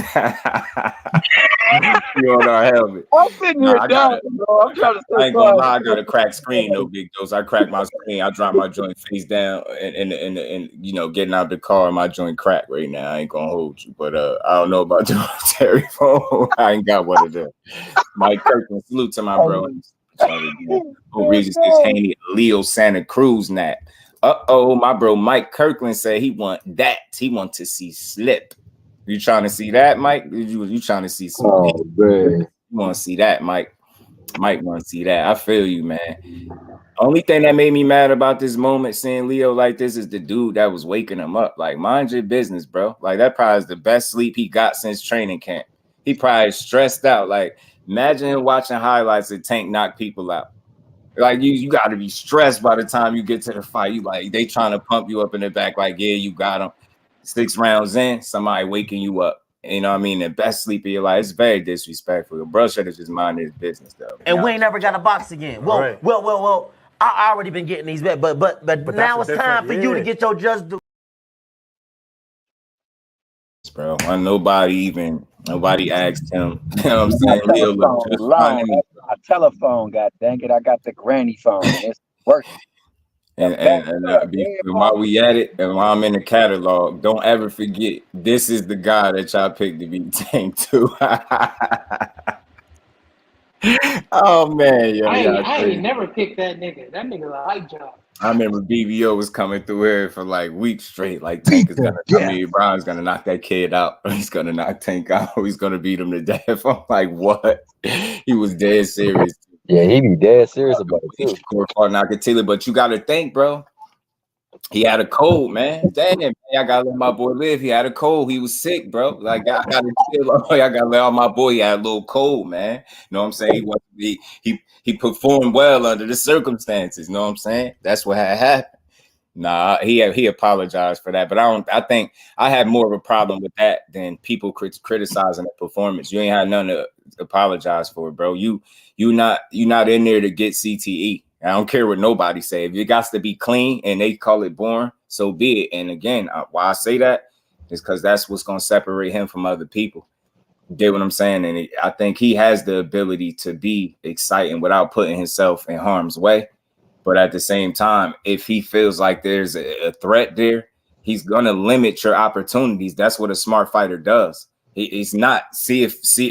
You on our helmet. I'm sitting here down, bro. I'm trying to I ain't gonna lie, I got a cracked screen, no big dose. I cracked my screen. I dropped my joint face down and getting out the car, my joint cracked right now. I ain't gonna hold you, but I don't know about the rotary phone. I ain't got one of them. Mike Kirkland, salute to my bro. Regis is Haney, Leo Santa Cruz Nat. My bro Mike Kirkland said he want that. He want to see slip. You trying to see that, Mike? You trying to see some? Oh, man. You want to see that, Mike? Mike want to see that. I feel you, man. Only thing that made me mad about this moment, seeing Leo like this, is the dude that was waking him up. Like, mind your business, bro. Like, that probably is the best sleep he got since training camp. He probably stressed out. Like, imagine him watching highlights of Tank knock people out. Like, you got to be stressed by the time you get to the fight. You like, they trying to pump you up in the back. Like, yeah, you got him. 6 rounds in, somebody waking you up. You know what I mean? The best sleep of your life. It's very disrespectful. Your bro should have just minded his business, though. And we ain't never got to box again. Well. I already been getting these bets, but now it's time for you to get your just due. Bro, nobody asked him. You know what I'm saying? My telephone, god dang it, I got the granny phone. It's working. And while we at it, and while I'm in the catalog, don't ever forget, this is the guy that y'all picked to be Tank too. Oh man, yo, I ain't never picked that nigga. That nigga a hype job. I remember BBO was coming through here for like weeks straight. Like Tank is gonna, Brown's gonna knock that kid out. He's gonna knock Tank out. He's gonna beat him to death. I'm like, what? He was dead serious. Yeah, he be dead serious about it too. Nakatila, but you gotta think, bro. He had a cold, man. Damn, man, I gotta let my boy live. He had a cold. He was sick, bro. Like I gotta chill. I gotta let all my boy. He had a little cold, man. You know what I'm saying? He performed well under the circumstances. You know what I'm saying? That's what had happened. Nah, he apologized for that, but I think I had more of a problem with that than people criticizing the performance. You ain't had nothing to apologize for, bro. You not in there to get CTE. I don't care what nobody say. If it got to be clean and they call it boring, so be it. And again, why I say that is because that's what's going to separate him from other people. You get what I'm saying? And I think he has the ability to be exciting without putting himself in harm's way. But at the same time, if he feels like there's a threat there, he's going to limit your opportunities. That's what a smart fighter does. It's not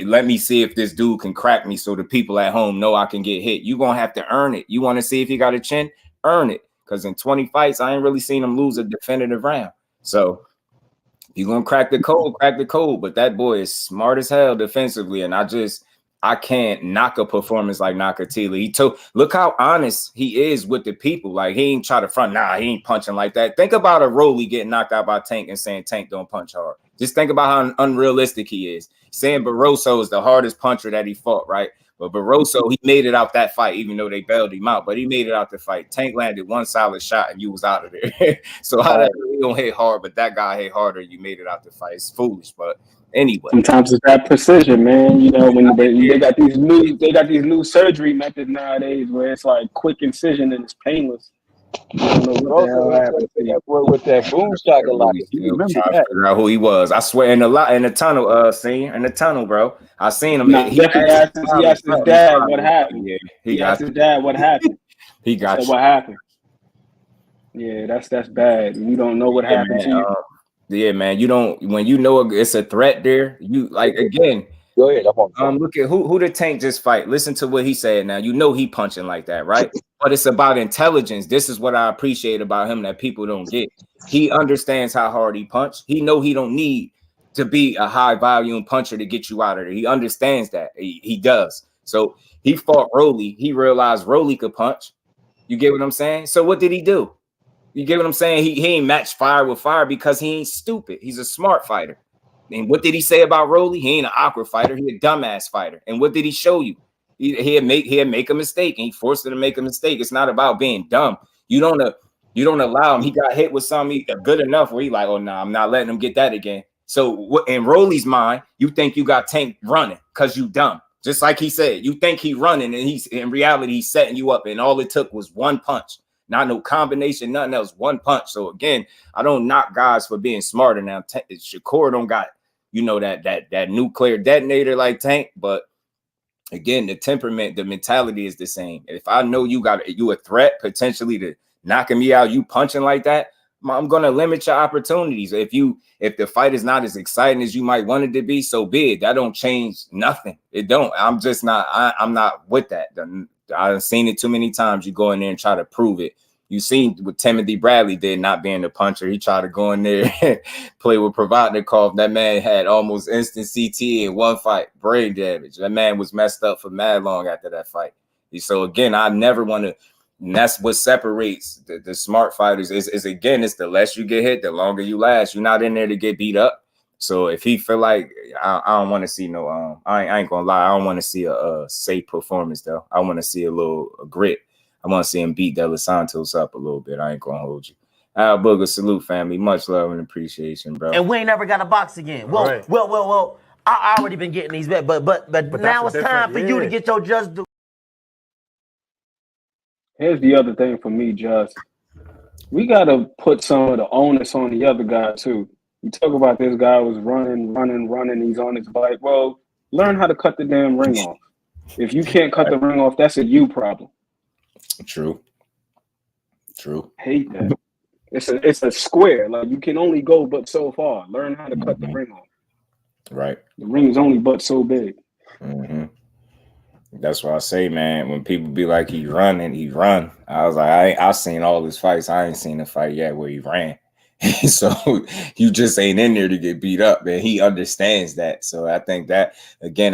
let me see if this dude can crack me so the people at home know I can get hit. You're going to have to earn it. You want to see if he got a chin? Earn it. Because in 20 fights, I ain't really seen him lose a definitive round. So if you're going to crack the code. But that boy is smart as hell defensively. And I can't knock a performance like Nakatila. Look how honest he is with the people. Like, he ain't try to front. Nah, he ain't punching like that. Think about a Rolly getting knocked out by Tank and saying Tank don't punch hard. Just think about how unrealistic he is. Saying Barroso is the hardest puncher that he fought, right? But Barroso, he made it out that fight, even though they bailed him out. But he made it out the fight. Tank landed one solid shot and you was out of there. So how that really don't hit hard, but that guy hit harder, you made it out the fight. It's foolish, but anyway. Sometimes it's that precision, man. You know, when they got these new surgery methods nowadays where it's like quick incision and it's painless. You don't know what the hell happened. With that boom shot a lot. You remember that? Figure out who he was. I swear in the tunnel, bro. I seen him. He asked his dad what happened. Yeah, he asked his dad what happened. He got what happened. Yeah, that's bad. You don't know what happened to you. Yeah, man. You don't, when you know it's a threat there, you like, again, go ahead. Look at who the Tank just fight. Listen to what he said. Now, you know he punching like that, right? But it's about intelligence. This is what I appreciate about him that people don't get. He understands how hard he punched. He know he don't need to be a high volume puncher to get you out of there. He understands that. He does. So he fought Rolly. He realized Rolly could punch. You get what I'm saying? So what did he do? You get what I'm saying? He ain't matched fire with fire because he ain't stupid. He's a smart fighter. And what did he say about Rolly? He ain't an awkward fighter. He a dumbass fighter. And what did he show you? He'd make a mistake, and he forced him to make a mistake. It's not about being dumb. You don't allow him. He got hit with something good enough where he like, oh no, I'm not letting him get that again. So in Rolly's mind, you think you got Tank running because you dumb. Just like he said, you think he running, and he's in reality he's setting you up, and all it took was one punch. Not no combination, nothing else, one punch. So again, I don't knock guys for being smarter now. Shakur don't got, that nuclear detonator like Tank, but again, the temperament, the mentality is the same. If I know you a threat potentially to knocking me out, you punching like that, I'm gonna limit your opportunities. If the fight is not as exciting as you might want it to be, so be it. That don't change nothing. It don't. I'm just not. I'm not with that. I've seen it too many times. You go in there and try to prove it. You seen what Timothy Bradley did, not being the puncher. He tried to go in there and play with Provodnikov. That man had almost instant CT in one fight, brain damage. That man was messed up for mad long after that fight. So again, I never want to. And that's what separates the smart fighters. Is again, it's the less you get hit, the longer you last. You're not in there to get beat up. So if he feel like I don't want to see no I ain't gonna lie, I don't want to see a safe performance though. I want to see a little grit. I want to see him beat De Los Santos up a little bit. I ain't gonna hold you. Al Booger, salute family. Much love and appreciation, bro. And we ain't never got to box again. Well. I already been getting these bets, but now it's time for you to get your just due. Here's the other thing for me, Just. We gotta put some of the onus on the other guy too. You talk about this guy was running. He's on his bike. Well, learn how to cut the damn ring off. If you can't cut the ring off, that's a you problem. True. Hate that. It's a square. Like, you can only go but so far. Learn how to cut the ring off. Right. The ring is only but so big. That's why I say, man, when people be like, he run. I was like, I've seen all his fights. I ain't seen a fight yet where he ran. So you just ain't in there to get beat up, man. He understands that. So I think that, again,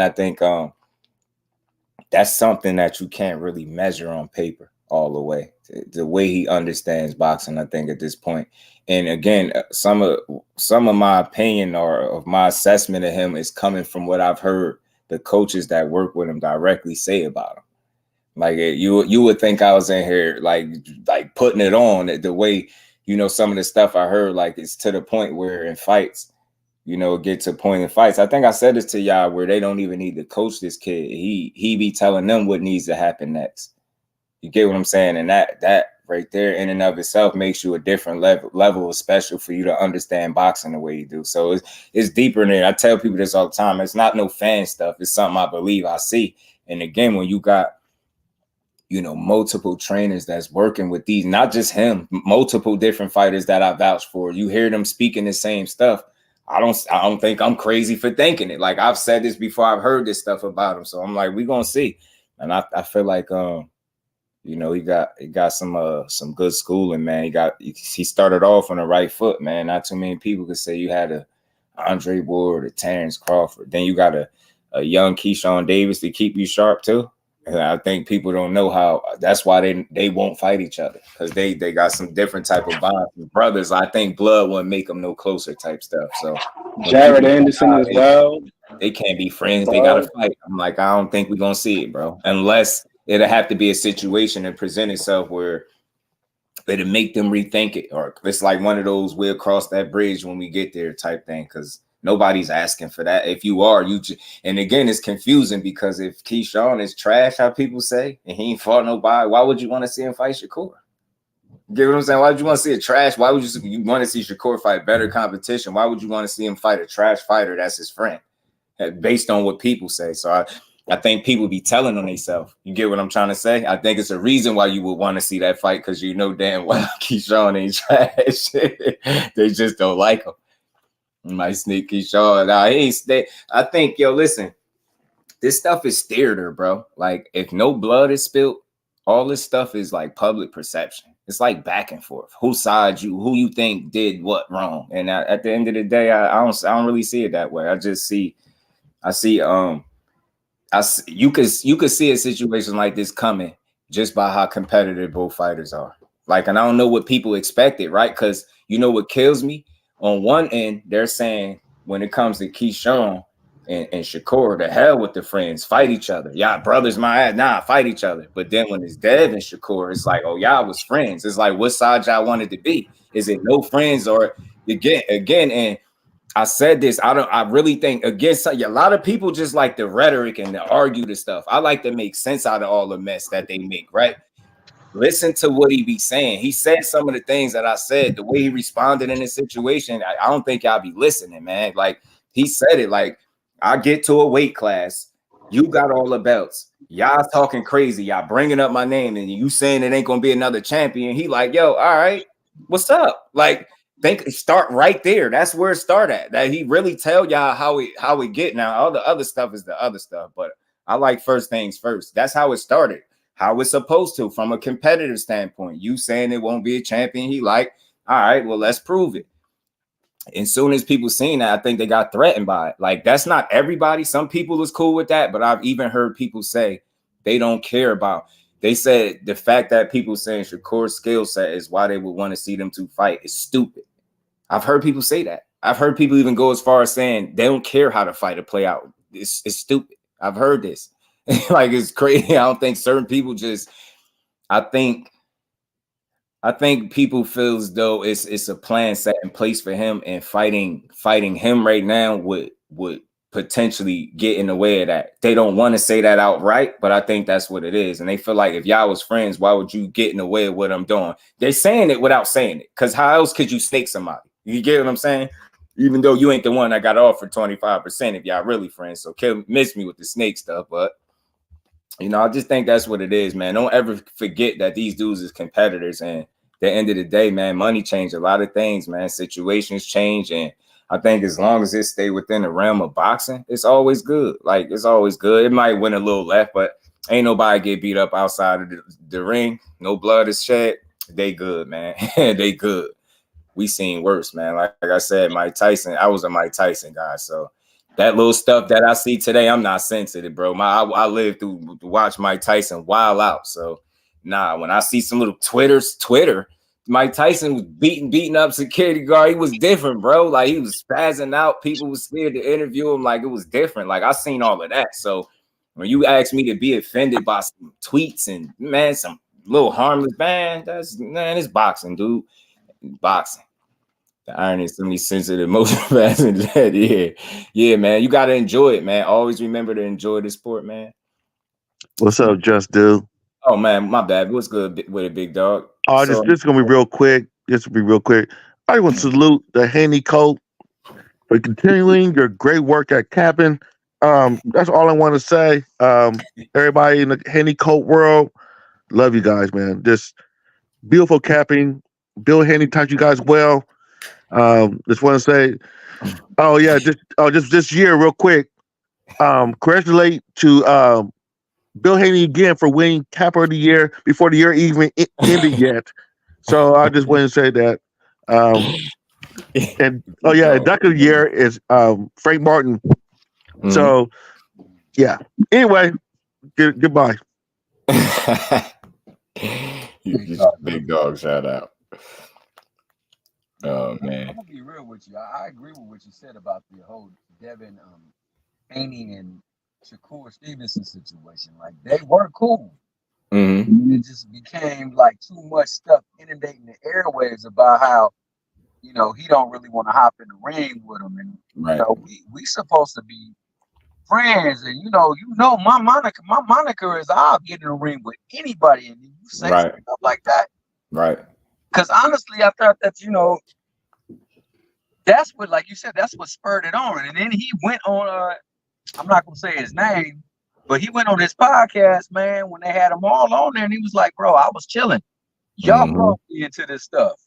that's something that you can't really measure on paper all the way. The way he understands boxing, I think, at this point. And again, some of my opinion or of my assessment of him is coming from what I've heard the coaches that work with him directly say about him. Like, you would think I was in here like putting it on the way, some of the stuff I heard, like, it's to the point where in fights, get to a point in fights. I think I said this to y'all where they don't even need to coach this kid. He be telling them what needs to happen next. You get what I'm saying? And that right there in and of itself makes you a different level of special for you to understand boxing the way you do. So it's deeper than I tell people this all the time. It's not no fan stuff. It's something I believe I see. And again, when you got, multiple trainers that's working with these, not just him, multiple different fighters that I vouch for, you hear them speaking the same stuff. I don't think I'm crazy for thinking it. Like, I've said this before, I've heard this stuff about him. So I'm like, we're gonna see. And I feel like he got some good schooling, man. He started off on the right foot, man. Not too many people could say you had a Andre Ward, a Terence Crawford. Then you got a young Keyshawn Davis to keep you sharp too. And I think people don't know how. That's why they won't fight each other, because they got some different type of bonds with brothers. I think blood wouldn't make them no closer type stuff. So Jared Anderson as well. They can't be friends. They gotta fight. I'm like, I don't think we're gonna see it, bro. Unless it'll have to be a situation and present itself where it'll make them rethink it, or it's like one of those we'll cross that bridge when we get there type thing. Because nobody's asking for that. If you are, and again, it's confusing because if KEYSHAWN is trash, how people say, and he ain't fought nobody, why would you want to see him fight Shakur? You get what I'm saying? Why would you want to see a trash? Why would you want to see Shakur fight better competition? Why would you want to see him fight a trash fighter that's his friend? Based on what people say. So I think people be telling on themselves. You get what I'm trying to say? I think it's a reason why you would want to see that fight, because damn well KEYSHAWN ain't trash. They just don't like him. Might sneak KEYSHAWN. I think, listen, this stuff is theater, bro. Like, if no blood is spilled, all this stuff is like public perception. It's like back and forth. Who you think did what wrong? And at the end of the day, I don't really see it that way. You could see a situation like this coming just by how competitive both fighters are. Like, and I don't know what people expected, right? Because what kills me? On one end, they're saying when it comes to KEYSHAWN and Shakur, the hell with the friends, fight each other. Y'all brothers, my ass, nah, fight each other. But then when it's Dev and Shakur, it's like, oh, y'all was friends. It's like, what side y'all wanted to be? Is it no friends or again? And I said this, I really think, again, a lot of people just like the rhetoric and to argue the stuff. I like to make sense out of all the mess that they make, right? Listen to what he be saying. He said some of the things that I said, the way he responded in this situation. I don't think y'all be listening, man. Like, he said it like, I get to a weight class, you got all the belts. Y'all talking crazy. Y'all bringing up my name and you saying it ain't going to be another champion. He like, yo, all right, what's up? Like, start right there. That's where it start at. That he really tell y'all how we get now. All the other stuff is the other stuff. But I like first things first. That's how it started. how it's supposed to from a competitive standpoint. You saying it won't be a champion he like, all right, well, let's prove it. And soon as people seen that, I think they got threatened by it. Like, that's not everybody. Some people is cool with that, but I've even heard people say they don't care about. They said the fact that people saying Shakur's skill set is why they would want to see them two fight is stupid. I've heard people say that. I've heard people even go as far as saying they don't care how the fight will play out. It's stupid. I've heard this. Like, it's crazy. I don't think certain people just. I think people feel as though it's a plan set in place for him, and fighting him right now would potentially get in the way of that. They don't want to say that outright, but I think that's what it is. And they feel like if y'all was friends, why would you get in the way of what I'm doing? They're saying it without saying it, because how else could you snake somebody? You get what I'm saying? Even though you ain't the one that got off for 25% if y'all really friends. So miss me with the snake stuff, but you know, I just think that's what it is, man. Don't ever forget that these dudes is competitors, and at the end of the day, man, money changed a lot of things, man. Situations change, and I think as long as it stay within the realm of boxing, it's always good. Like, it's always good. It might win a little left, but ain't nobody get beat up outside of the ring. No blood is shed. They good, man. They good. We seen worse, man. Like I said, Mike Tyson, I was a Mike Tyson guy. So that little stuff that I see today, I'm not sensitive, bro. I lived to watch Mike Tyson wild out. So nah, when I see some little Twitter, Mike Tyson was beating up security guard. He was different, bro. Like, he was spazzing out. People was scared to interview him. Like, it was different. Like, I seen all of that. So when you ask me to be offended by some tweets and, man, some little harmless, man, it's boxing, dude. Boxing. The iron is so many sensitive emotional facets. Yeah, man. You gotta enjoy it, man. Always remember to enjoy the sport, man. What's up, JusDueBoxing? Oh man, my bad. What's good with a big dog? This is gonna be real quick. This will be real quick. I want to salute the Haney Colt for continuing your great work at capping. That's all I want to say. Everybody in the Haney Colt world, love you guys, man. Just beautiful capping. Bill Haney taught you guys well. Just want to say, just this year, real quick. Congratulate to Bill Haney again for winning Capper of the Year before the year even ended yet. So I just want to say that. And Duck of the Year is Frank Martin. Mm-hmm. So yeah. Anyway, goodbye. Big dog shout out. Oh man. I'm gonna be real with you. I agree with what you said about the whole Devin Haney and Shakur Stevenson situation. Like, they were cool. Mm-hmm. And it just became like too much stuff inundating the airwaves about how, you know, he don't really want to hop in the ring with him. And you know, we supposed to be friends. And you know, my moniker is I'll get in the ring with anybody, and you say stuff like that. Right. Because honestly, I thought that, you know, that's what, like you said, that's what spurred it on. And then he went on, I'm not going to say his name, but he went on his podcast, man, when they had him all on there. And he was like, bro, I was chilling. Y'all brought me into this stuff,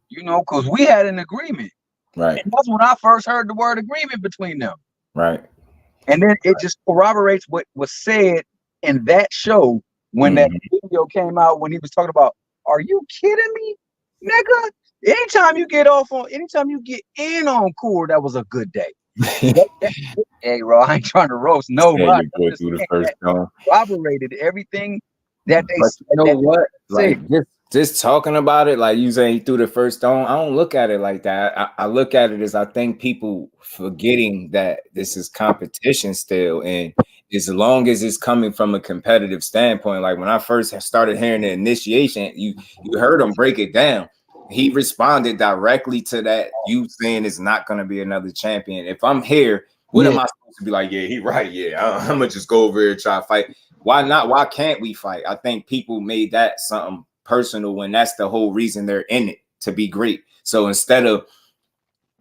you know, because we had an agreement. Right. And that's when I first heard the word agreement between them. Right. And then it just corroborates what was said in that show when that video came out, when he was talking about, are you kidding me? Nigga, anytime you get in on Cool, that was a good day. Hey, bro, I ain't trying to roast nobody. Corroborated everything that they said. You know what? Like, just talking about it, like you saying through the first stone, I don't look at it like that. I look at it as, I think people forgetting that this is competition still, and as long as it's coming from a competitive standpoint, like when I first started hearing the initiation, you heard him break it down. He responded directly to that. You saying it's not going to be another champion. If I'm here, what am I supposed to be like? Yeah, he right. Yeah, I'm gonna just go over here and try to fight. Why not? Why can't we fight? I think people made that something personal when that's the whole reason they're in it, to be great. So instead of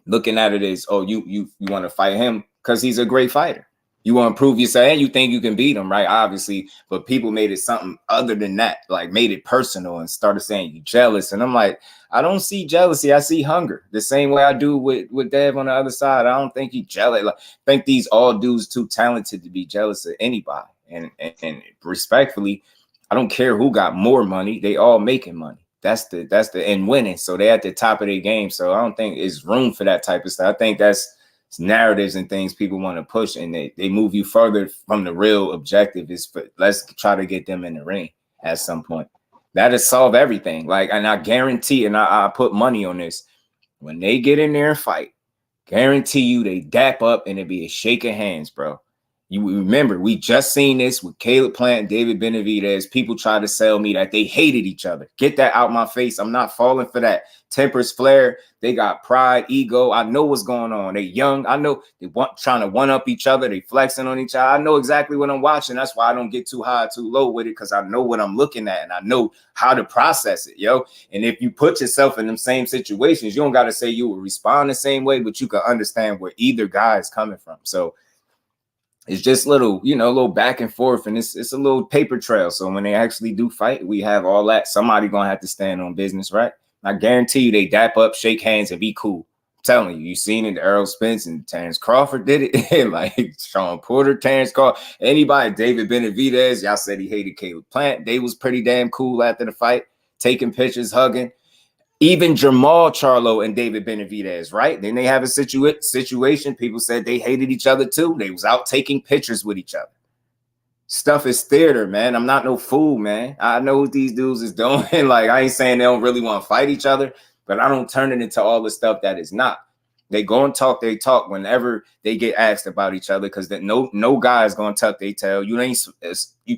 looking at it as, oh, you want to fight him because he's a great fighter. You want to prove yourself, and you think you can beat him, right? Obviously, but people made it something other than that, like made it personal and started saying you jealous. And I'm like, I don't see jealousy. I see hunger. The same way I do with Dev on the other side. I don't think he jealous. Like, I think these all dudes too talented to be jealous of anybody. And respectfully, I don't care who got more money. They all making money. That's the and winning. So they're at the top of their game. So I don't think it's room for that type of stuff. I think that's narratives and things people want to push, and they move you further from the real objective. Is for, let's try to get them in the ring at some point. That'll solve everything. Like, and I guarantee, and I put money on this, when they get in there and fight, guarantee you they dap up and it be a shaking hands, bro. You remember, we just seen this with Caleb Plant and David Benavidez. People try to sell me that they hated each other. Get that out my face. I'm not falling for that. Tempers flare. They got pride, ego. I know what's going on. They young. I know they trying to one up each other. They flexing on each other. I know exactly what I'm watching. That's why I don't get too high, too low with it, because I know what I'm looking at and I know how to process it, yo. And if you put yourself in them same situations, you don't got to say you will respond the same way, but you can understand where either guy is coming from. So it's just little, you know, a little back and forth, and it's a little paper trail. So when they actually do fight, we have all that. Somebody gonna have to stand on business, right? I guarantee you they dap up, shake hands, and be cool. I'm telling you, seen it. Errol Spence and Terence Crawford did it. Like Sean Porter, Terence Crawford, anybody, David Benavidez. Y'all said he hated Caleb Plant. They was pretty damn cool after the fight, taking pictures, hugging. Even JERMELL, CHARLO, and David Benavidez, right? Then they have a situation. People said they hated each other too. They was out taking pictures with each other. Stuff is theater, man. I'm not no fool, man. I know what these dudes is doing. Like, I ain't saying they don't really want to fight each other, but I don't turn it into all the stuff that is not. They go and talk, they talk whenever they get asked about each other, because no guy is going to tuck their tail. You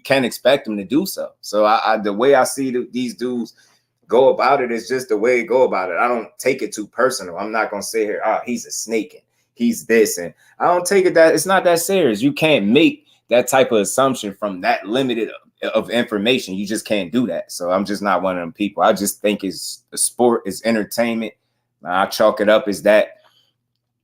can't expect them to do so. So the way I see these dudes go about it is just the way you go about it. I don't take it too personal. I'm not gonna say here, he's a snake and he's this, and I don't take it that it's not that serious. You can't make that type of assumption from that limited of information. You just can't do that. So I'm just not one of them people. I just think it's a sport, it's entertainment. I chalk it up as that.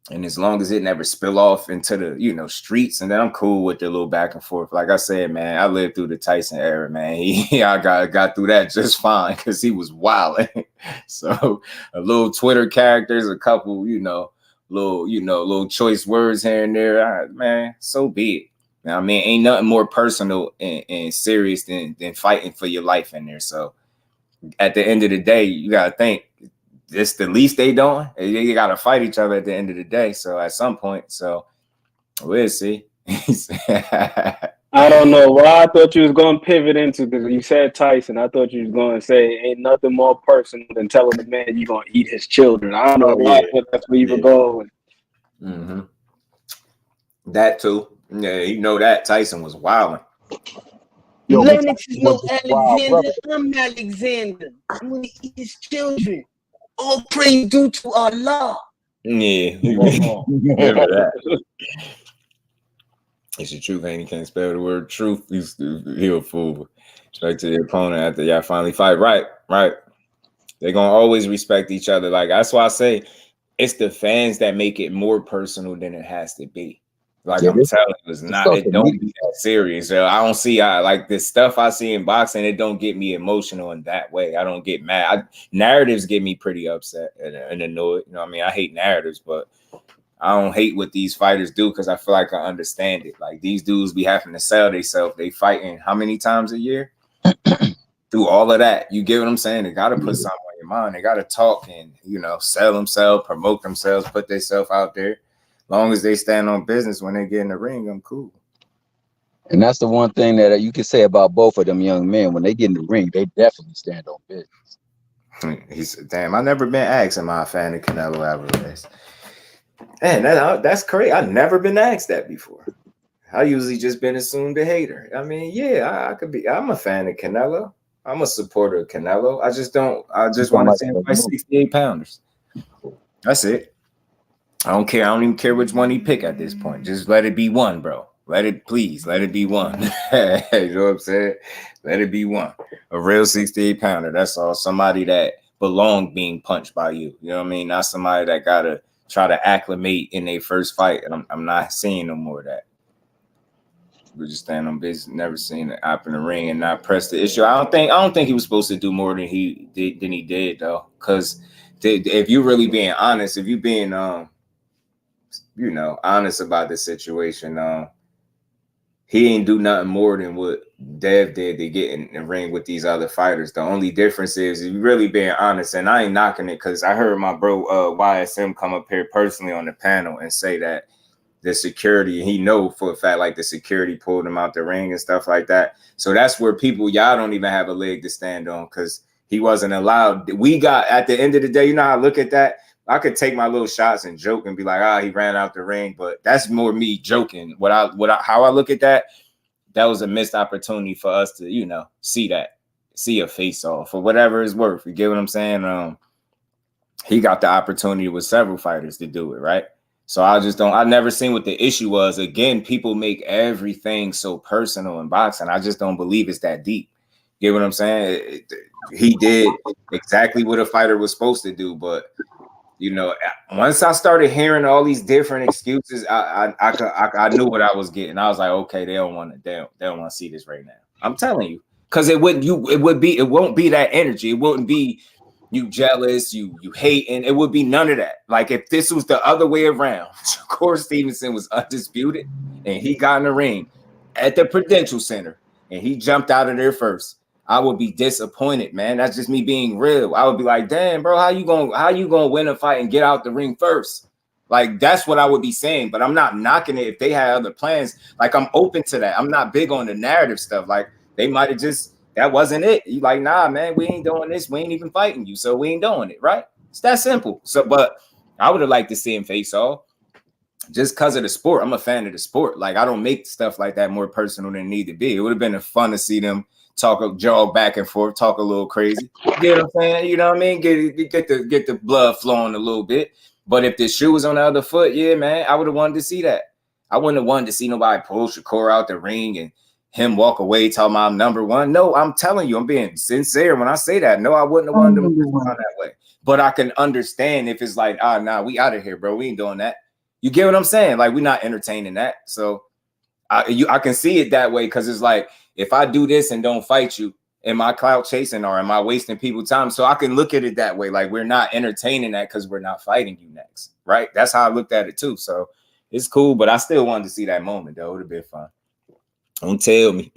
And as long as it never spill off into the, you know, streets, and then I'm cool with the little back and forth. Like I said, man, I lived through the Tyson era, man. I got through that just fine because he was wild. So a little Twitter characters, a couple, little choice words here and there. Man, so be it. Now, I mean, ain't nothing more personal and serious than fighting for your life in there. So at the end of the day, you got to think, it's the least they doing. You got to fight each other at the end of the day. So at some point, so we'll see. I don't know why I thought you was going to pivot into, because you said Tyson. I thought you was going to say ain't nothing more personal than telling the man you're going to eat his children. I don't know why I thought that's where you were going. Mm-hmm. That too. Yeah, you know that Tyson was wilding. Lennox is no Alexander. I'm Alexander. I'm going to eat his children. All praise due to Allah. Yeah. Remember that. It's the truth, and he can't spell the word truth. He'll fool. Straight to the opponent after y'all finally fight. Right. They're gonna always respect each other. Like, that's why I say it's the fans that make it more personal than it has to be. Like, I'm telling you, it don't be that serious. I don't see like this stuff I see in boxing, it don't get me emotional in that way. I don't get mad. Narratives get me pretty upset and annoyed. You know what I mean? I hate narratives, but I don't hate what these fighters do because I feel like I understand it. Like, these dudes be having to sell themselves. They fighting how many times a year? Through all of that. You get what I'm saying? They got to put something on your mind. They got to talk and, sell themselves, promote themselves, put themselves out there. Long as they stand on business when they get in the ring, I'm cool. And that's the one thing that you can say about both of them young men. When they get in the ring, they definitely stand on business. He said, damn, I never been asked, am I a fan of Canelo Alvarez? Man, that's crazy. I've never been asked that before. I usually just been assumed a hater. I mean, yeah, I'm a fan of Canelo. I'm a supporter of Canelo. I just want to see him fight 68 pounders. That's it. I don't care. I don't even care which one he pick at this point. Just let it be one, bro. Let it be one. You know what I'm saying? Let it be one. A real 68 pounder. That's all. Somebody that belonged being punched by you. You know what I mean? Not somebody that got to try to acclimate in their first fight. And I'm not seeing no more of that. We just stand on business. Never seen it up in the ring and not press the issue. I don't think he was supposed to do more than he did though. Because if you really being honest, if you being honest about the situation, he ain't do nothing more than what Dev did to get in the ring with these other fighters. The only difference is really being honest, and I ain't knocking it because I heard my bro YSM come up here personally on the panel and say that the security, he know for a fact like the security pulled him out the ring and stuff like that. So that's where people, y'all don't even have a leg to stand on because he wasn't allowed. We got, at the end of the day, you know how I look at that? I could take my little shots and joke and be like, he ran out the ring, but that's more me joking. How I look at that, that was a missed opportunity for us to, you know, see a face off for whatever it's worth. You get what I'm saying? He got the opportunity with several fighters to do it, right? So I never seen what the issue was. Again, people make everything so personal in boxing. I just don't believe it's that deep. You get what I'm saying? He did exactly what a fighter was supposed to do, but you know, once I started hearing all these different excuses, I knew what I was getting. I was like, okay, they don't want to see this right now. I'm telling you, because it won't be that energy. It wouldn't be you jealous, you hating. It would be none of that. Like if this was the other way around, Corey Stevenson was undisputed and he got in the ring at the Prudential Center and he jumped out of there first, I would be disappointed, man. That's just me being real. I would be like, damn, bro, how you gonna win a fight and get out the ring first? Like that's what I would be saying. But I'm not knocking it if they had other plans. Like I'm open to that. I'm not big on the narrative stuff. Like they might have just, that wasn't it. You like, nah, man, we ain't doing this. We ain't even fighting you, so we ain't doing it, right? It's that simple. So, but I would have liked to see him face off. Just because of the sport. I'm a fan of the sport. Like I don't make stuff like that more personal than it need to be. It would have been fun to see them jog back and forth, talk a little crazy. You know what I'm saying? You know what I mean? Get the blood flowing a little bit. But if the shoe was on the other foot, yeah, man, I would have wanted to see that. I wouldn't have wanted to see nobody pull Shakur out the ring and him walk away talking about I'm number one. No, I'm telling you, I'm being sincere when I say that. No, I wouldn't have wanted them to respond that way. But I can understand if it's like, nah, we out of here, bro. We ain't doing that. You get what I'm saying? Like, we're not entertaining that. So I can see it that way because it's like, if I do this and don't fight you, am I clout chasing or am I wasting people's time? So I can look at it that way. Like, we're not entertaining that because we're not fighting you next, right? That's how I looked at it too. So it's cool, but I still wanted to see that moment, though. It would have been fun. Don't tell me.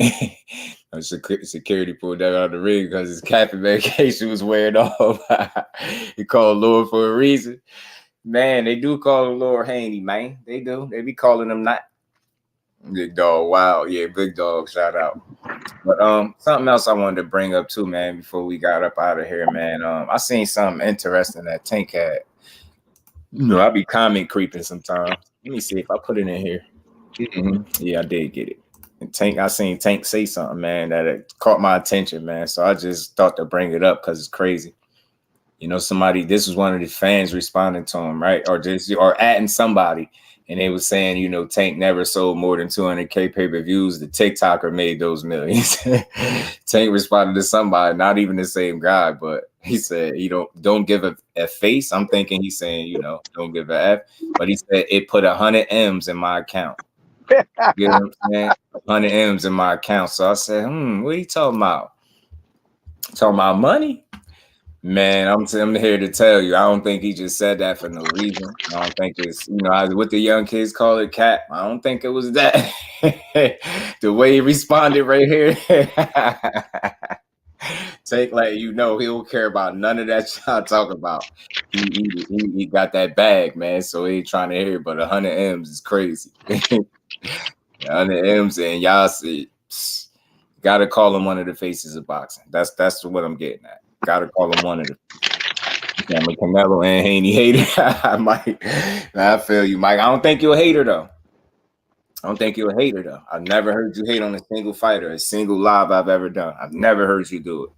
Security pulled that out of the ring because his capping medication was wearing off. He called Lord for a reason. Man, they do call him Lord Haney, man. They do. They be calling him that. Big dog, wow. Yeah, big dog, shout out. But something else I wanted to bring up too, man, before we got up out of here, man. I seen something interesting that Tank had. You know, I be comment creeping sometimes. Let me see if I put it in here. Yeah, I did get it. And Tank, I seen Tank say something, man, that it caught my attention, man. So I just thought to bring it up because it's crazy. You know, this was one of the fans responding to him, right? Or adding somebody. And they was saying, you know, Tank never sold more than 200K pay-per-views. The TikToker made those millions. Tank responded to somebody, not even the same guy, but he said, you don't give a face. I'm thinking he's saying, you know, don't give a F. But he said, it put 100 M's in my account. You know what I'm saying? 100 M's in my account. So I said, what are you talking about? Talking about money? Man, I'm here to tell you, I don't think he just said that for no reason. I don't think it's, you know, what the young kids call it, cap. I don't think it was that. The way he responded right here. Take, like, you know, he don't care about none of that y'all talk about. He got that bag, man, so he ain't trying to hear, but 100 M's is crazy. 100 M's, and y'all see, gotta call him one of the faces of boxing. That's what I'm getting at. Gotta call him one of the Canelo and Haney hater. I feel you, Mike. I don't think you're a hater though. I've never heard you hate on a single fighter, a single live I've ever done. I've never heard you do it.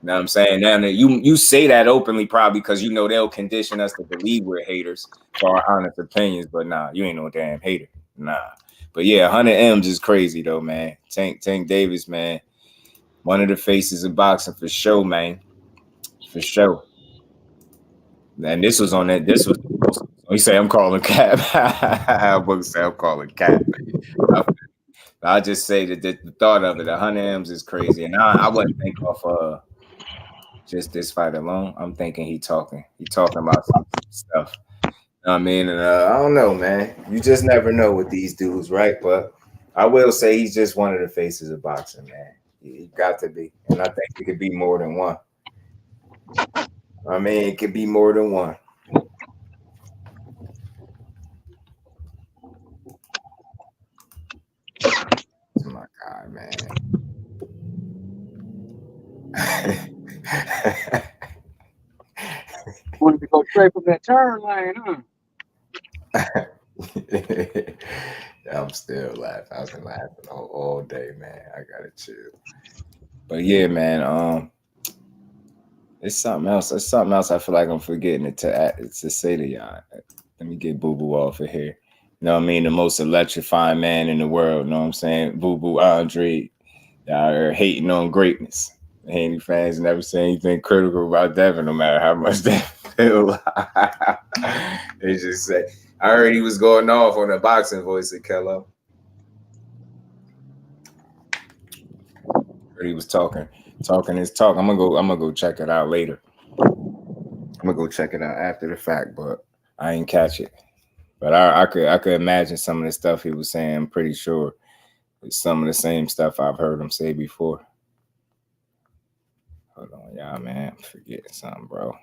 You know what I'm saying? Now you say that openly probably because you know they'll condition us to believe we're haters for our honest opinions, but nah, you ain't no damn hater. Nah. But yeah, 100 M's is crazy though, man. Tank Davis, man. One of the faces of boxing for sure, man. For sure. And this was on that. This was, he said, I'm calling cap. I'm calling cap. I just say that the thought of it, 100 M's is crazy. And I wouldn't think of just this fight alone. I'm thinking he talking about some stuff. I mean, and I don't know, man. You just never know with these dudes, right? But I will say he's just one of the faces of boxing, man. He got to be, and I think it could be more than one. I mean, it could be more than one. Oh my God, man. Wanted to go straight from that turn lane, huh? I'm still laughing. I've been laughing all day, man. I gotta chill. But yeah, man. It's something else. It's something else. I feel like I'm forgetting to say to y'all. Let me get Boo Boo off of here. You know what I mean? The most electrifying man in the world. You know what I'm saying? Boo Boo Andrade. Y'all are hating on greatness. Haney fans never say anything critical about Devin, no matter how much they feel. They just say, I heard he was going off on the boxing voice of Kello. Heard he was talking his talk. I'm gonna go check it out later. I'm gonna go check it out after the fact, but I ain't catch it. But I could imagine some of the stuff he was saying. I'm pretty sure it's some of the same stuff I've heard him say before. Hold on, y'all, man. I'm forgetting something, bro.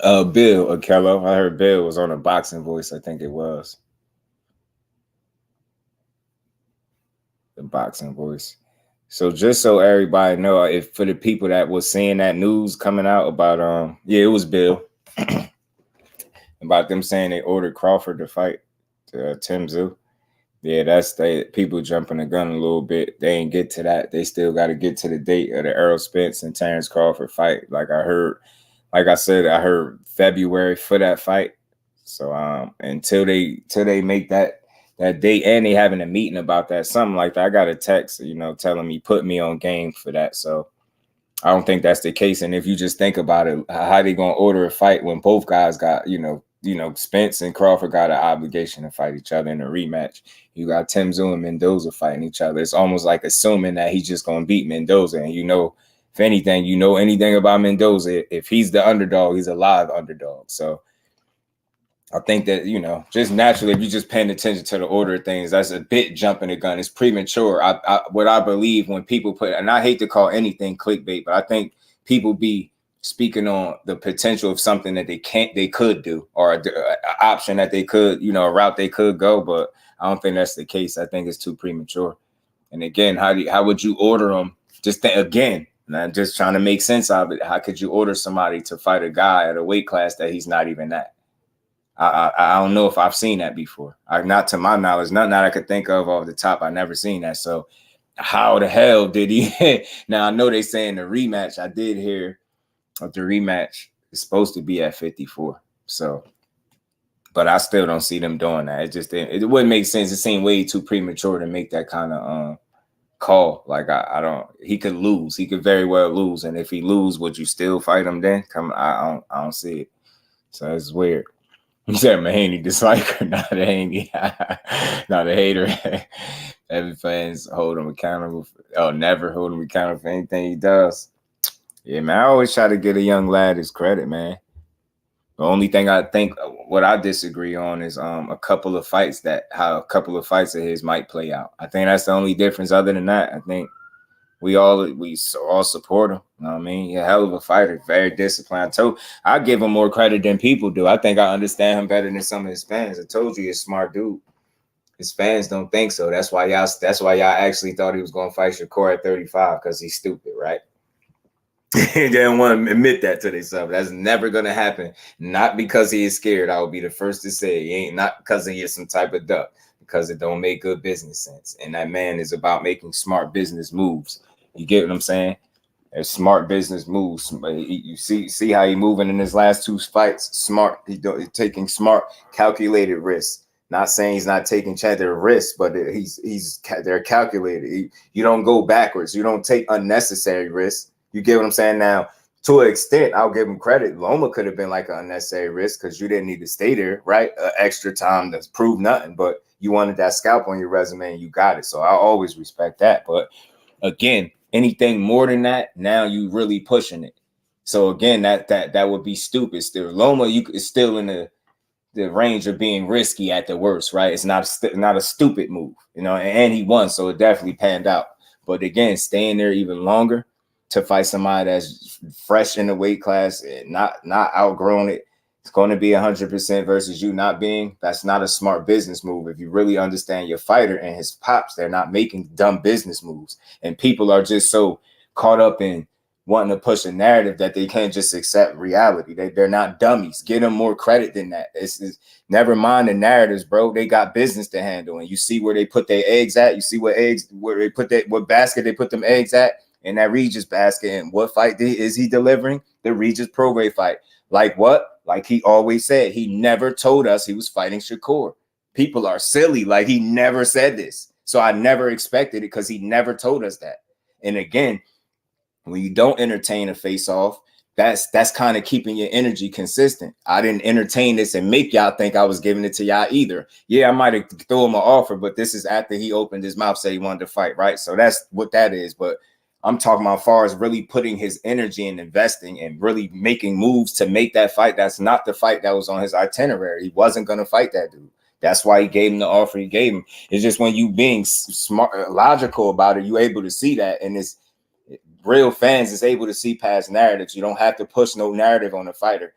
Bill Kello. I heard Bill was on a boxing voice. I think it was the boxing voice. So just so everybody know, if for the people that was seeing that news coming out about it was Bill about them saying they ordered Crawford to fight TSZYU. Yeah, that's people jumping the gun a little bit. They ain't get to that. They still got to get to the date of the ERROL Spence and Terence Crawford fight. Like I heard February for that fight. So until they make that date, and they having a meeting about that, something like that. I got a text, telling me put me on game for that. So I don't think that's the case. And if you just think about it, how they gonna order a fight when both guys got, Spence and Crawford got an obligation to fight each other in a rematch. You got TSZYU and Mendoza fighting each other. It's almost like assuming that he's just gonna beat Mendoza. And if anything, anything about Mendoza, if he's the underdog, he's a live underdog. So I think that, just naturally, if you're just paying attention to the order of things, that's a bit jumping the gun. It's premature. What I believe when people and I hate to call anything clickbait, but I think people be speaking on the potential of something that they could do, or an option that they could, a route they could go. But I don't think that's the case. I think it's too premature. And again, how would you order them? Again, and I'm just trying to make sense of it. How could you order somebody to fight a guy at a weight class that he's not even at? I don't know if I've seen that before. Not to my knowledge, nothing that I could think of off the top. I've never seen that. So how the hell did he? Now, I know they saying the rematch. I did hear of the rematch is supposed to be at 54. So, but I still don't see them doing that. It wouldn't make sense. It seemed way too premature to make that kind of call. Like I don't. He could lose. He could very well lose. And if he lose, would you still fight him then? I don't see it. So it's weird. You said Haney dislike or not a Haney, not a hater. Every fans hold him accountable. Never hold him accountable for anything he does. Yeah, man. I always try to get a young lad his credit, man. The only thing I think what I disagree on is a couple of fights how a couple of fights of his might play out. I think that's the only difference. Other than that, I think we all support him. You know what I mean? He's a hell of a fighter, very disciplined. I give him more credit than people do. I think I understand him better than some of his fans. I told you he's a smart dude. His fans don't think so. That's why y'all actually thought he was going to fight Shakur at 35 because he's stupid, right? They don't want to admit that to themselves. That's never going to happen. Not because he is scared. I will be the first to say he ain't, not because he is some type of duck, because it don't make good business sense. And that man is about making smart business moves. You get what I'm saying? There's smart business moves. You see how he moving in his last two fights. Smart. He's taking smart, calculated risks. Not saying he's not taking their risks, but they're calculated. You don't go backwards. You don't take unnecessary risks. You get what I'm saying? Now, to an extent, I'll give him credit. Loma could have been like an unnecessary risk because you didn't need to stay there, right? Extra time to prove nothing, but you wanted that scalp on your resume and you got it. So I always respect that. But again, anything more than that, now you really pushing it. So again, that would be stupid. Still, Loma, is still in the the range of being risky at the worst, right? It's not a stupid move, you know, and he won, so it definitely panned out. But again, staying there even longer to fight somebody that's fresh in the weight class and not outgrown it, it's going to be 100% versus you not being. That's not a smart business move. If you really understand your fighter and his pops, they're not making dumb business moves. And people are just so caught up in wanting to push a narrative that they can't just accept reality. They're not dummies. Give them more credit than that. It's never mind the narratives, bro. They got business to handle. And you see where they put their eggs at. You see where they put what basket they put them eggs at in that Regis basket. And what fight is he delivering? The Regis Prograis fight. Like what? Like he always said, he never told us he was fighting Shakur. People are silly. Like he never said this. So I never expected it because he never told us that. And again, when you don't entertain a face-off, that's kind of keeping your energy consistent. I didn't entertain this and make y'all think I was giving it to y'all either. Yeah, I might have thrown him an offer, but this is after he opened his mouth, said he wanted to fight, right? So that's what that is. But I'm talking about as far as really putting his energy and investing and really making moves to make that fight. That's not the fight that was on his itinerary. He wasn't going to fight that dude. That's why he gave him the offer he gave him. It's just when you being smart, logical about it, you're able to see that. And it's real fans is able to see past narratives. You don't have to push no narrative on the fighter.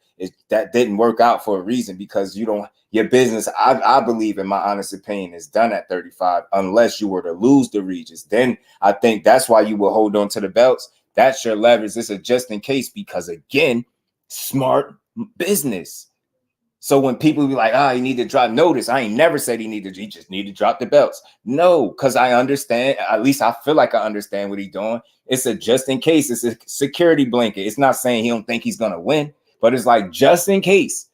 That didn't work out for a reason because your business, I believe, in my honest opinion, is done at 35 unless you were to lose the Regis. Then I think that's why you will hold on to the belts. That's your leverage. This is just in case because, again, smart business. So when people be like, you need to drop, notice, I ain't never said he just need to drop the belts. No, because I understand, at least I feel like I understand what he's doing. It's a just in case, it's a security blanket. It's not saying he don't think he's going to win, but it's like just in case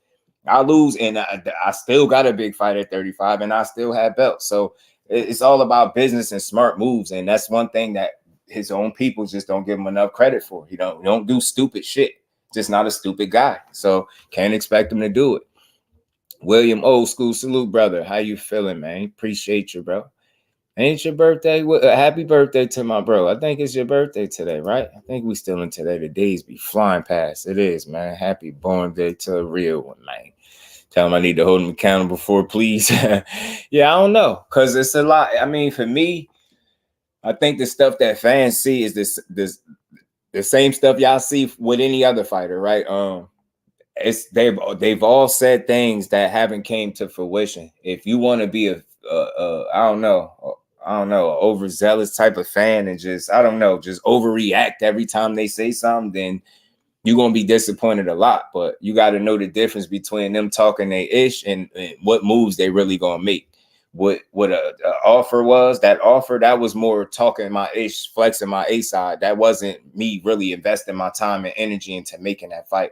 I lose and I still got a big fight at 35 and I still have belts. So it's all about business and smart moves. And that's one thing that his own people just don't give him enough credit for. He don't do stupid shit. Just not a stupid guy. So can't expect him to do it. William, old school, salute, brother. How you feeling, man? Appreciate you, bro. Ain't your birthday? Happy birthday to my bro. I think it's your birthday today, right? I think we still in today. The days be flying past. It is, man. Happy born day to a real one, man. Tell him I need to hold him accountable for, please. Yeah, I don't know, because it's a lot. I mean, for me, I think the stuff that fans see is this the same stuff y'all see with any other fighter, right? They've all said things that haven't came to fruition. If you want to be I don't know, overzealous type of fan and just overreact every time they say something, then you're gonna be disappointed a lot. But you got to know the difference between them talking their ish and what moves they really gonna make. What a offer was, that offer that was more talking my ish, flexing my A side. That wasn't me really investing my time and energy into making that fight.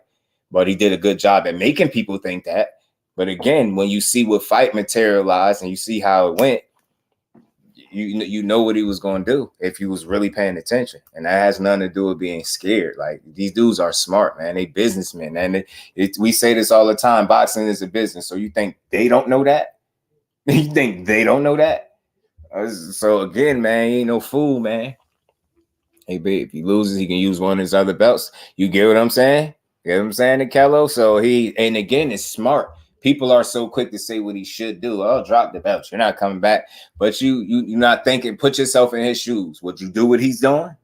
But he did a good job at making people think that. But again, when you see what fight materialized and you see how it went, you know what he was going to do if he was really paying attention. And that has nothing to do with being scared. Like, these dudes are smart, man. They businessmen. And we say this all the time. Boxing is a business. So you think they don't know that? You think they don't know that? So again, man, he ain't no fool, man. Hey, babe, if he loses, he can use one of his other belts. You get what I'm saying? You know what I'm saying to Canelo? So and again, it's smart. People are so quick to say what he should do. Oh, drop the belts. You're not coming back. But you're not thinking, put yourself in his shoes. Would you do what he's doing?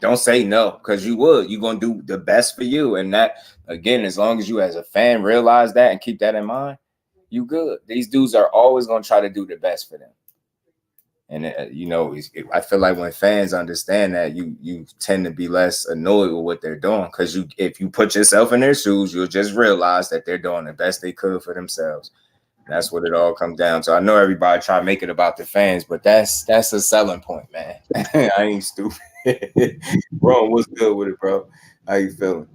Don't say no, because you would. You're going to do the best for you. And that, again, as long as you as a fan realize that and keep that in mind, you good. These dudes are always going to try to do the best for them. And I feel like when fans understand that, you tend to be less annoyed with what they're doing, because if you put yourself in their shoes, you'll just realize that they're doing the best they could for themselves. That's what it all comes down to. I know everybody try to make it about the fans, but that's a selling point, man. I ain't stupid. Bro, what's good with it, bro? How you feeling?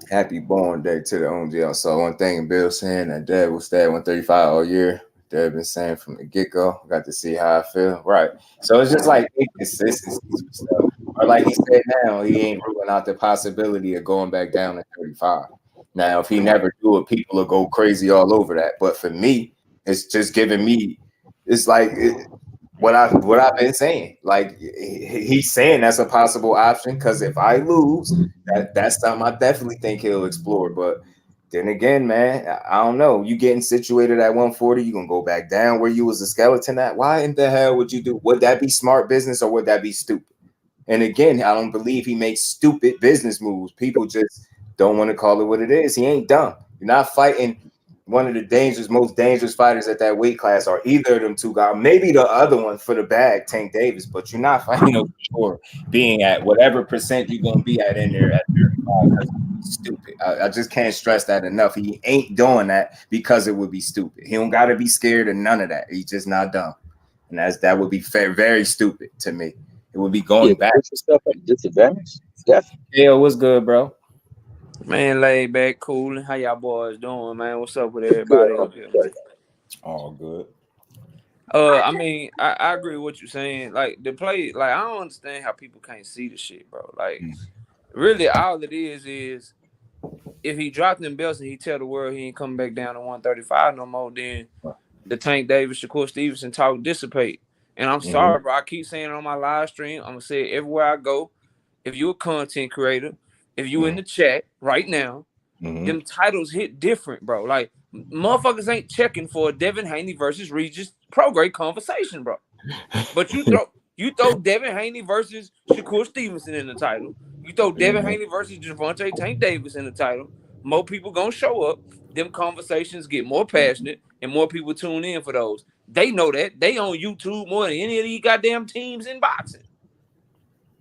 Happy born day to the OMG. I saw one thing in Bill saying that Dad will stay at 135 all year. They've been saying from the get-go. Got to see how I feel. Right. So it's just like inconsistencies and stuff. Or like he said now, he ain't ruling out the possibility of going back down to 35. Now, if he never do it, people will go crazy all over that. But for me, it's just giving me, it's like what I've been saying. Like, he's saying that's a possible option, because if I lose, that's something I definitely think he'll explore. But then again, man, I don't know. You getting situated at 140, you gonna go back down where you was a skeleton at? Why in the hell would you do? Would that be smart business or would that be stupid? And again, I don't believe he makes stupid business moves. People just don't want to call it what it is. He ain't dumb. You're not fighting one of the most dangerous fighters at that weight class, or either of them two guys. Maybe the other one for the bag, Tank Davis, but you're not fighting no for being at whatever percent you're gonna be at in there at 35 because stupid. I just can't stress that enough. He ain't doing that because it would be stupid. He don't gotta be scared of none of that. He's just not dumb. And that would be very stupid to me. It would be going back to stuff at a disadvantage. Definitely. Yeah, what's good, bro? Man, laid back, cool. How y'all boys doing, man? What's up with everybody up here? All good. I mean, I agree with what you're saying. Like the play, like I don't understand how people can't see the shit, bro. Like, really, all it is if he dropped them belts and he tell the world he ain't coming back down to 135 no more, then the Tank Davis, Shakur Stevenson talk dissipate. And I'm sorry, bro. I keep saying it on my live stream. I'm gonna say it everywhere I go. If you're a content creator, if you in the chat right now, them titles hit different, bro. Like motherfuckers ain't checking for a Devin Haney versus Regis Prograde conversation, bro. But you throw Devin Haney versus Shakur Stevenson in the title. You throw Devin Haney versus Gervonta Tank Davis in the title. More people gonna show up. Them conversations get more passionate, and more people tune in for those. They know that. They on YouTube more than any of these goddamn teams in boxing.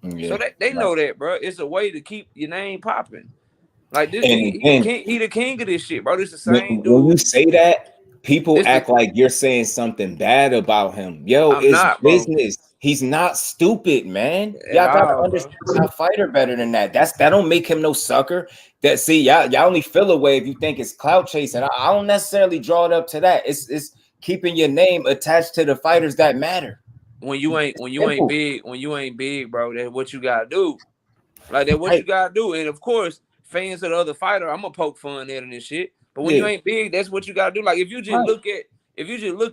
Yeah, so they know that, bro. It's a way to keep your name popping. Like this, he the king of this shit, bro. This the same dude. When you say that, people act like you're saying something bad about him. Yo, it's business. He's not stupid, man. Y'all gotta understand a fighter better than that. That don't make him no sucker. That see, y'all only feel a way if you think it's clout chasing. I don't necessarily draw it up to that. It's keeping your name attached to the fighters that matter. When you ain't big, bro, that's what you gotta do. Like that's what you gotta do. And of course, fans of the other fighter, I'm gonna poke fun at and shit. But when you ain't big, that's what you gotta do. Like if you just look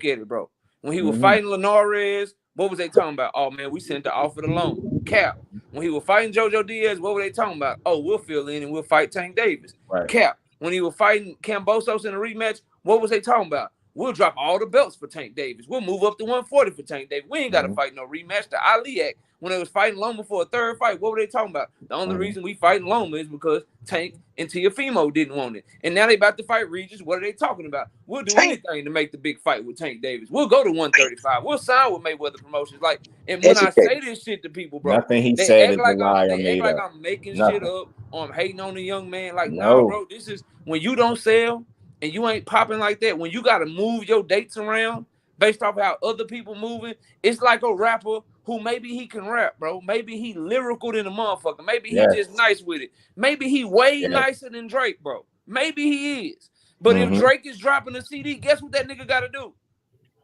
at it, bro. When he was fighting Linares, what was they talking about? Oh man, we sent the offer to loan. Cap. When he was fighting JoJo Diaz, what were they talking about? Oh, we'll fill in and we'll fight Tank Davis. Cap. When he was fighting Kambosos in a rematch, what was they talking about? We'll drop all the belts for Tank Davis. We'll move up to 140 for Tank Davis. We ain't got to fight no rematch. The Ali Act, when they was fighting Loma for a third fight, what were they talking about? The only reason we fighting Loma is because Tank and Teofimo didn't want it. And now they about to fight Regis. What are they talking about? We'll do anything to make the big fight with Tank Davis. We'll go to 135. We'll sign with Mayweather Promotions. Like, and when I say this shit to people, bro, nothing he said is a lie. They act like I'm making shit up or I'm hating on the young man. Like, no, bro, this is when you don't sell and you ain't popping like that, when you got to move your dates around based off how other people moving, it's like a rapper who maybe he can rap, bro. Maybe he lyrical than a motherfucker. Maybe he just nice with it. Maybe he way nicer than Drake, bro. Maybe he is. But if Drake is dropping a CD, guess what that nigga got to do?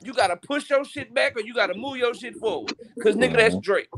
You got to push your shit back or you got to move your shit forward. Because, nigga, that's Drake.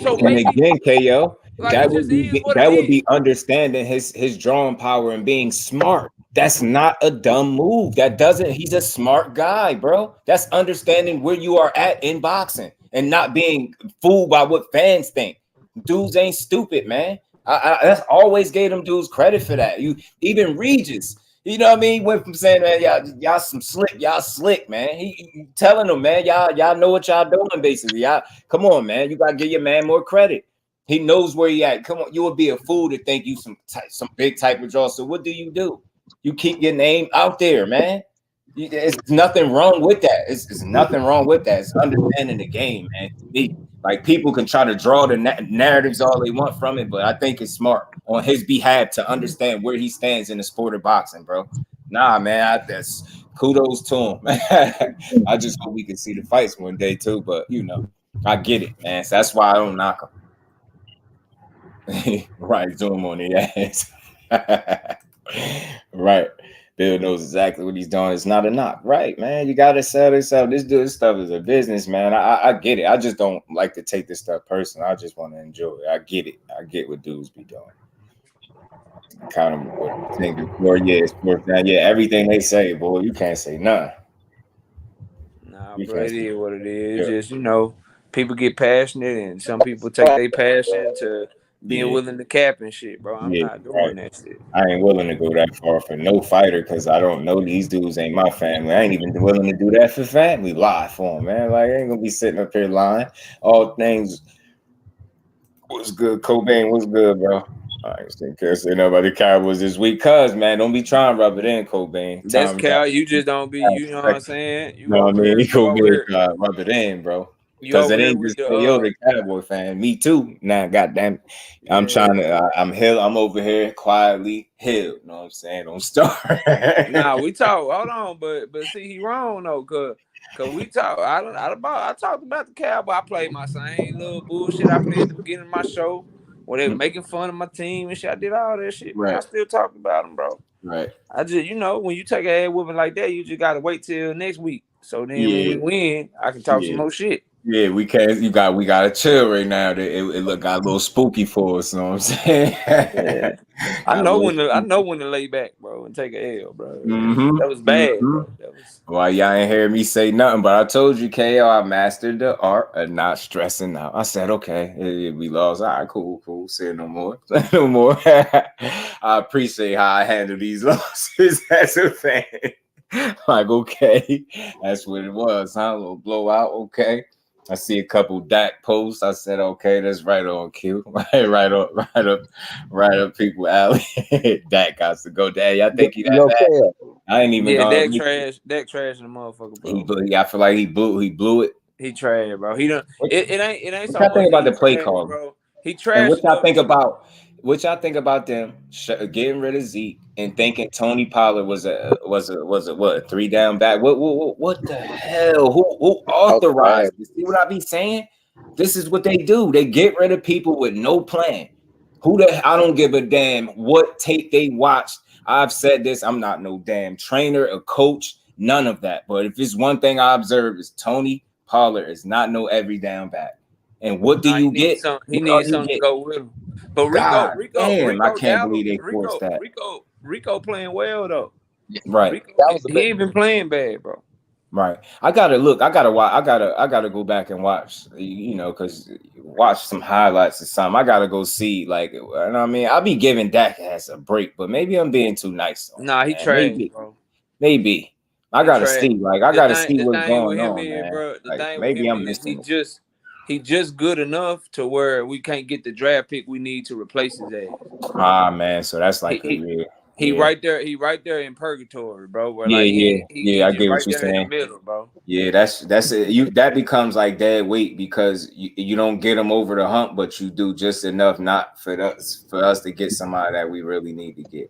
So maybe, and again, KO, like that would be understanding his drawing power and being smart. That's not a dumb move. He's a smart guy, bro. That's understanding where you are at in boxing and not being fooled by what fans think. Dudes ain't stupid, man. I always gave them dudes credit for that. Even Regis, you know what I mean? Went from saying, man, y'all some slick, y'all slick, man. He telling them, man, y'all know what y'all doing, basically. Y'all, come on, man. You gotta give your man more credit. He knows where he at. Come on, you would be a fool to think you some big type of draw. So what do? You keep your name out there, man. It's nothing wrong with that. It's nothing wrong with that. It's understanding the game, man. To me, like people can try to draw the narratives all they want from it, but I think it's smart on his behalf to understand where he stands in the sport of boxing, bro. Nah, man, that's kudos to him. I just hope we can see the fights one day too, but you know, I get it, man. So that's why I don't knock him. Right, zoom on the ass. Right. Bill knows exactly what he's doing. It's not a knock, right, man? You gotta sell this out. This stuff is a business, man. I get it. I just don't like to take this stuff personal. I just want to enjoy it. I get it. I get what dudes be doing. Kind of thinking 4 years, everything they say, boy, you can't say none. Nah, bro, it is what it is. It's just, you know, people get passionate, and some people take their passion to being willing to cap and shit, bro. I'm not doing that shit. I ain't willing to go that far for no fighter because I don't know these dudes ain't my family. I ain't even willing to do that for family. Lie for them, man. Like, I ain't gonna be sitting up here lying. All things was good. Cobain was good, bro. I ain't say nobody Cowboys this week, cuz man, don't be trying to rub it in, Cobain. That's Cal. You just don't be. You know what I'm saying? You know what I mean? Cobain rub it in, bro. Because it ain't just KO the Cowboy fan. Me too. Nah, goddamn. I'm trying to. I'm over here quietly. You know what I'm saying? Don't start. Nah, we talk. Hold on, but see, he wrong though, cause we talk. I talked about the Cowboy. I played my same little bullshit I played at the beginning of my show, where they were making fun of my team and shit. I did all that shit, man. I still talk about them, bro. Right. I just, when you take a head whooping like that, you just gotta wait till next week. So then when we win, I can talk some more shit. Yeah, we can't. We gotta chill right now. It got a little spooky for us. You know what I'm saying? Yeah. I know when to lay back, bro, and take a L, bro. That was bad, bro. Well, y'all ain't hear me say nothing, but I told you, KO, I mastered the art of not stressing out. I said, okay, we lost. All right, cool. Say no more. No more. I appreciate how I handle these losses as a fan. Like, okay, that's what it was, huh? A little blowout, okay. I see a couple Dak posts. I said, okay, that's right on cue. right up people alley. Dak got to go. Dad, y'all think he that bad? I ain't even Dak trash in the motherfucker, bro. I feel like he blew it. He trash, bro. He done it ain't so much. What y'all think about the play trash, call, bro? He trash. And what y'all think about them getting rid of Zeke and thinking Tony Pollard was a 3-down back? What the hell? Who authorized this? See what I be saying? This is what they do. They get rid of people with no plan. I don't give a damn what tape they watched. I've said this. I'm not no damn trainer, a coach, none of that. But if it's one thing I observed is Tony Pollard is not no every down back. And what do you get? He needs something to go with him. But Rico, I can't believe they forced that. Rico playing well though. Right. He ain't been playing bad, bro. Right. I gotta watch. I gotta go back and watch. Because watch some highlights or something. I gotta go see. Like, you know what I mean, I'll be giving Dak as a break, but maybe I'm being too nice. Nah, he trash, bro. Maybe. I gotta see. Like, I gotta see what's going on, man. Bro, maybe I'm missing. He just good enough to where we can't get the draft pick we need to replace his ass. Ah, man. So that's like he right there. He right there in purgatory, bro. Where I get right what you're there saying. in the middle, bro. Yeah, that's it. That becomes like dead weight because you don't get them over the hump, but you do just enough not for us to get somebody that we really need to get.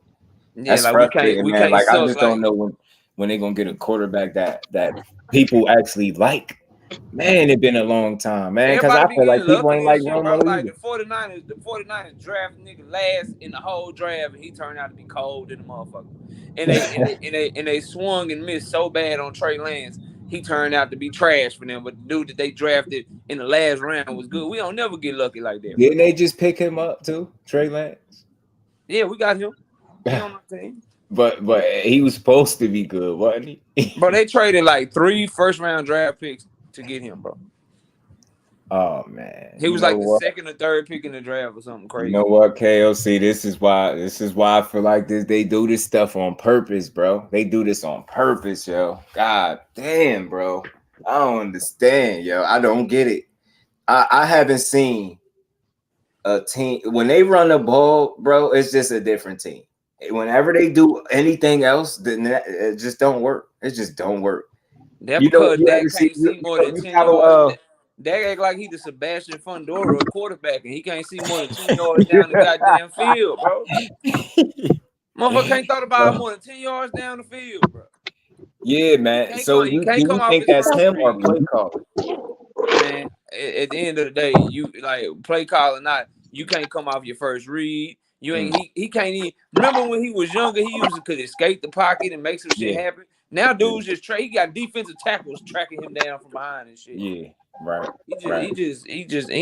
Yeah, that's like frustrating, we man. can't Like, I just don't know when they're gonna get a quarterback that people actually like. Man, it's been a long time, man. Because I feel like people ain't like Romo. Like the 49ers draft nigga last in the whole draft, and he turned out to be cold in the motherfucker. And they swung and missed so bad on Trey Lance, he turned out to be trash for them. But the dude that they drafted in the last round was good. We don't never get lucky like that. Didn't they just pick him up too, Trey Lance? Yeah, we got him. He on my team. But he was supposed to be good, wasn't he? Bro, they traded like 3 first-round draft picks to get him, bro. Oh man, he was like the second or third pick in the draft or something crazy. You know what, KOC? This is why I feel like this. They do this stuff on purpose, bro. They do this on purpose, yo. God damn, bro. I don't understand, yo. I don't get it. I haven't seen a team when they run the ball, bro. It's just a different team. Whenever they do anything else, then it just don't work. It just don't work. That's because Dak can't see more than 10 yards. Dak act like he the Sebastian Fundora quarterback, and he can't see more than 10 yards down the goddamn field, bro. Motherfucker can't throw the ball more than 10 yards down the field, bro. Yeah, man. So you think that's him or play call? Man, at the end of the day, you like play call or not, you can't come off your first read. You ain't he can't even remember when he was younger, he could escape the pocket and make some shit happen. Now dudes just he got defensive tackles tracking him down from behind and shit. Yeah, right. He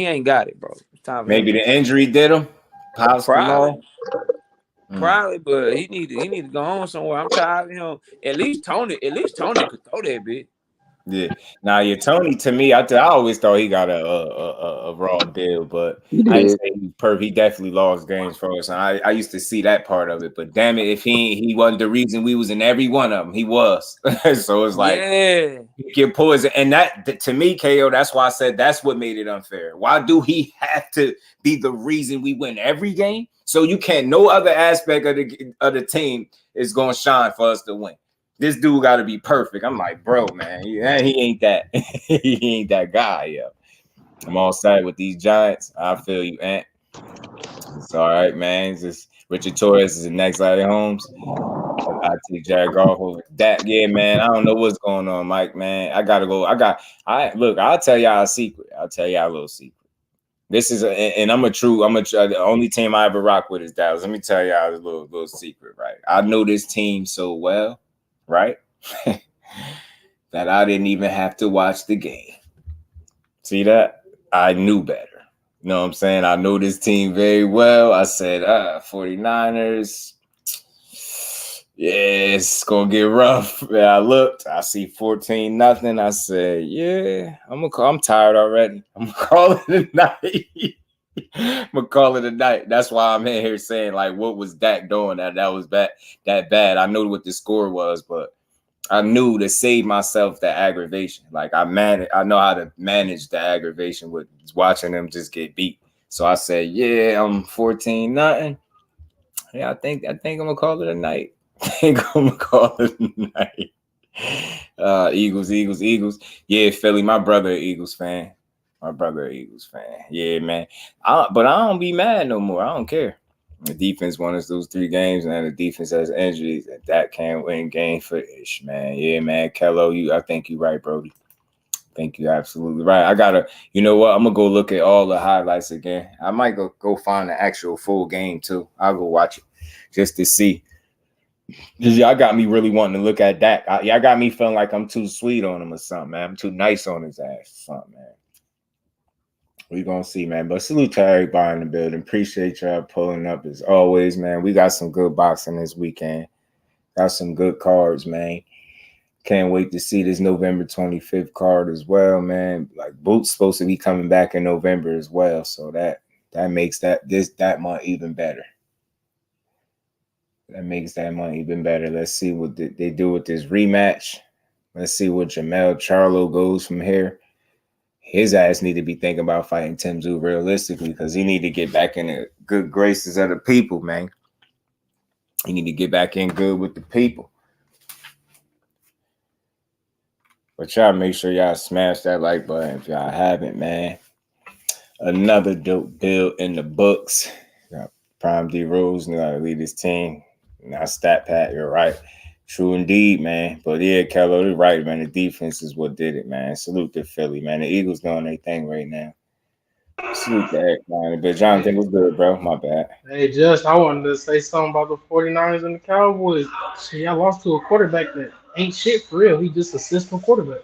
ain't got it, bro. It's time for maybe the injury did him. Probably, but he need to go on somewhere. I'm tired of him. At least Tony could throw that bit. Yeah. Now, Tony, to me, I always thought he got a raw deal, but I didn't say he perfect. He definitely lost games for us. And I used to see that part of it. But damn it, if he wasn't the reason we was in every one of them, he was. So it's like, he can poison. And that, to me, KO, that's why I said that's what made it unfair. Why do he have to be the reason we win every game? So you can't, no other aspect of the team is going to shine for us to win. This dude got to be perfect. I'm like, bro, man, he ain't that. He ain't that guy, yo. I'm all sad with these Giants. I feel you, Ant. It's all right, man. It's just Richard Torres is the next Larry Holmes. I take Jared Goff over that. Yeah, man. I don't know what's going on, Mike, man. I gotta go. Look, I'll tell y'all a secret. I'll tell y'all a little secret. This is the only team I ever rock with is Dallas. Let me tell y'all a little secret, right? I know this team so well, right? That I didn't even have to watch the game. See that? I knew better. You know what I'm saying? I know this team very well. I said, 49ers. Yeah, it's gonna get rough. And I looked, I see 14-0. I said, yeah, I'm tired already. I'm gonna call it a night. I'm gonna call it a night. That's why I'm in here saying, like, what was Dak doing that was that bad? I know what the score was, but I knew to save myself the aggravation. Like I know how to manage the aggravation with watching them just get beat. So I said, yeah, I'm 14-0. Yeah, I think I'm gonna call it a night. I think I'm gonna call it a night. Eagles. Yeah, Philly. My brother, Eagles fan. Yeah, man. But I don't be mad no more. I don't care. The defense won us those 3 games, and the defense has injuries, and that can't win game for ish, man. Yeah, man. Kello, I think you're right, Brody. I think you're absolutely right. You know what? I'm gonna go look at all the highlights again. I might go find the actual full game too. I'll go watch it just to see. Because y'all got me really wanting to look at that. Y'all got me feeling like I'm too sweet on him or something, man. I'm too nice on his ass or something, man. We gonna see, man. But salute to everybody in the building. Appreciate y'all pulling up as always, man. We got some good boxing this weekend. Got some good cards, man. Can't wait to see this November 25th card as well, man. Like Boot's supposed to be coming back in November as well, so that makes that month even better. That makes that month even better. Let's see what they do with this rematch. Let's see what JERMELL CHARLO goes from here. His ass need to be thinking about fighting TSZYU realistically because he need to get back in the good graces of the people, man. He need to get back in good with the people. But y'all make sure y'all smash that like button if y'all haven't, man. Another dope build in the books. Got Prime D Rose knew how to lead his team. Now Stat Pat, you're right. True indeed, man. But yeah, Kello, you're right, man. The defense is what did it, man. Salute to Philly, man. The Eagles doing their thing right now. Salute to everybody. But Jonathan was good, bro. My bad. Hey, Just, I wanted to say something about the 49ers and the Cowboys. See, I lost to a quarterback that ain't shit for real. He just a system quarterback.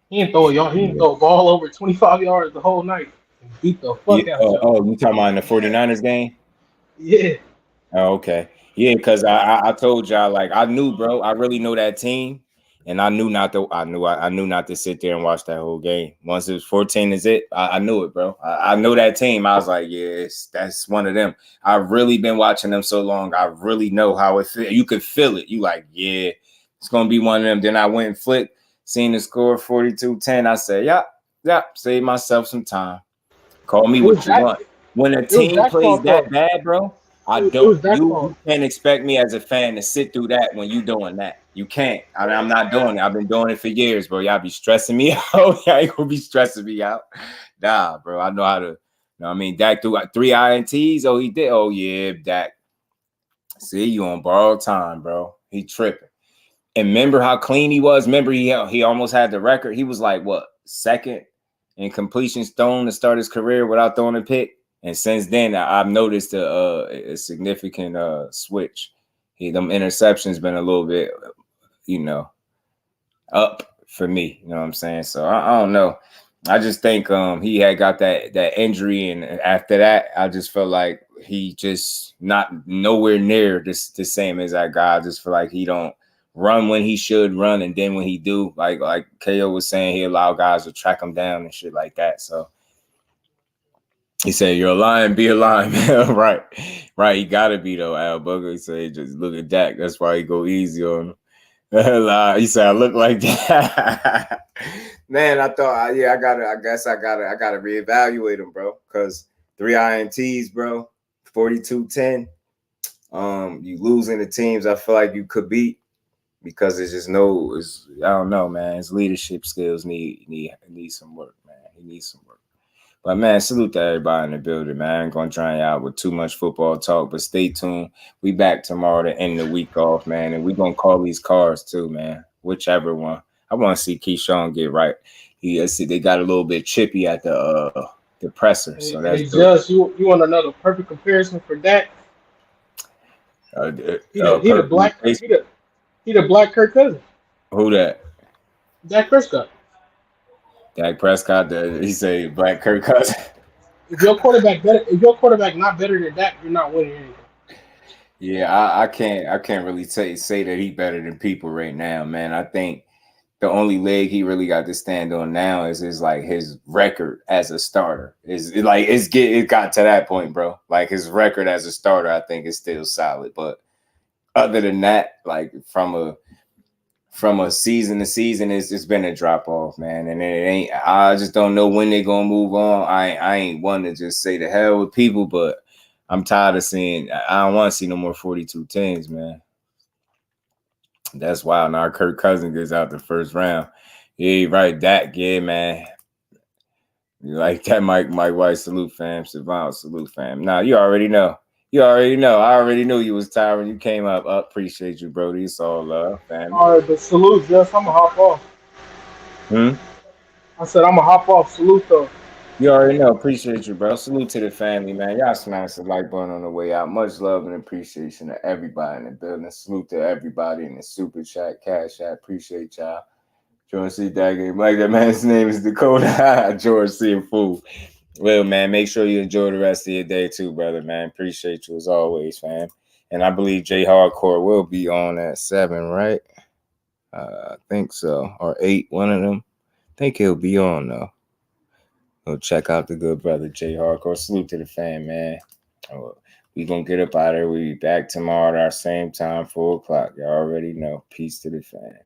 He didn't throw a ball over 25 yards the whole night. And beat the fuck out y'all. You talking about in the 49ers game? Yeah. Oh, okay. Yeah, because I told y'all, like, I knew, bro. I really know that team. And I knew not to sit there and watch that whole game. Once it was 14 is it, I knew it, bro. I know that team. I was like, yes, that's one of them. I've really been watching them so long. I really know how it feels. You could feel it. You like, yeah, it's going to be one of them. Then I went and flicked, seen the score 42-10. I said, yeah, save myself some time. Call me what you want. When a team plays that bad, bro, you can't expect me as a fan to sit through that when you doing that. You can't. I'm not doing it. I've been doing it for years, bro. Y'all be stressing me out. Y'all ain't gonna be stressing me out. Nah, bro. I know how to. You know what I mean? Dak threw 3 INTs. Oh, he did. Oh, yeah, Dak. See, you on borrowed time, bro. He tripping. And remember how clean he was? Remember he almost had the record. He was like, what, second in completions thrown to start his career without throwing a pick? And since then, I've noticed a significant switch. Them interceptions been a little bit, up for me. You know what I'm saying? So I don't know. I just think he had got that injury, and after that, I just felt like he just not nowhere near the same as that guy. I just feel like he don't run when he should run, and then when he do, like KO was saying, he allow guys to track him down and shit like that. So he said, "You're a lion, be a lion." Right. He gotta be though. Al Booker, he said, "Just look at Dak. That's why he go easy on him." He said, "I look like that." Man, I thought, I guess I gotta reevaluate him, bro. Because 3 INTs, bro, 42-10. You losing the teams I feel like you could beat, because it's just I don't know, man. His leadership skills need some work, man. He needs some work. But man, salute to everybody in the building, man. I ain't gonna drown you out with too much football talk, but stay tuned. We back tomorrow to end the week off, man, and we gonna call these cards too, man. Whichever one. I want to see KEYSHAWN get right. They got a little bit chippy at the presser, so that's good. Just you want another perfect comparison for Dak? He the black Kirk Cousins. Who that? Dak Prescott. Dak Prescott. He say black Kirk Cousins. If your quarterback not better than Dak, you're not winning anything. Yeah, I can't really say that he better than people right now, man. I think the only leg he really got to stand on now is his record as a starter. It got to that point, bro. Like his record as a starter, I think is still solid. But other than that, like from a season to season, it's been a drop off, man. And it ain't. I just don't know when they're gonna move on. I ain't one to just say the hell with people, but I'm tired of seeing. I don't want to see no more 42-10s, man. That's wild. Now Kirk Cousins gets out the first round. Yeah, right. Dak, yeah, man. You like that, Mike White? Salute, fam. Savant, salute, fam. Now you already know. I already knew you was tired when you came up. Appreciate you, Brody. It's all love, fam. All right, but salute, Just. I'm gonna hop off. I said I'm gonna hop off. Salute, though. You already know. Appreciate you, bro. Salute to the family, man. Y'all smash the like button on the way out. Much love and appreciation to everybody in the building. Salute to everybody in the super chat, cash app. Appreciate y'all. George C. Daggett. Like that man's name is Dakota. George C. and Fool. Well, man, make sure you enjoy the rest of your day too, brother, man. Appreciate you as always, fam. And I believe J Hardcore will be on at 7, right? I think so. Or 8, one of them. I think he'll be on, though. Go check out the good brother J Hardcore. Salute to the fam, man. We gonna get up out of here. We be back tomorrow at our same time, 4 o'clock. Y'all already know. Peace to the fam.